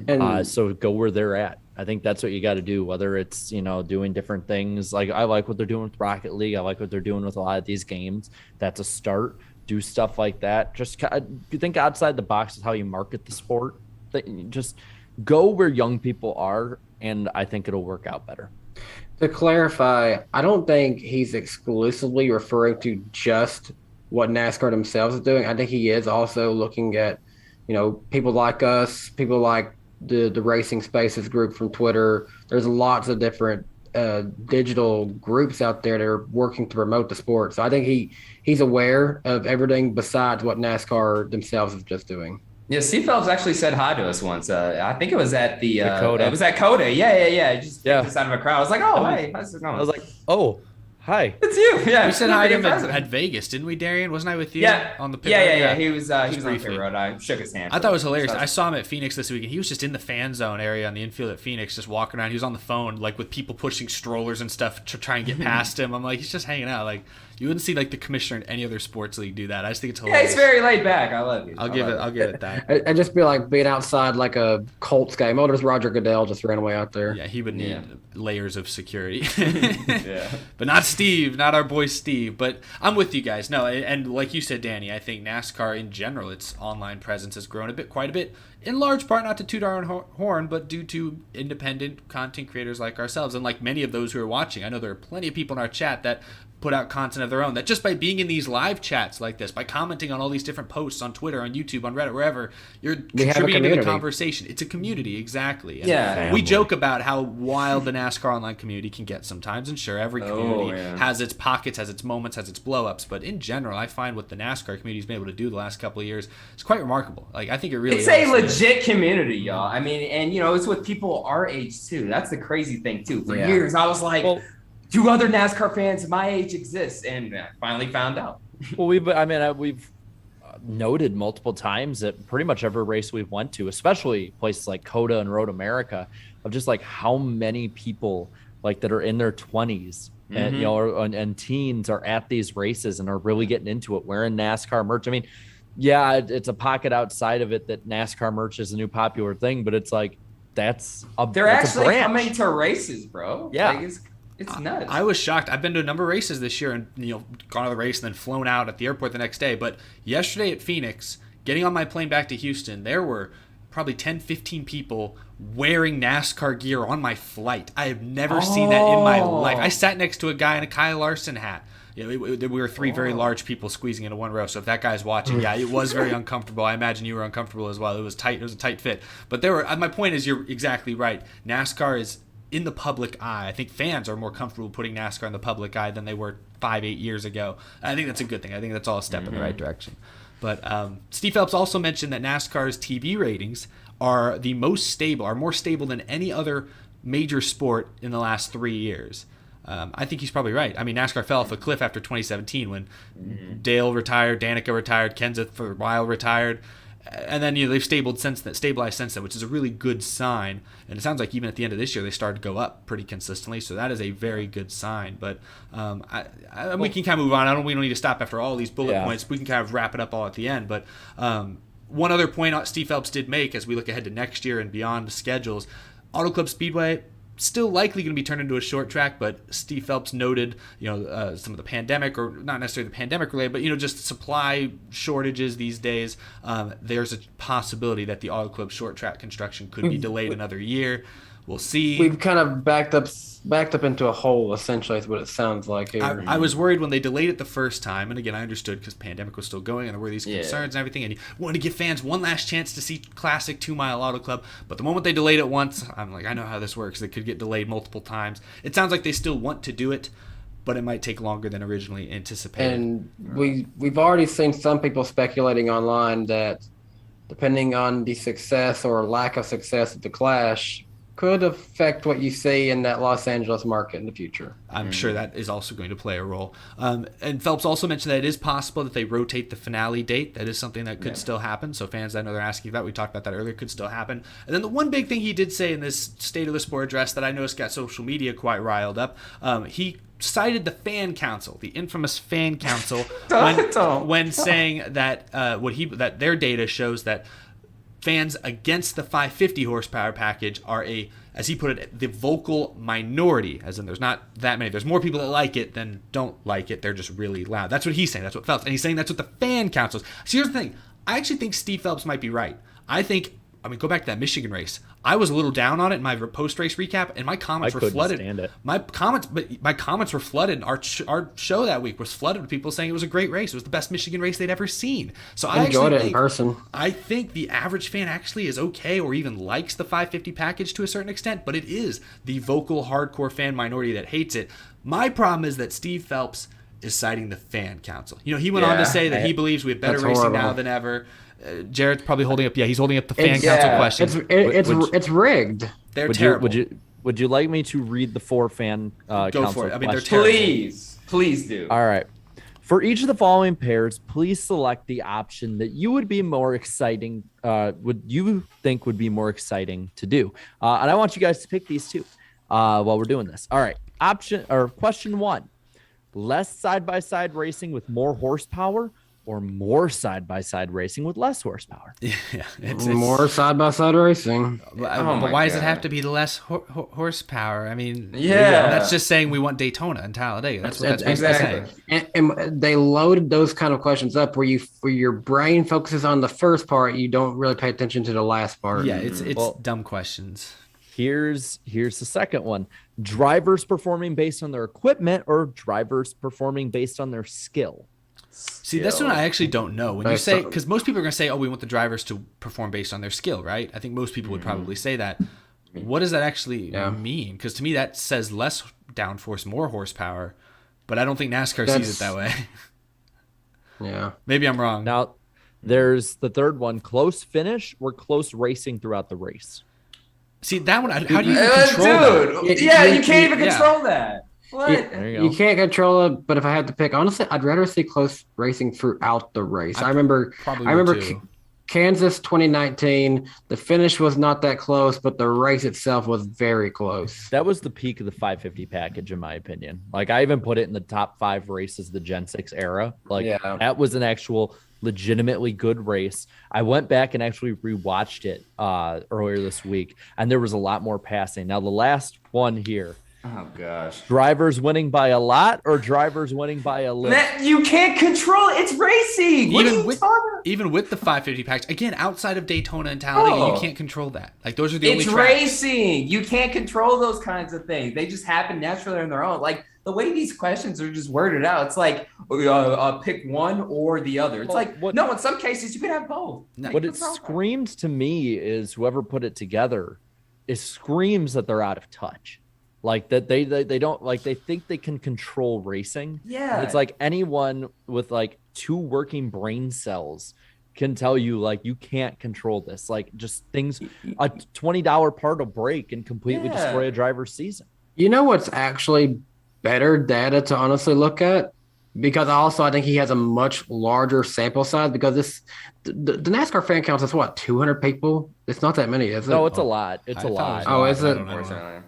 And so go where they're at. I think that's what you got to do, whether it's, doing different things. Like I like what they're doing with Rocket League. I like what they're doing with a lot of these games. That's a start. Do stuff like that. Just you think outside the box is how you market the sport. Just go where young people are, and I think it'll work out better. To clarify, I don't think he's exclusively referring to just what NASCAR themselves is doing. I think he is also looking at, people like us, people like the Racing Spaces group from Twitter. There's lots of different digital groups out there that are working to promote the sport. So I think he's aware of everything besides what NASCAR themselves is just doing. Yeah, Steve Phelps actually said hi to us once. I think it was at the Coda. It was at Coda. Yeah. Just picked us out of a crowd. I was like, oh, hey, how's it going? I was like, oh, hi. It's you. Yeah. We said hi to him at Vegas, didn't we, Darian? Wasn't I with you on the pit road? Yeah. He was on the pit road. I shook his hand. I thought it was hilarious. I saw him at Phoenix this week, and he was just in the fan zone area on the infield at Phoenix, just walking around. He was on the phone, like with people pushing strollers and stuff to try and get past him. I'm like, he's just hanging out. Like, you wouldn't see like the commissioner in any other sports league do that. I just think it's hilarious. Yeah, he's very laid back. I love you. I'll give it that. I'd just be like being outside like a Colts game. Oh, there's Roger Goodell just ran away out there. Yeah, he would need layers of security. Yeah. But not Steve, not our boy Steve. But I'm with you guys. No, and like you said, Danny, I think NASCAR in general, its online presence has grown quite a bit, in large part not to toot our own horn, but due to independent content creators like ourselves. And like many of those who are watching, I know there are plenty of people in our chat that put out content of their own, that just by being in these live chats like this, by commenting on all these different posts on Twitter, on YouTube, on Reddit, wherever, you're contributing to the conversation. It's a community, exactly. And we joke about how wild the NASCAR online community can get sometimes, and sure, every community has its pockets, has its moments, has its blow-ups, but in general, I find what the NASCAR community's been able to do the last couple of years is quite remarkable. Like, I think it really it's a legit community, y'all. I mean, and it's with people our age too. That's the crazy thing too. For years, I was like, do other NASCAR fans my age exist? And I finally found out. Well, we've noted multiple times that pretty much every race we've went to, especially places like COTA and Road America, of just like how many people like that are in their 20s and and teens are at these races and are really getting into it, wearing NASCAR merch. I mean, yeah, it's a pocket outside of it that NASCAR merch is a new popular thing, but it's like they're actually coming to races, bro. Yeah. Like, it's nuts. I was shocked. I've been to a number of races this year and gone to the race and then flown out at the airport the next day. But yesterday at Phoenix, getting on my plane back to Houston, there were probably 10, 15 people wearing NASCAR gear on my flight. I have never seen that in my life. I sat next to a guy in a Kyle Larson hat. We were three very large people squeezing into one row. So if that guy's watching, it was very uncomfortable. I imagine you were uncomfortable as well. It was tight. It was a tight fit. But my point is, you're exactly right. NASCAR is in the public eye. I think fans are more comfortable putting NASCAR in the public eye than they were 5-8 years ago. I think that's a good thing. I think that's all a step in the right direction. But Steve Phelps also mentioned that NASCAR's TV ratings are more stable than any other major sport in the last 3 years. I think he's probably right. I mean, NASCAR fell off a cliff after 2017 when Dale retired, Danica retired, Kenseth for a while retired. And then they've stabilized since then, which is a really good sign. And it sounds like even at the end of this year, they started to go up pretty consistently. So that is a very good sign. But we can kind of move on. We don't need to stop after all these bullet points. We can kind of wrap it up all at the end. But one other point Steve Phelps did make as we look ahead to next year and beyond the schedules, Auto Club Speedway still likely going to be turned into a short track, but Steve Phelps noted, some of the pandemic, or not necessarily the pandemic related, but just supply shortages these days. There's a possibility that the Auto Club short track construction could be delayed another year. We'll see. We've kind of backed up into a hole, essentially, is what it sounds like here. I was worried when they delayed it the first time, and again, I understood because pandemic was still going, and there were these concerns and everything, and you wanted to give fans one last chance to see classic 2 Mile Auto Club. But the moment they delayed it once, I'm like, I know how this works. It could get delayed multiple times. It sounds like they still want to do it, but it might take longer than originally anticipated. And we've already seen some people speculating online that depending on the success or lack of success of the Clash, could affect what you see in that Los Angeles market in the future. I'm sure that is also going to play a role. And Phelps also mentioned that it is possible that they rotate the finale date. That is something that could still happen. So fans, I know they're asking about, we talked about that earlier, could still happen. And then the one big thing he did say in this State of the Sport address that I noticed got social media quite riled up, he cited the fan council, the infamous fan council, when saying that that their data shows that fans against the 550 horsepower package are as he put it, the vocal minority, as in there's not that many. There's more people that like it than don't like it. They're just really loud. That's what he's saying. That's what Phelps. And he's saying that's what the fan council is. So here's the thing. I actually think Steve Phelps might be right. Go back to that Michigan race. I was a little down on it in my post-race recap, and my comments were flooded. Stand it. My comments were flooded. Our show that week was flooded with people saying it was a great race. It was the best Michigan race they'd ever seen. So I enjoyed it in person. I think the average fan actually is okay or even likes the 550 package to a certain extent, but it is the vocal hardcore fan minority that hates it. My problem is that Steve Phelps is citing the fan council. He went on to say that he believes we have better racing now than ever. Jared's probably holding up. Yeah, he's holding up the fan council question. It's rigged. They're terrible. Would you like me to read the 4 fan council? Go for it. I mean, they're terrible. Please do. All right. For each of the following pairs, please select the option that you would be more exciting. Would you think would be more exciting to do? And I want you guys to pick these 2 while we're doing this. All right. Question 1: less side-by-side racing with more horsepower, or more side-by-side racing with less horsepower? Yeah, it's more side-by-side racing. But why does it have to be less horsepower? I mean, that's just saying we want Daytona and Talladega. That's what that's exactly saying. And they loaded those kind of questions up where your brain focuses on the first part, you don't really pay attention to the last part. Yeah, it's dumb questions. Here's the second one. Drivers performing based on their equipment or drivers performing based on their skill? See, this one I actually don't know. When you say, So- because most people are going to say, oh, we want the drivers to perform based on their skill, right? I think most people would probably say that. What does that actually mean? Because to me, that says less downforce, more horsepower. But I don't think NASCAR sees it that way. Yeah. Maybe I'm wrong. Now, there's the third one. Close finish or close racing throughout the race? See, that one, how do you even control that? Dude, you can't even control that. What? There you go. You can't control it, but if I had to pick, honestly, I'd rather see close racing throughout the race. I remember too. Kansas 2019, the finish was not that close, but the race itself was very close. That was the peak of the 550 package, in my opinion. Like, I even put it in the top 5 races of the Gen 6 era. Like, that was an actual legitimately good race. I went back and actually rewatched it earlier this week, and there was a lot more passing. Now, the last one here. Oh, gosh. Drivers winning by a lot or drivers winning by a little? You can't control it. It's racing. What are you talking about? Even with the 550 package, again, outside of Daytona and Talladega, you can't control that. Like, those are the only It's tracks. racing. You can't control those kinds of things. They just happen naturally on their own. Like, the way these questions are just worded out, it's like pick one or the other. It's no, in some cases, you can have both. What it screams to me is whoever put it together, it screams that they're out of touch. Like that they don't, like, they think they can control racing. Yeah. It's like anyone with like 2 working brain cells can tell you, like, you can't control this. Like, just things, a $20 part will break and completely destroy a driver's season. You know what's actually better data to honestly look at? Because also I think he has a much larger sample size, because the NASCAR fan count is what, 200 people? It's not that many, is it? No, it's a lot. It's a lot. Oh, is it? Unfortunately.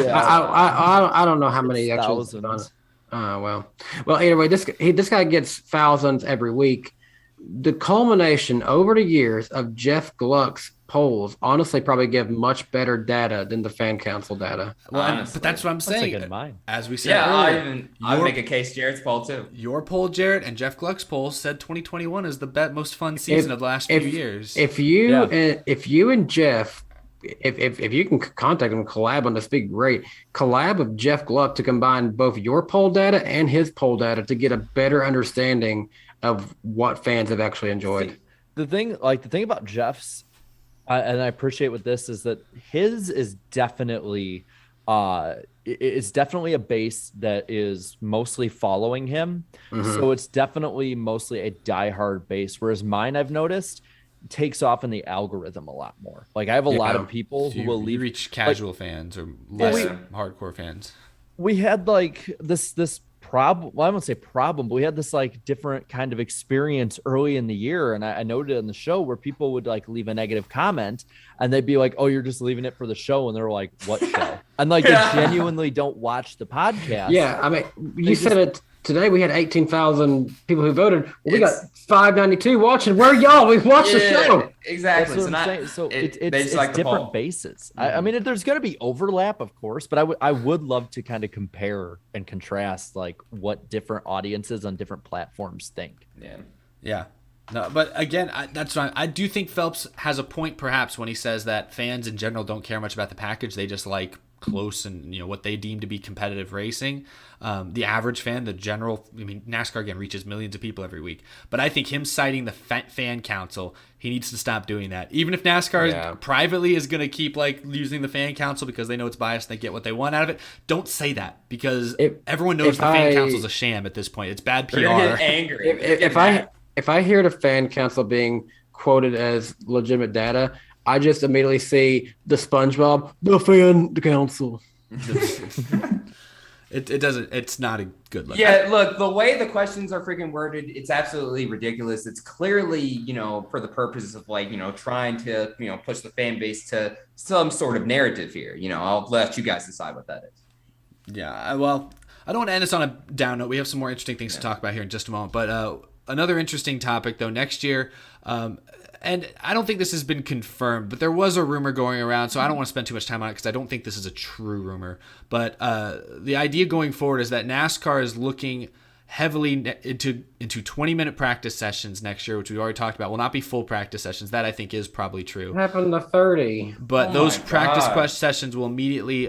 I don't know how many It's actually. thousands. Well, anyway, this guy gets thousands every week. The culmination over the years of Jeff Gluck's polls honestly probably give much better data than the fan council data. Well, but that's what I'm saying. That's a good mind. As we said earlier, I'd make a case Jared's poll too. Your poll, Jared, and Jeff Gluck's poll said 2021 is the most fun season of the last few years. If you and Jeff, if you can contact him and collab on this, be great. Collab with Jeff Gluck to combine both your poll data and his poll data to get a better understanding of what fans have actually enjoyed. The thing about Jeff's, and I appreciate with this, is that his is definitely it's definitely a base that is mostly following him. Mm-hmm. So it's definitely mostly a diehard base, whereas mine, I've noticed, takes off in the algorithm a lot more. Like, I have a lot of people who will leave, reach casual fans or less hardcore fans. We had like this problem. Well, I won't say problem, but we had this like different kind of experience early in the year. And I noted on the show where people would like leave a negative comment and they'd be like, oh, you're just leaving it for the show. And they're like, what show? And like, they genuinely don't watch the podcast. Yeah. I mean, you said it today. We had 18,000 people who voted. Well, we got 592 watching. Where are y'all? We've watched the show. Exactly. That's what I'm saying. So it's like different bases. I mean, there's going to be overlap, of course, but I would love to kind of compare and contrast like what different audiences on different platforms think. Yeah. No, but again, that's why I do think Phelps has a point perhaps when he says that fans in general don't care much about the package. They just like close and what they deem to be competitive racing. The average fan, the general, I mean, NASCAR again reaches millions of people every week, but I think him citing the fan council, he needs to stop doing that. Even if NASCAR privately is going to keep like using the fan council because they know it's biased and they get what they want out of it, don't say that, because everyone knows the fan council is a sham at this point. It's bad PR. They're gonna get angry. If I hear the fan council being quoted as legitimate data, I just immediately see the SpongeBob, the fan council. It doesn't. It's not a good look. Yeah, look, the way the questions are freaking worded, it's absolutely ridiculous. It's clearly, for the purposes of like, trying to, push the fan base to some sort of narrative here. I'll let you guys decide what that is. Yeah, well, I don't want to end this on a down note. We have some more interesting things to talk about here in just a moment. But another interesting topic, though, next year, and I don't think this has been confirmed, but there was a rumor going around, so I don't want to spend too much time on it because I don't think this is a true rumor. But the idea going forward is that NASCAR is looking heavily into 20-minute practice sessions next year, which we already talked about. Will not be full practice sessions. That I think is probably true. What happened to 30? But those practice sessions will immediately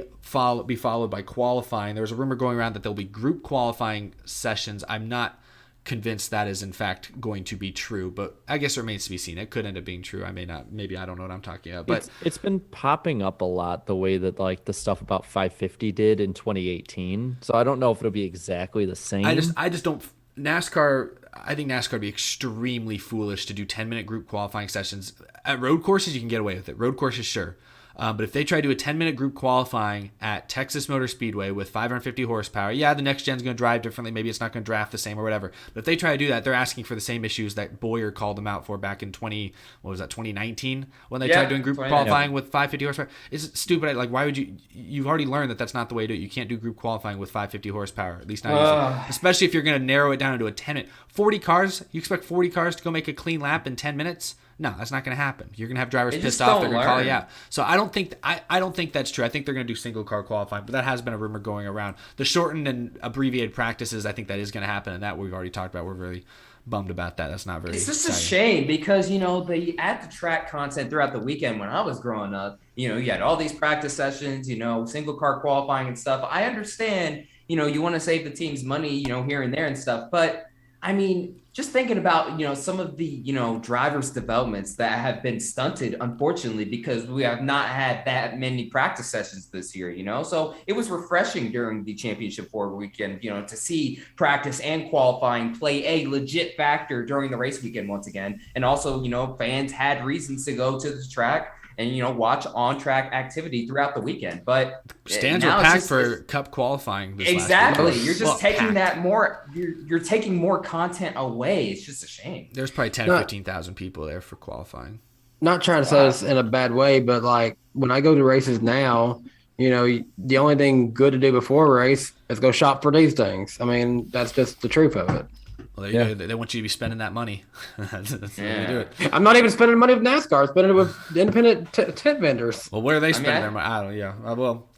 be followed by qualifying. There was a rumor going around that there'll be group qualifying sessions. I'm not convinced that is in fact going to be true, but I guess it remains to be seen. It could end up being true. I may not. Maybe I don't know what I'm talking about. But it's been popping up a lot the way that like the stuff about 550 did in 2018. So I don't know if it'll be exactly the same. I just don't. NASCAR. I think NASCAR would be extremely foolish to do 10-minute group qualifying sessions at road courses. You can get away with it. Road courses, sure. But if they try to do a 10-minute group qualifying at Texas Motor Speedway with 550 horsepower, yeah, the next gen's going to drive differently. Maybe it's not going to draft the same or whatever. But if they try to do that, they're asking for the same issues that Boyer called them out for back in 2019 when they tried doing group qualifying with 550 horsepower. It's stupid. Like, why would you've already learned that that's not the way to do it. You can't do group qualifying with 550 horsepower, at least not easily. Especially if you're going to narrow it down into a 10-minute. 40 cars, you expect 40 cars to go make a clean lap in 10 minutes? No, that's not going to happen. You're going to have drivers pissed off. They're going to call you out. So I don't think that's true. I think they're going to do single car qualifying, but that has been a rumor going around. The shortened and abbreviated practices, I think that is going to happen, and that we've already talked about. We're really bummed about that. That's not very. It's just exciting. A shame because the at the track content throughout the weekend when I was growing up, you had all these practice sessions, single car qualifying and stuff. I understand, you want to save the team's money, here and there and stuff, but I mean, just thinking about, some of the, drivers' developments that have been stunted, unfortunately, because we have not had that many practice sessions this year, So it was refreshing during the championship four weekend, to see practice and qualifying play a legit factor during the race weekend once again. And also, fans had reasons to go to the track and watch on-track activity throughout the weekend. But stands were packed for Cup qualifying. Exactly. You're just taking that more. You're taking more content away. It's just a shame. There's probably 15,000 people there for qualifying. Not trying to say this in a bad way, but like when I go to races now, the only thing good to do before a race is go shop for these things. I mean, that's just the truth of it. Well, they want you to be spending that money. That's the way they do it. I'm not even spending money with NASCAR. I'm spending it with independent tent vendors. Well, where are they spending their money? I don't know. Yeah. Well,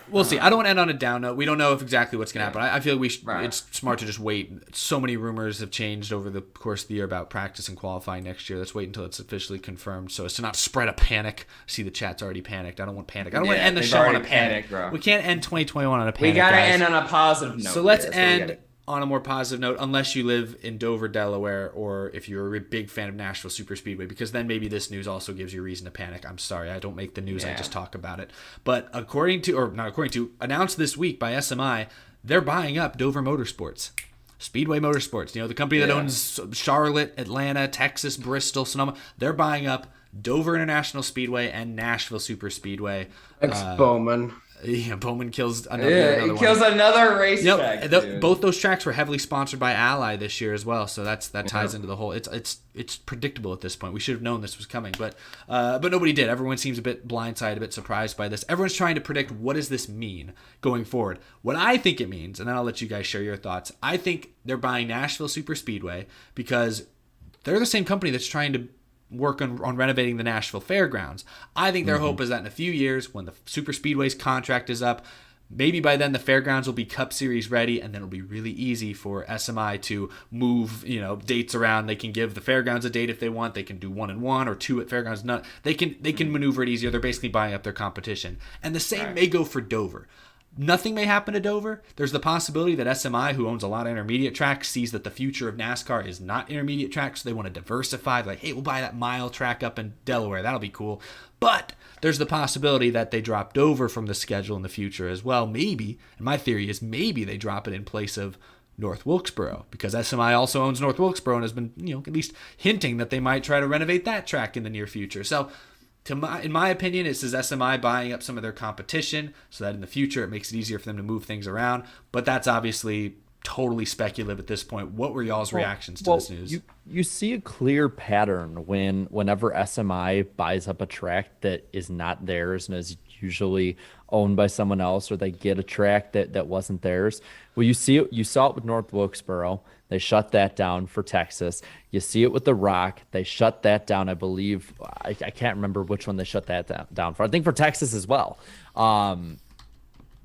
we'll see. I don't want to end on a down note. We don't know exactly what's going to happen. I feel like it's smart to just wait. So many rumors have changed over the course of the year about practice and qualifying next year. Let's wait until it's officially confirmed so as to not spread a panic. I see the chat's already panicked. I don't want panic. I don't want to end the show on a panic. Bro. We can't end 2021 on a panic. We got to end on a positive note. So let's end on a more positive note, unless you live in Dover, Delaware, or if you're a big fan of Nashville Superspeedway, because then maybe this news also gives you reason to panic. I'm sorry, I don't make the news, I just talk about it. But announced this week by SMI, they're buying up Dover Motorsports. Speedway Motorsports, the company that owns Charlotte, Atlanta, Texas, Bristol, Sonoma. They're buying up Dover International Speedway and Nashville Superspeedway. Bowman. Yeah, Bowman kills another one. Kills another racetrack. Both those tracks were heavily sponsored by Ally this year as well, so that ties into the whole. It's predictable at this point. We should have known this was coming, but nobody did. Everyone seems a bit blindsided, a bit surprised by this. Everyone's trying to predict what does this mean going forward. What I think it means, and then I'll let you guys share your thoughts. I think they're buying Nashville Superspeedway because they're the same company that's trying to work on renovating the Nashville Fairgrounds. I think their hope is that in a few years, when the Super Speedway's contract is up, maybe by then the Fairgrounds will be Cup Series ready, and then it'll be really easy for SMI to move, dates around. They can give the Fairgrounds a date if they want. They can do 1 and 1 or 2 at Fairgrounds. They can maneuver it easier. They're basically buying up their competition, and the same may go for Dover. Nothing may happen to Dover. There's the possibility that SMI, who owns a lot of intermediate tracks, sees that the future of NASCAR is not intermediate tracks, so they want to diversify. Like, hey, we'll buy that mile track up in Delaware. That'll be cool. But there's the possibility that they drop Dover from the schedule in the future as well. Maybe, and my theory is maybe they drop it in place of North Wilkesboro, because SMI also owns North Wilkesboro and has been, at least hinting that they might try to renovate that track in the near future. So in my opinion, it says SMI buying up some of their competition so that in the future it makes it easier for them to move things around. But that's obviously totally speculative at this point. What were y'all's reactions to this news? You see a clear pattern whenever SMI buys up a track that is not theirs and is usually owned by someone else, or they get a track that wasn't theirs. Well, you saw it with North Wilkesboro. They shut that down for Texas. You see it with the Rock. They shut that down, I believe. I can't remember which one they shut that down for. I think for Texas as well.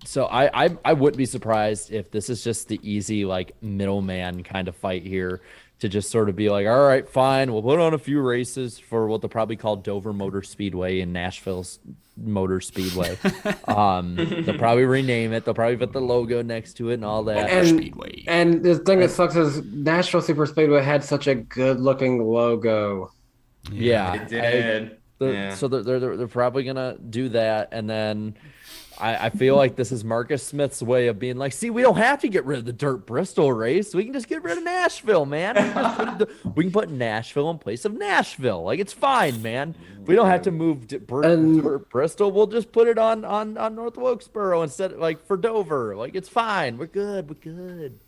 So I wouldn't be surprised if this is just the easy like middleman kind of fight here to just sort of be like, all right, fine, we'll put on a few races for what they'll probably call Dover Motor Speedway and Nashville's Motor Speedway. They'll probably rename it. They'll probably put the logo next to it and all that. Speedway. And the thing that sucks is Nashville Super Speedway had such a good looking logo. Yeah, It did. So they're probably gonna do that, and then I feel like this is Marcus Smith's way of being like, see, we don't have to get rid of the Dirt Bristol race. We can just get rid of Nashville, man. We can put Nashville in place of Nashville. Like, it's fine, man. We don't have to move Dirt Bristol. We'll just put it on North Wilkesboro instead, like for Dover. Like, it's fine. We're good.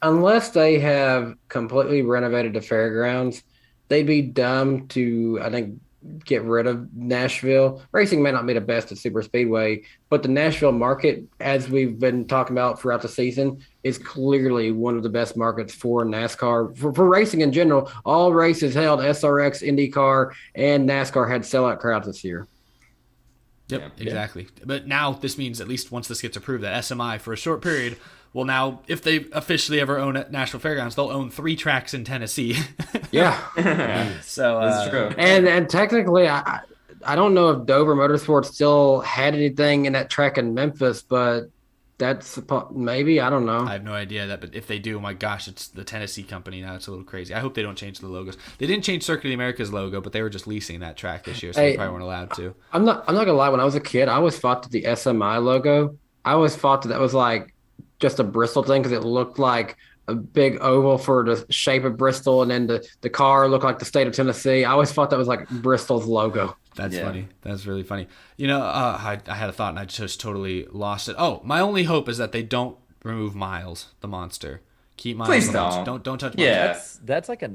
Unless they have completely renovated the fairgrounds, they'd be dumb to, I think, get rid of Nashville. Racing may not be the best at Super Speedway, but the Nashville market, as we've been talking about throughout the season, is clearly one of the best markets for NASCAR, for racing in general. All races held, SRX, IndyCar, and NASCAR had sellout crowds this year. Yep, exactly. But now this means, at least once this gets approved, that SMI for a short period will now, if they officially ever own at Nashville Fairgrounds, they'll own 3 tracks in Tennessee. Yeah. So That's true. And technically, I don't know if Dover Motorsports still had anything in that track in Memphis, but that's maybe, I don't know. I have no idea that, but if they do, my gosh, it's the Tennessee company now. It's a little crazy. I hope they don't change the logos. They didn't change Circuit of the America's logo, but they were just leasing that track this year, so they probably weren't allowed to. I'm not gonna lie. When I was a kid, I always thought that the SMI logo, I always thought that was like just a Bristol thing because it looked like a big oval for the shape of Bristol, and then the car looked like the state of Tennessee. I always thought that was like Bristol's logo. That's funny. That's really funny. You know, I had a thought and I just totally lost it. Oh, my only hope is that they don't remove Miles, the monster. Keep Miles. Please the don't. Monster. Don't touch Miles. Yeah. That's like I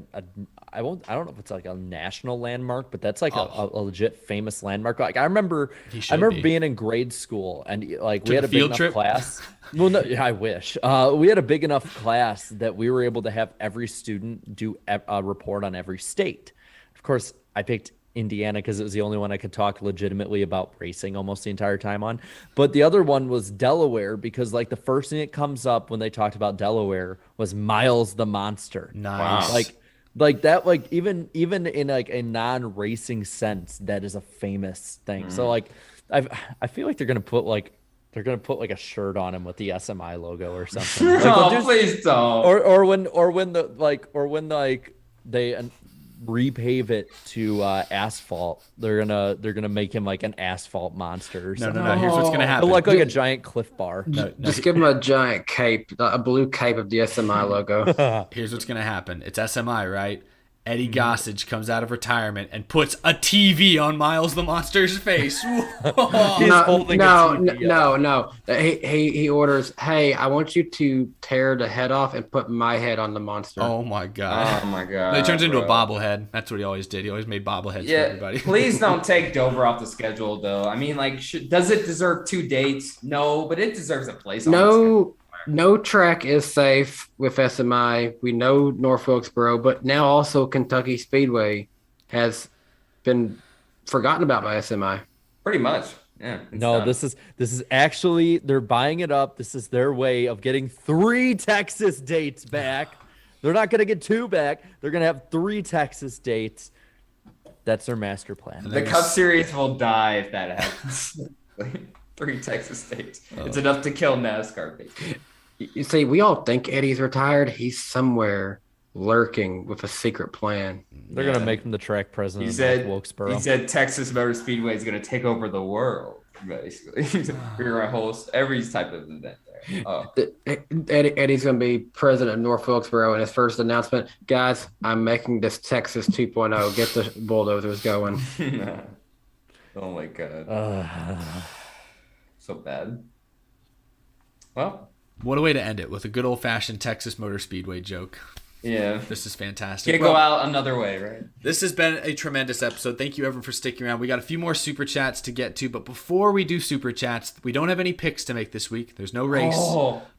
don't know if it's like a national landmark, but that's like a legit famous landmark. Like I remember being in grade school and like we had a big enough class. Well, no, I wish. We had a big enough class that we were able to have every student do a report on every state. Of course, I picked Indiana because it was the only one I could talk legitimately about racing almost the entire time on. But the other one was Delaware because like the first thing that comes up when they talked about Delaware was Miles the Monster. Nice. Wow. Like that, like even in like a non-racing sense, that is a famous thing. So like I feel like they're gonna put like a shirt on him with the SMI logo or something. Like, No, please don't. or when they repave it to asphalt, they're gonna make him like an asphalt monster or something. No. Here's what's gonna happen. It'll look like a giant Cliff Bar. Just give him a giant cape, a blue cape of the SMI logo. Here's what's gonna happen. It's SMI, right? Eddie Gossage comes out of retirement and puts a TV on Miles the Monster's face. No. He orders, hey, I want you to tear the head off and put my head on the monster. Oh my god. Oh my god. No, he turns into a bobblehead. That's what he always did. He always made bobbleheads for everybody. Please don't take Dover off the schedule, though. I mean, like, does it deserve 2 dates? No, but it deserves a place on the schedule. No track is safe with SMI. We know North Wilkesboro, but now also Kentucky Speedway has been forgotten about by SMI. Pretty much. Yeah. No, done. this is actually, they're buying it up. This is their way of getting 3 Texas dates back. They're not going to get 2 back. They're going to have 3 Texas dates. That's their master plan. The Cup Series will die if that happens. 3 Texas states. It's enough to kill NASCAR, basically. You see, we all think Eddie's retired. He's somewhere lurking with a secret plan. They're going to make him the track president of Wilkesboro. He said Texas Motor Speedway is going to take over the world, basically. We're going to host every type of event there. Oh. Eddie's going to be president of North Wilkesboro, and his first announcement, guys, I'm making this Texas 2.0. Get the bulldozers going. Oh, my God. So bad. Well, what a way to end it with a good old-fashioned Texas Motor Speedway joke. Yeah. This is fantastic. Can't go out another way, right? This has been a tremendous episode. Thank you, everyone, for sticking around. We got a few more Super Chats to get to, but before we do Super Chats, we don't have any picks to make this week. There's no race,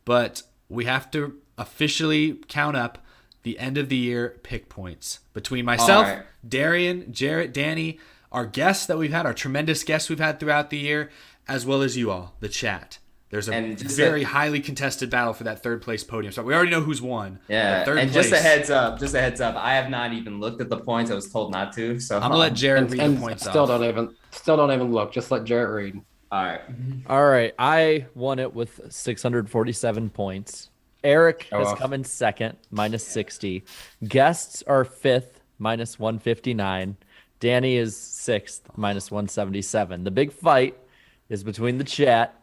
but we have to officially count up the end-of-the-year pick points between myself, Darian, Jarrett, Danny, our guests that we've had, our tremendous guests we've had throughout the year, as well as you all, the chat. There's a And just very highly contested battle for that third place podium. So we already know who's won. Yeah, Third and place, just a heads up. I have not even looked at the points. I was told not to. So I'm gonna let Jared read the points still off. don't even look. Just let Jarrett read. All right. I won it with 647 points. Eric has come in second, minus 60. Guests are fifth, minus 159. Danny is sixth, minus 177. The big fight is between the chat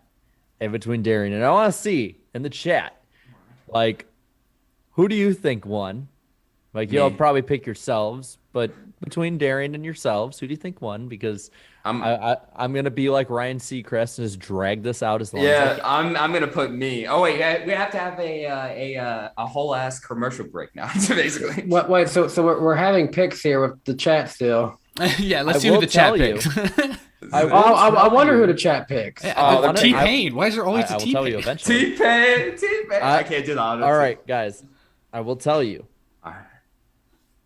and between Darian. And I want to see in the chat, like, who do you think won? Like, you'll probably pick yourselves, but between Darian and yourselves, who do you think won? Because I'm gonna be like Ryan Seacrest and just drag this out as long as I can. I'm gonna put me. Oh wait, we have to have a whole ass commercial break now. Basically. Wait, so we're having picks here with the chat still. Yeah, let's see who the chat picks. I wonder who the chat picks. T-Pain. Why is there always a T-Pain? I will tell you eventually. T-Pain. I can't do that. All right, guys. I will tell you.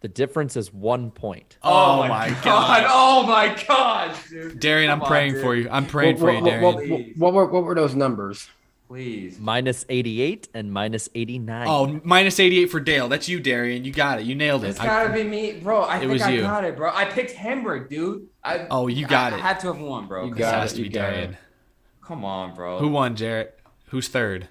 The difference is 1 point. Oh my god! Oh my god, dude. Darian, I'm praying for you. I'm praying for you, Darian. What were those numbers? Please. Minus 88 and minus 89. Oh, minus 88 for Dale. That's you, Darian. You got it. You nailed it. It's gotta be me, bro. I think I you. got it, bro. I picked Hemric, dude. You got it. I had to have won, bro. It has to be Darian. Come on, bro. Who won, Jarrett? Who's third?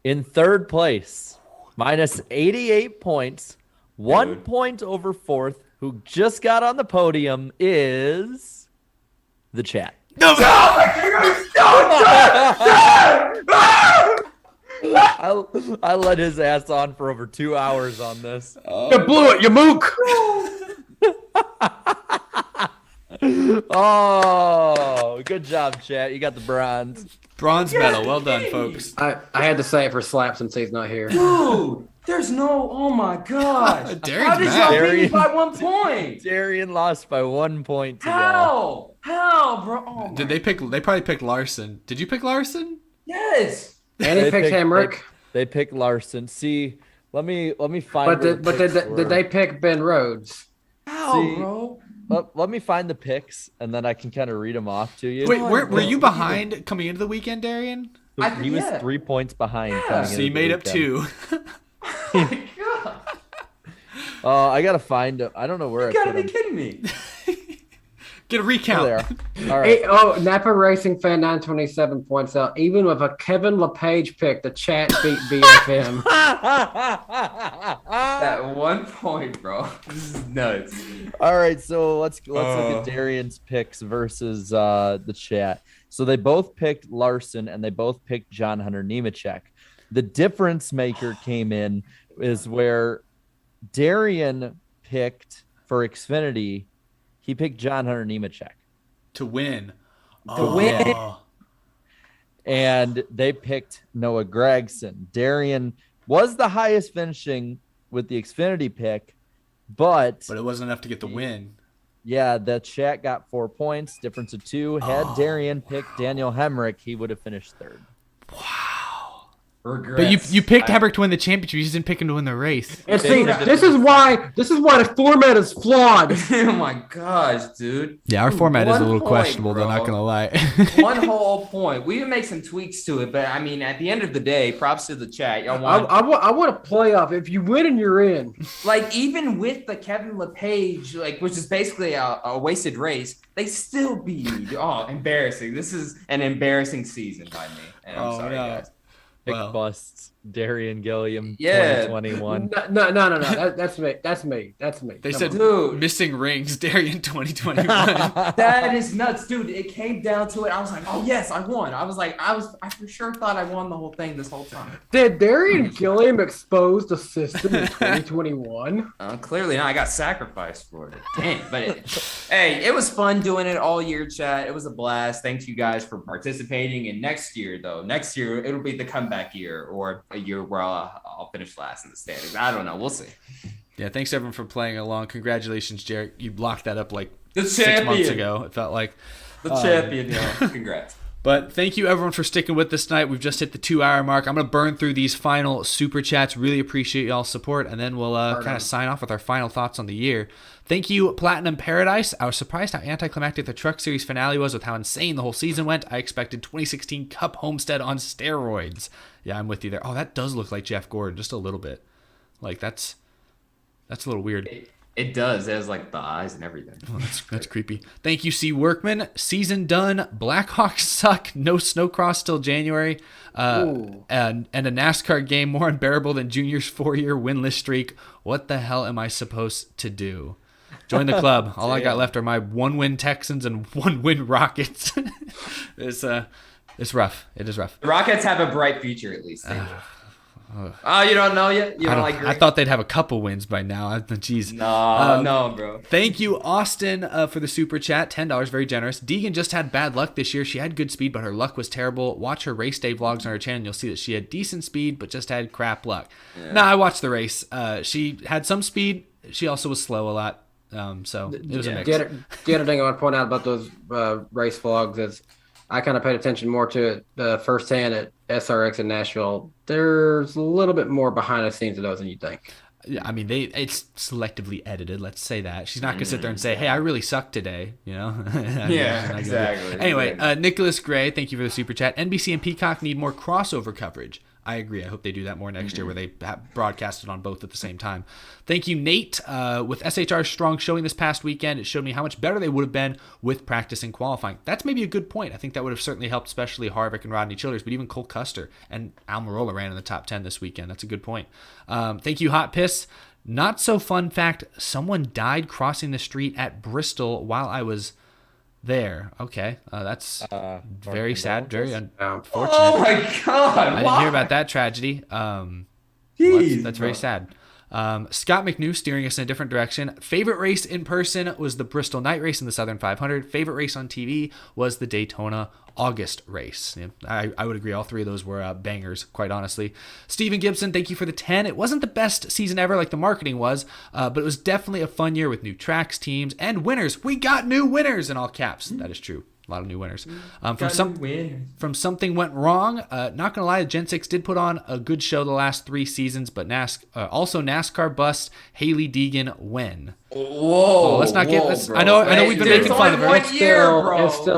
In third place, minus 88 points, 1 point over fourth, who just got on the podium is the chat. No! I let his ass on for over 2 hours on this. You blew it, you mook! Oh, good job, chat. You got the bronze. Bronze medal. Well done, folks. I had to say it for Slap since he's not here. Dude, there's no. Oh my gosh. Darian's How did mad. y'all beat me by 1 point? Darian lost by 1 point. How, bro? Oh Did they pick? They probably picked Larson. Did you pick Larson? Yes. And he picked Hemric. They picked Larson. See, let me find. But did they pick Ben Rhodes? How, bro? Let me find the picks, and then I can kind of read them off to you. Wait, were you behind coming into the weekend, Darian? He was 3 points behind. Coming So into you the made up weekend. 2. Oh my god. I gotta find him. I don't know where. You gotta be kidding me. Get a recount. There. All right. Hey, Napa Racing Fan 927 points out, even with a Kevin LePage pick, the chat beat BFM. That 1 point, bro. This is nuts. All right, so let's look at Darian's picks versus the chat. So they both picked Larson and they both picked John Hunter Nemechek. The difference maker came in is where Darian picked for Xfinity. He picked John Hunter Nemechek To win. win. And they picked Noah Gragson. Darian was the highest finishing with the Xfinity pick, but it wasn't enough to get the win. yeah, the chat got 4 points, difference of 2. Had Darian picked Daniel Hemric, he would have finished third. Regrets. But you picked Hemric to win the championship. You just didn't pick him to win the race. And see, this is why the format is flawed. Oh my gosh, dude. Yeah, our format is a 1 little point, questionable, bro. though, not gonna lie. 1 whole point. We can make some tweaks to it, but I mean, at the end of the day, props to the chat. Y'all want I want a playoff. If you win and you're in. like even with the Kevin LePage, like which is basically a wasted race, they still beat me. Oh, embarrassing! This is an embarrassing season by me, and I'm sorry, guys. Pick Wow. busts. Darian Gilliam, Yeah. 2021. No. That's me. They Come said on. Dude. missing rings, Darian 2021. That is nuts, dude. It came down to it. I was like, oh yes, I won. I for sure thought I won the whole thing this whole time. Did Darian Gilliam expose the system in 2021? Clearly not. I got sacrificed for it. Dang. But hey, it was fun doing it all year, chat. It was a blast. Thanks you guys for participating. And next year, it'll be the comeback year or a year where I'll finish last in the standings. I don't know. We'll see. Yeah, thanks everyone for playing along. Congratulations, Jarrett. You locked that up like The 6 months champion. ago. It felt like The champion, yo. Congrats. But thank you, everyone, for sticking with us tonight. We've just hit the 2-hour mark. I'm going to burn through these final super chats. Really appreciate y'all's support. And then we'll kind of sign off with our final thoughts on the year. Thank you, Platinum Paradise. I was surprised how anticlimactic the Truck Series finale was with how insane the whole season went. I expected 2016 Cup Homestead on steroids. Yeah, I'm with you there. Oh, that does look like Jeff Gordon, just a little bit. Like, that's a little weird. It does. It has like the eyes and everything. Oh, that's creepy. Thank you, C. Workman. Season done. Blackhawks suck. No snowcross till January. And a NASCAR game more unbearable than Junior's 4-year winless streak. What the hell am I supposed to do? Join the club. All I got left are my 1-win Texans and 1-win Rockets. It's rough. It is rough. The Rockets have a bright future, at least. Oh, you don't know yet? You don't like I thought they'd have a couple wins by now. Jeez. No, bro. Thank you, Austin, for the super chat. $10, very generous. Deegan just had bad luck this year. She had good speed, but her luck was terrible. Watch her race day vlogs on her channel. You'll see that she had decent speed, but just had crap luck. Yeah. No, I watched the race. She had some speed. She also was slow a lot. So it was a mix. The other thing I want to point out about those race vlogs is I kind of paid attention more to it firsthand at SRX in Nashville. There's a little bit more behind the scenes of those than you think. Yeah, I mean, it's selectively edited. Let's say that. She's not going to sit there and say, hey, I really sucked today, you know? Yeah, exactly. Anyway, Nicholas Gray, thank you for the super chat. NBC and Peacock need more crossover coverage. I agree. I hope they do that more next year where they broadcast it on both at the same time. Thank you, Nate. With SHR's strong showing this past weekend, it showed me how much better they would have been with practice and qualifying. That's maybe a good point. I think that would have certainly helped, especially Harvick and Rodney Childers, but even Cole Custer and Almirola ran in the top 10 this weekend. That's a good point. Thank you, Hot Piss. Not so fun fact, someone died crossing the street at Bristol while I was there. Okay. That's very sad, very unfortunate. Oh my God. I didn't hear about that tragedy. That's very sad. Scott McNew steering us in a different direction. Favorite race in person was the Bristol night race in the Southern 500. Favorite race on TV was the Daytona August race. Yeah, I would agree. All three of those were bangers, quite honestly. Stephen Gibson, thank you for the 10. It wasn't the best season ever like the marketing was, but it was definitely a fun year with new tracks, teams, and winners. We got new winners in all caps. That is true. A lot of new winners. From something went wrong. Not gonna lie, Gen 6 did put on a good show the last 3 seasons, but also NASCAR bust. Haley Deegan win. Whoa! Let's not get. I know we've been making fun of her.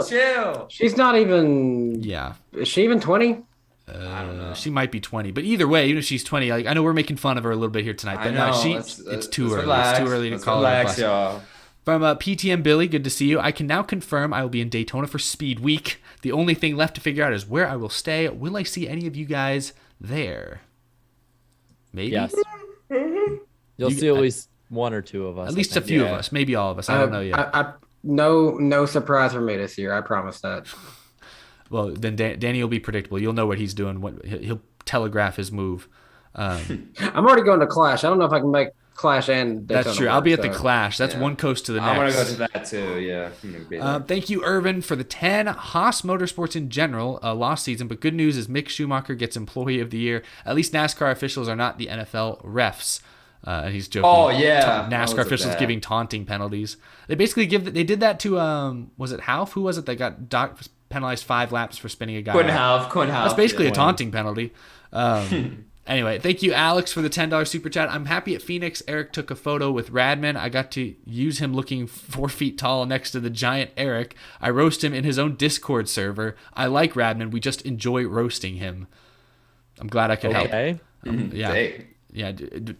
Chill. She's not even. Yeah. Is she even 20? I don't know. She might be 20, but either way, even if she's 20, like I know we're making fun of her a little bit here tonight, but no, it's too early. It's too early to call her a bust. Y'all. From PTM Billy, good to see you. I can now confirm I will be in Daytona for Speed Week. The only thing left to figure out is where I will stay. Will I see any of you guys there? Maybe? Yes. You'll see at least one or two of us. At least a few of us. Maybe all of us. I don't know yet. No surprise for me this year. I promise that. Well, then Danny will be predictable. You'll know what he's doing. He'll telegraph his move. I'm already going to Clash. I don't know if I can make Clash and Daytona. That's true. I'll be at the Clash. That's one coast to the next. I want to go to that too. Yeah. Thank you, Irvin, for the 10. Haas Motorsports in general, lost season, but good news is Mick Schumacher gets Employee of the Year. At least NASCAR officials are not the NFL refs. And he's joking. Oh yeah, NASCAR officials giving taunting penalties. They basically they did that to was it Half? Who was it that got penalized 5 laps for spinning a guy? Quinn Half. That's basically a taunting penalty. Anyway, thank you, Alex, for the $10 super chat. I'm happy at Phoenix. Eric took a photo with Radman. I got to use him looking 4 feet tall next to the giant Eric. I roast him in his own Discord server. I like Radman. We just enjoy roasting him. I'm glad I could help. Yeah,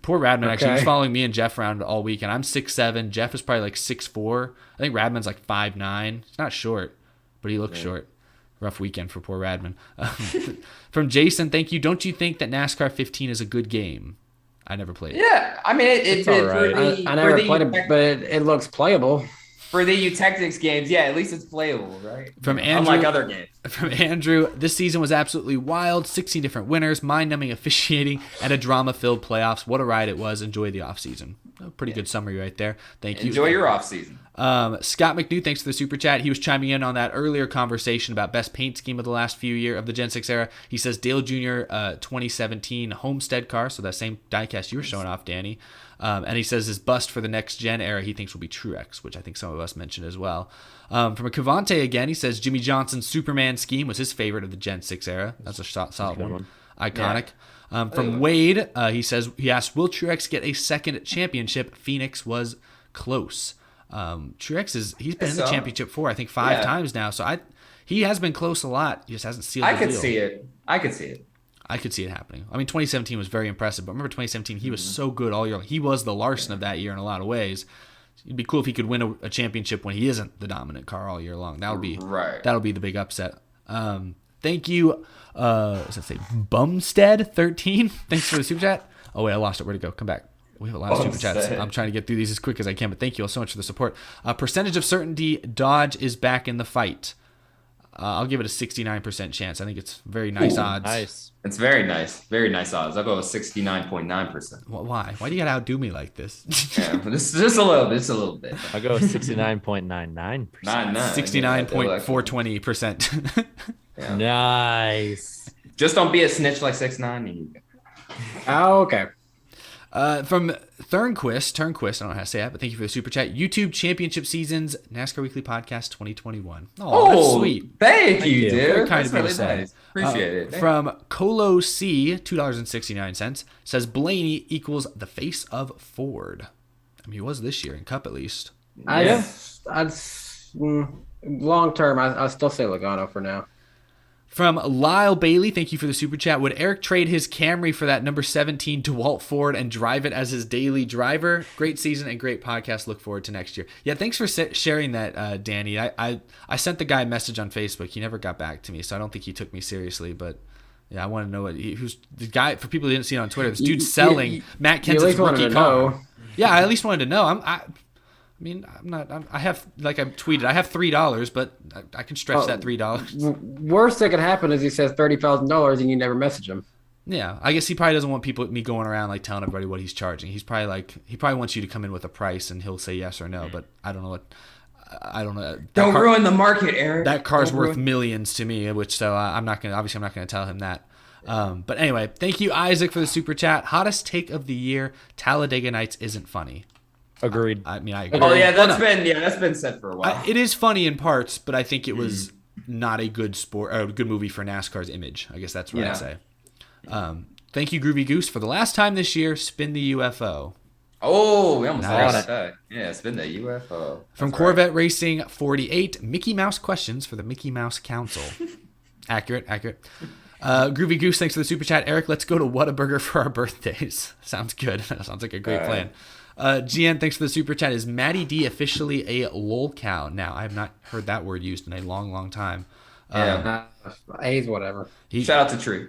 poor Radman. Actually, he's following me and Jeff around all week, and I'm 6'7". Jeff is probably like 6'4". I think Radman's like 5'9". He's not short, but he looks short. Rough weekend for poor Radman. From Jason, thank you. Don't you think that NASCAR 15 is a good game? I never played it. Yeah, I mean, it's all right. I never played it, but it looks playable. For the Tactics games, yeah, at least it's playable, right? From Andrew, unlike other games. From Andrew, this season was absolutely wild. 16 different winners, mind-numbing officiating, and a drama-filled playoffs. What a ride it was. Enjoy the offseason. A pretty good summary right there. Thank you. Enjoy your off season. Scott McNew, thanks for the super chat. He was chiming in on that earlier conversation about best paint scheme of the last few years of the Gen 6 era. He says Dale Jr. 2017 Homestead car, so that same diecast you were showing off, Danny. And he says his bust for the next gen era he thinks will be Truex, which I think some of us mentioned as well. From a Cavante again, he says Jimmy Johnson's Superman scheme was his favorite of the Gen 6 era. That's a solid one. Iconic. Yeah. From Wade, he asked, will Truex get a second championship? Phoenix was close. Truex he's been in the championship for I think 5 times now, so he has been close a lot. He just hasn't sealed the deal. I could see it. I could see it happening. I mean, 2017 was very impressive, but remember 2017, he was so good all year. He was the Larson of that year in a lot of ways. It'd be cool if he could win a championship when he isn't the dominant car all year long. That'll be the big upset. Thank you. Does it say Bumstead 13? Thanks for the super chat. Oh wait, I lost it. Where'd it go? Come back. We have a lot of super chats. I'm trying to get through these as quick as I can, but thank you all so much for the support. Percentage of certainty, Dodge is back in the fight. I'll give it a 69% chance. I think it's very nice odds. Nice. It's very nice. Very nice odds. I'll go with 69.9%. Why? Why do you got to outdo me like this? Yeah, just a little bit. I'll go with 69.99%. 69.420%. Yeah. Nice. Just don't be a snitch like 6ix9ine. Oh, okay. From Turnquist, I don't know how to say that, but thank you for the super chat. YouTube Championship Seasons NASCAR Weekly Podcast 2021. Oh, that's sweet. Thank you, dude. Very kind That's of you really to say. nice. Appreciate it. From Colo C, $2.69, says Blaney equals the face of Ford. I mean, he was this year in Cup at least. Long term, I still say Logano for now. From Lyle Bailey, thank you for the super chat. Would Eric trade his Camry for that number 17 DeWalt Ford and drive it as his daily driver? Great season and great podcast. Look forward to next year. Yeah, thanks for sharing that, Danny. I sent the guy a message on Facebook. He never got back to me, so I don't think he took me seriously. But yeah, I want to know who's the guy. For people who didn't see it on Twitter, this dude's selling Matt Kenseth's rookie car. Yeah, I at least wanted to know. I have, like I tweeted, I have $3, but I can stretch that $3. Worst that could happen is he says $30,000 and you never message him. Yeah, I guess he probably doesn't want me going around like telling everybody what he's charging. He probably wants you to come in with a price and he'll say yes or no. But I don't know Don't ruin the market, Eric. That car's worth millions to me, I'm not gonna tell him that. But anyway, thank you, Isaac, for the super chat. Hottest take of the year: Talladega Nights isn't funny. Agreed. I agree. Oh yeah, that's been said for a while. It is funny in parts, but I think it was not a good sport or a good movie for NASCAR's image. I guess that's what I'd say. Thank you, Groovy Goose, for the last time this year. Spin the UFO. Oh, we almost lost that. Yeah, spin the UFO. From Corvette Racing 48, Mickey Mouse questions for the Mickey Mouse Council. Accurate. Groovy Goose, thanks for the super chat. Eric, let's go to Whataburger for our birthdays. Sounds good. That sounds like a great plan. GN, thanks for the super chat. Is Matty D officially a lolcow now? I have not heard that word used in a long, long time. A's whatever. Shout out to Tree.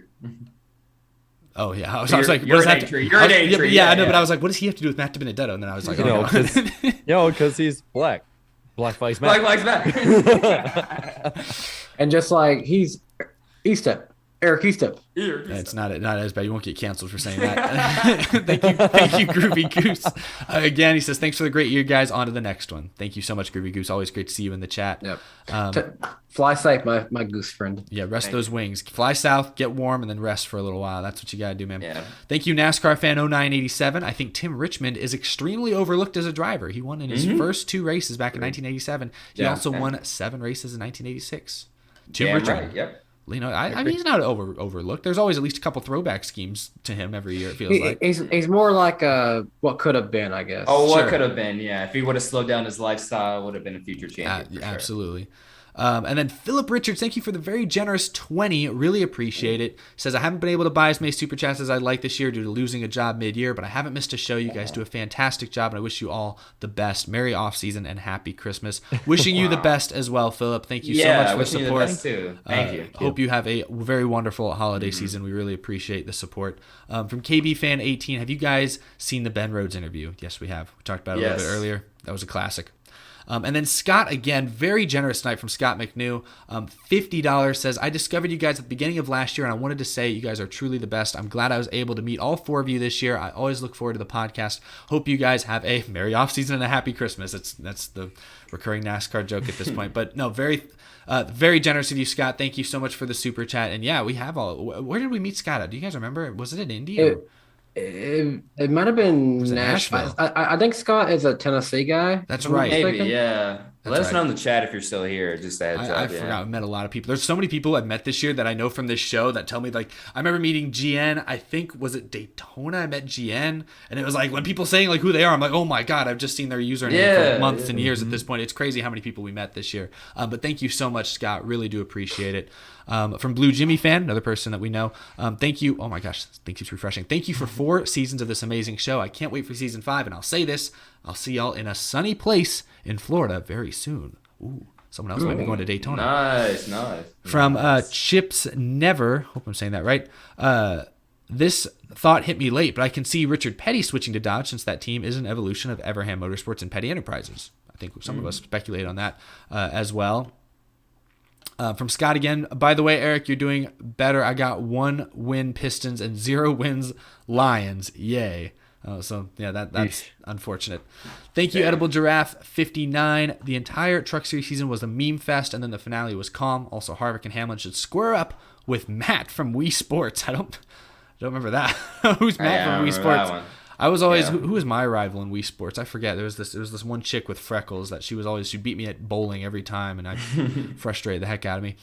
Oh yeah, I was like, you're an Tree. You're an Tree. Yeah, I know, but I was like, what does he have to do with Matt DiBenedetto? And then I was like, because he's black. Black Lives Matter. Black Lives Matter. And just like he's E-Step. Eric Eastep. It's not as bad. You won't get canceled for saying that. Thank you, Groovy Goose. Again, he says, thanks for the great year, guys. On to the next one. Thank you so much, Groovy Goose. Always great to see you in the chat. Yep. Fly safe, my goose friend. Yeah, rest those wings. Fly south, get warm, and then rest for a little while. That's what you got to do, man. Yeah. Thank you, NASCAR fan 0987. I think Tim Richmond is extremely overlooked as a driver. He won in his first 2 races back in 1987. He also won 7 races in 1986. Tim Richmond. Right. Yep. You know, I mean, he's not overlooked. There's always at least a couple throwback schemes to him every year, it feels like. He's more like what could have been, I guess. Oh, what could have been, yeah. If he would have slowed down his lifestyle, would have been a future champion. Absolutely. And then Philip Richards, thank you for the very generous 20. Really appreciate it. Says, I haven't been able to buy as many super chats as I'd like this year due to losing a job mid-year, but I haven't missed a show. You guys do a fantastic job, and I wish you all the best. Merry off-season and happy Christmas. Wishing you the best as well, Philip. Thank you so much for the support. You the best too. Thank you. Hope you have a very wonderful holiday season. We really appreciate the support. From KB Fan 18, have you guys seen the Ben Rhodes interview? Yes, we have. We talked about it a little bit earlier. That was a classic. And then Scott, again, very generous tonight from Scott McNew. $50 says, I discovered you guys at the beginning of last year, and I wanted to say you guys are truly the best. I'm glad I was able to meet all 4 of you this year. I always look forward to the podcast. Hope you guys have a merry offseason and a happy Christmas. That's the recurring NASCAR joke at this point. But no, very generous of you, Scott. Thank you so much for the super chat. And yeah, we have all. Where did we meet Scott at? Do you guys remember? Was it in Indy? It might have been Nashville. I think Scott is a Tennessee guy. That's right. Maybe, yeah. That's Let us right. know in the chat if you're still here. Just a heads up. I forgot. I met a lot of people. There's so many people I've met this year that I know from this show that tell me, like, I remember meeting GN. I think, was it Daytona? I met GN. And it was like, when people saying, like, who they are, I'm like, oh my God, I've just seen their username for months and years at this point. It's crazy how many people we met this year. But thank you so much, Scott. Really do appreciate it. From Blue Jimmy fan, another person that we know. Thank you. Oh my gosh, this keeps refreshing. Thank you for 4 seasons of this amazing show. I can't wait for season 5. And I'll say this, I'll see y'all in a sunny place in Florida very soon. Ooh, someone else might be going to Daytona. Nice. From Chips Never, hope I'm saying that right. This thought hit me late, but I can see Richard Petty switching to Dodge since that team is an evolution of Everham Motorsports and Petty Enterprises. I think some of us speculate on that as well. From Scott again, by the way, Eric, you're doing better. I got 1 win Pistons and 0 wins Lions. Yay. So yeah, that's unfortunate. Thank you, Edible Giraffe 59. The entire Truck Series season was a meme fest, and then the finale was calm. Also, Harvick and Hamlin should square up with Matt from Wii Sports. I don't remember that. Who's Matt from Wii Sports? I was always who was my rival in Wii Sports? I forget. There was this one chick with freckles that she beat me at bowling every time, and I frustrated the heck out of me.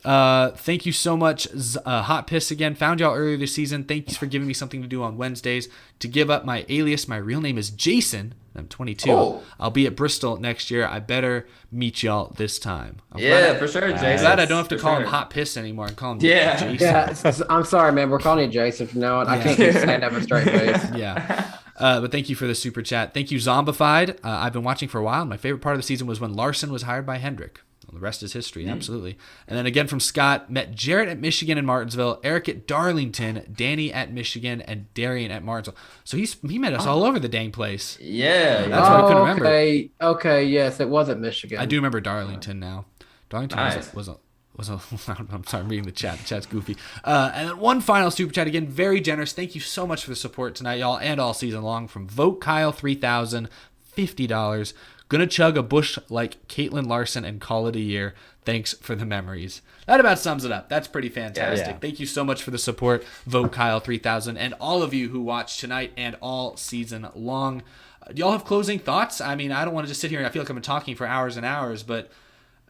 Thank you so much, Hot Piss again. Found y'all earlier this season. Thanks for giving me something to do on Wednesdays. To give up my alias, my real name is Jason. I'm 22. Oh. I'll be at Bristol next year. I better meet y'all this time. For sure, Jason. I'm glad I don't have to call him Hot Piss anymore and call him Jason. Yeah, I'm sorry, man. We're calling you Jason from now on. I can't keep stand up a straight face. Yeah. But thank you for the super chat. Thank you, Zombified. I've been watching for a while. My favorite part of the season was when Larson was hired by Hemric. The rest is history, absolutely. And then again from Scott, met Jarrett at Michigan and Martinsville, Eric at Darlington, Danny at Michigan, and Darian at Martinsville. So he met us all over the dang place. Yeah. That's what I couldn't remember. Okay, yes, it was at Michigan. I do remember Darlington now. Darlington nice. was a I'm sorry, I'm reading the chat. The chat's goofy. And then one final super chat again, very generous. Thank you so much for the support tonight, y'all, and all season long. From Vote Kyle 3000, $50. Gonna chug a bush like Caitlin Larson and call it a year. Thanks for the memories. That about sums it up. That's pretty fantastic. Yeah. Thank you so much for the support, Vote Kyle 3000, and all of you who watched tonight and all season long. Do y'all have closing thoughts? I mean, I don't want to just sit here and I feel like I've been talking for hours and hours, but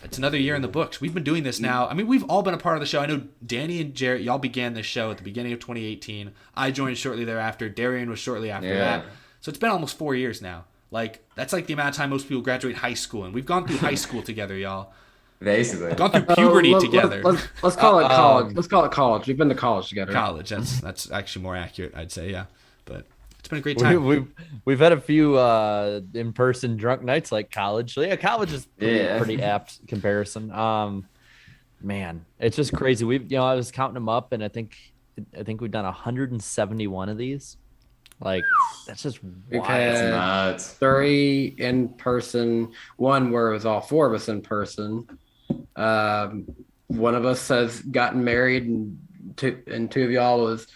it's another year in the books. We've been doing this now. I mean, we've all been a part of the show. I know Danny and Jarrett, y'all began this show at the beginning of 2018. I joined shortly thereafter. Darian was shortly after that. So it's been almost 4 years now. Like, that's like the amount of time most people graduate high school, and we've gone through high school together, y'all. Basically. We've gone through puberty together. Let's call it college. Let's call it college. We've been to college together. College. That's actually more accurate, I'd say, yeah. But it's been a great time. We've had a few in-person drunk nights like college. So yeah, college is pretty apt comparison. Man, it's just crazy. I was counting them up, and I think we've done 171 of these. Like, that's just We've wild. had 3 in person, one where it was all 4 of us in person. One of us has gotten married, and 2 of y'all was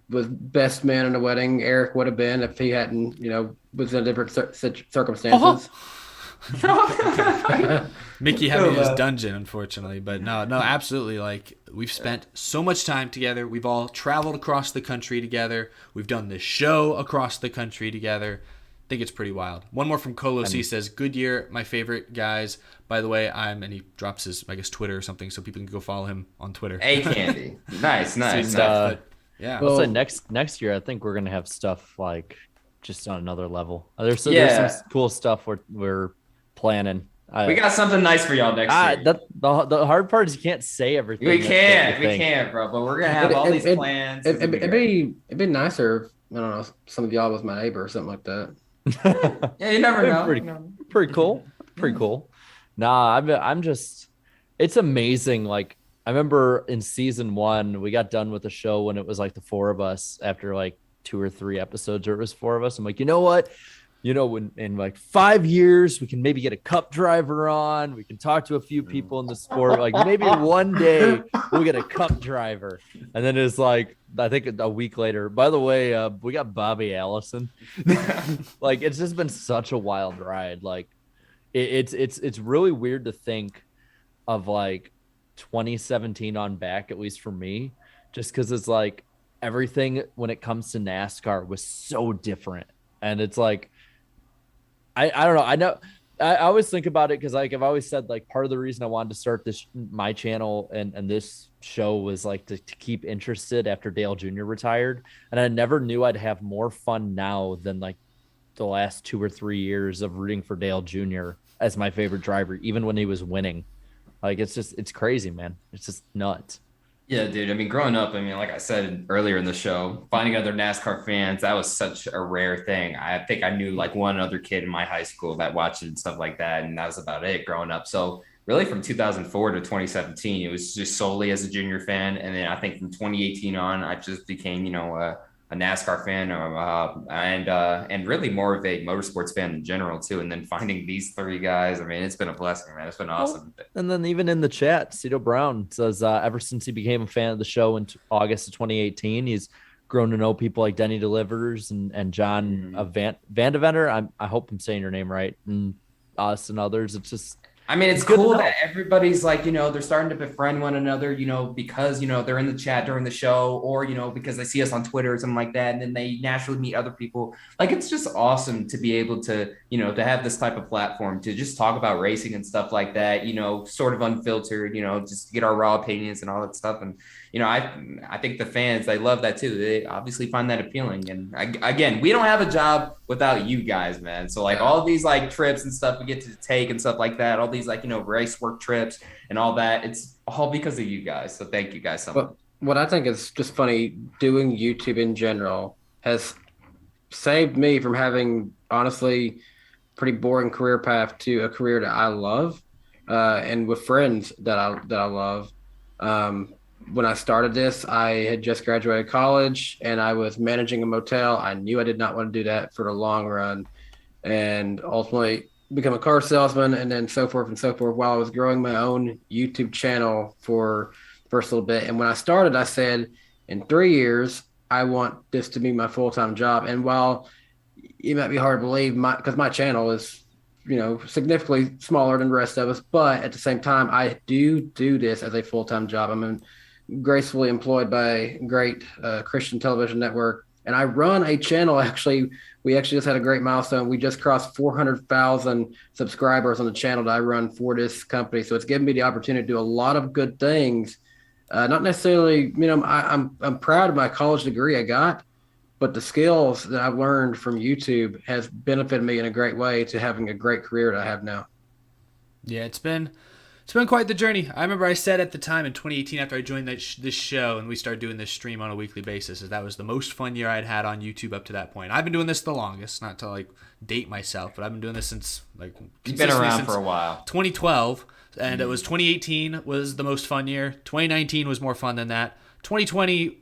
best man in the wedding. Eric would have been if he hadn't, was in different circumstances. Mickey had me in his dungeon, unfortunately, but no, absolutely. Like, we've spent so much time together. We've all traveled across the country together. We've done this show across the country together. I think it's pretty wild. One more from Colos. He says, "Goodyear, my favorite guys. By the way, and he drops his, I guess, Twitter or something, so people can go follow him on Twitter." A Candy, nice. Yeah. Also, next year, I think we're gonna have stuff like just on another level. There's some cool stuff we're planning. We got something nice for y'all next year. The hard part is you can't say everything. We can't, bro. But we're gonna have all these plans. It'd be nicer if, I don't know, some of y'all was my neighbor or something like that. Yeah, you never know. Pretty cool. Pretty cool. Nah, I'm just. It's amazing. Like, I remember in season 1, we got done with the show when it was like the 4 of us after like 2 or 3 episodes, or it was 4 of us. I'm like, you know what? in like 5 years, we can maybe get a cup driver on. We can talk to a few people in the sport. Like maybe one day we'll get a cup driver. And then it's like, I think a week later, by the way, we got Bobby Allison. Like, it's just been such a wild ride. Like it's really weird to think of like 2017 on back, at least for me, just because it's like everything when it comes to NASCAR was so different. And it's like, I don't know. I always think about it because like I've always said, like, part of the reason I wanted to start my channel and this show was like to keep interested after Dale Jr. retired. And I never knew I'd have more fun now than like the last 2 or 3 years of rooting for Dale Jr. as my favorite driver, even when he was winning. Like, it's crazy, man. It's just nuts. Yeah, dude. I mean, growing up, I mean, like I said earlier in the show, finding other NASCAR fans, that was such a rare thing. I think I knew like one other kid in my high school that watched it and stuff like that. And that was about it growing up. So really from 2004 to 2017, it was just solely as a junior fan. And then I think from 2018 on, I just became, a NASCAR fan and really more of a motorsports fan in general too. And then finding these 3 guys, I mean, it's been a blessing, man. It's been awesome. And then even in the chat, Cito Brown says ever since he became a fan of the show in August of 2018, he's grown to know people like Denny Delivers and John Van Deventer. I hope I'm saying your name right, and us and others. It's just, I mean, it's cool that everybody's like, they're starting to befriend one another, because, they're in the chat during the show or, because they see us on Twitter or something like that. And then they naturally meet other people. Like, it's just awesome to be able to, to have this type of platform to just talk about racing and stuff like that, sort of unfiltered, just get our raw opinions and all that stuff. And, I think the fans, they love that too. They obviously find that appealing. And again, we don't have a job without you guys, man. So like all these like trips and stuff we get to take and stuff like that, all these like, race work trips and all that, it's all because of you guys. So thank you guys so much. What I think is just funny, doing YouTube in general has saved me from having, honestly, pretty boring career path to a career that I love, and with friends that I love. When I started this, I had just graduated college and I was managing a motel. I knew I did not want to do that for the long run, and ultimately become a car salesman and then so forth and so forth while I was growing my own YouTube channel for the first little bit. And when I started, I said, in 3 years, I want this to be my full-time job. And while it might be hard to believe, because my channel is, significantly smaller than the rest of us, but at the same time, I do this as a full-time job. I'm gracefully employed by a great Christian television network. And I run a channel, we actually just had a great milestone. We just crossed 400,000 subscribers on the channel that I run for this company. So it's given me the opportunity to do a lot of good things. Not necessarily, I'm proud of my college degree I got, but the skills that I've learned from YouTube has benefited me in a great way to having a great career that I have now. Yeah, it's been quite the journey. I remember I said at the time in 2018 after I joined this show and we started doing this stream on a weekly basis, that was the most fun year I'd had on YouTube up to that point. I've been doing this the longest, not to like date myself, but I've been doing this since like you've been around for a while. 2012, and it was 2018 was the most fun year. 2019 was more fun than that. 2020,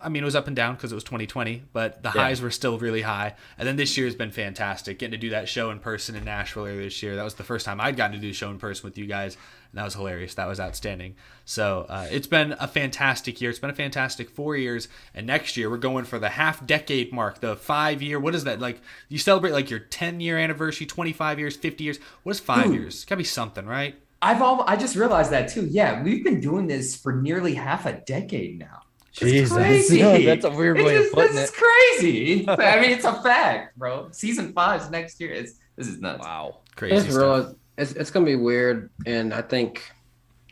I mean, it was up and down because it was 2020, but the highs were still really high. And then this year has been fantastic. Getting to do that show in person in Nashville earlier this year. That was the first time I'd gotten to do a show in person with you guys, and that was hilarious. That was outstanding. So it's been a fantastic year. It's been a fantastic 4 years. And next year, we're going for the half-decade mark, the 5-year. What is that? Like, you celebrate like your 10-year anniversary, 25 years, 50 years. What is 5 years? It's got to be something, right? I just realized that too. Yeah, we've been doing this for nearly half a decade now. Jesus. Crazy. That's a weird way of putting it. This is crazy. I mean, it's a fact, bro. Season 5 is next year. This is nuts. Wow. Crazy stuff. It's going to be weird. And I think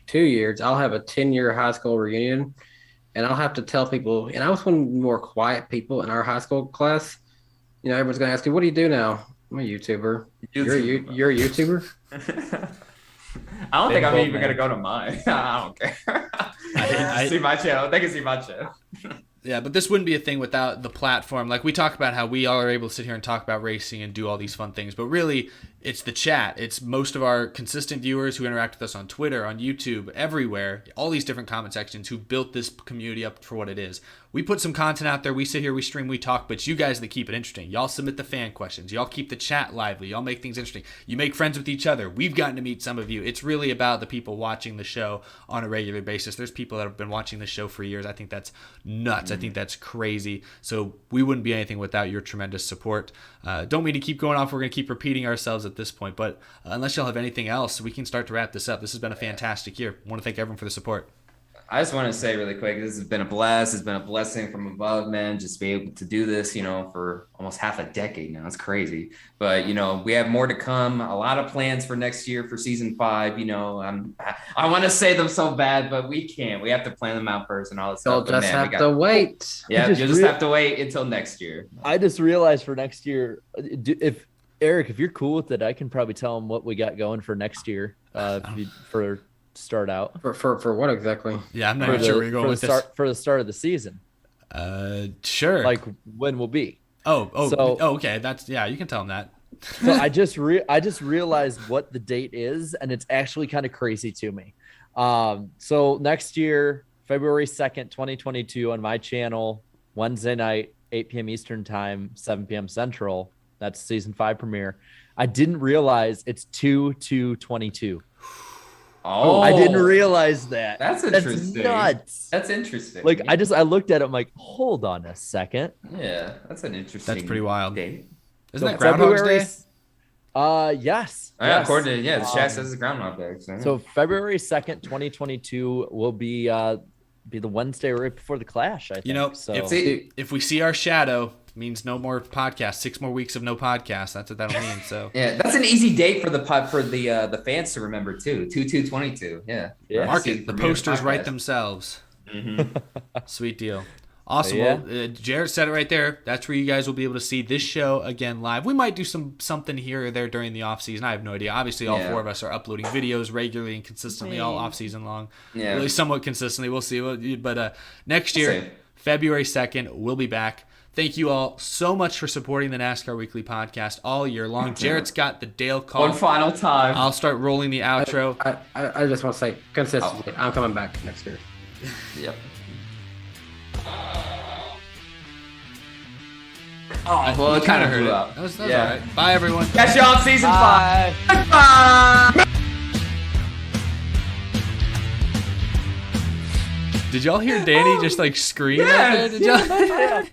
2 years, I'll have a 10-year high school reunion. And I'll have to tell people, and I was one of the more quiet people in our high school class. Everyone's going to ask you, what do you do now? I'm a YouTuber. You're a YouTuber? I don't think I'm even going to go to mine. I don't care. I see my channel. They can see my channel. Yeah, but this wouldn't be a thing without the platform. Like, we talk about how we all are able to sit here and talk about racing and do all these fun things, but really, It's the chat. It's most of our consistent viewers who interact with us on Twitter, on YouTube, everywhere, all these different comment sections who built this community up for what it is. We put some content out there. We sit here, we stream, we talk, but you guys that keep it interesting. Y'all submit the fan questions. Y'all keep the chat lively. Y'all make things interesting. You make friends with each other. We've gotten to meet some of you. It's really about the people watching the show on a regular basis. There's people that have been watching the show for years. I think that's nuts. I think that's crazy. So we wouldn't be anything without your tremendous support. Don't mean to keep going off. We're going to keep repeating ourselves at this point, but unless y'all have anything else, we can start to wrap this up. This has been a fantastic year. I want to thank everyone for the support. I just want to say really quick, this has been a blast. It's been a blessing from above, man. Just be able to do this, for almost half a decade now. It's crazy. But, we have more to come. A lot of plans for next year for season 5. I want to say them so bad, but we can't. We have to plan them out first and all this stuff. You'll just have to wait. Yeah, you'll just have to wait until next year. I just realized for next year, if you're cool with it, I can probably tell them what we got going for next year for start out. For what exactly? Yeah, I'm not even sure where you're going with this. For the start of the season. Sure. Like when will be. Okay. That's, you can tell them that. So I just realized what the date is, and it's actually kind of crazy to me. So next year, February 2nd, 2022 on my channel, Wednesday night, 8 p.m. Eastern time, 7 p.m. Central. That's season 5 premiere. I didn't realize it's 2/2/22. Oh, I didn't realize that. That's interesting. Nuts. That's interesting. Like I looked at it, I'm like, hold on a second. Yeah, that's an interesting. That's pretty wild. Date. Isn't that Groundhog's Day? Yes. Oh, yeah, according to the chat says it's Groundhog Day. So February 2nd, 2022 will be the Wednesday right before the Clash, I think. If we see our shadow, means no more podcast. 6 more weeks of no podcast. That's what that'll mean. So yeah, that's an easy date for the fans to remember too. 2/2/22. Yeah. Mark it. The posters write themselves. Mm-hmm. Sweet deal. Awesome. Yeah. Well, Jared said it right there. That's where you guys will be able to see this show again live. We might do something here or there during the off season. I have no idea. Obviously, all 4 of us are uploading videos regularly and consistently all off season long. Yeah. Really somewhat consistently. We'll see. But next year, February 2nd, we'll be back. Thank you all so much for supporting the NASCAR Weekly Podcast all year long. Jarrett's got the Dale call. One final time. I'll start rolling the outro. I just want to say, consistently, I'm coming back next year. Yep. Well, it kind of hurt. That was all right. Bye, everyone. Catch you on season 5. Bye. Did y'all hear Danny just scream? Yeah. Did y'all?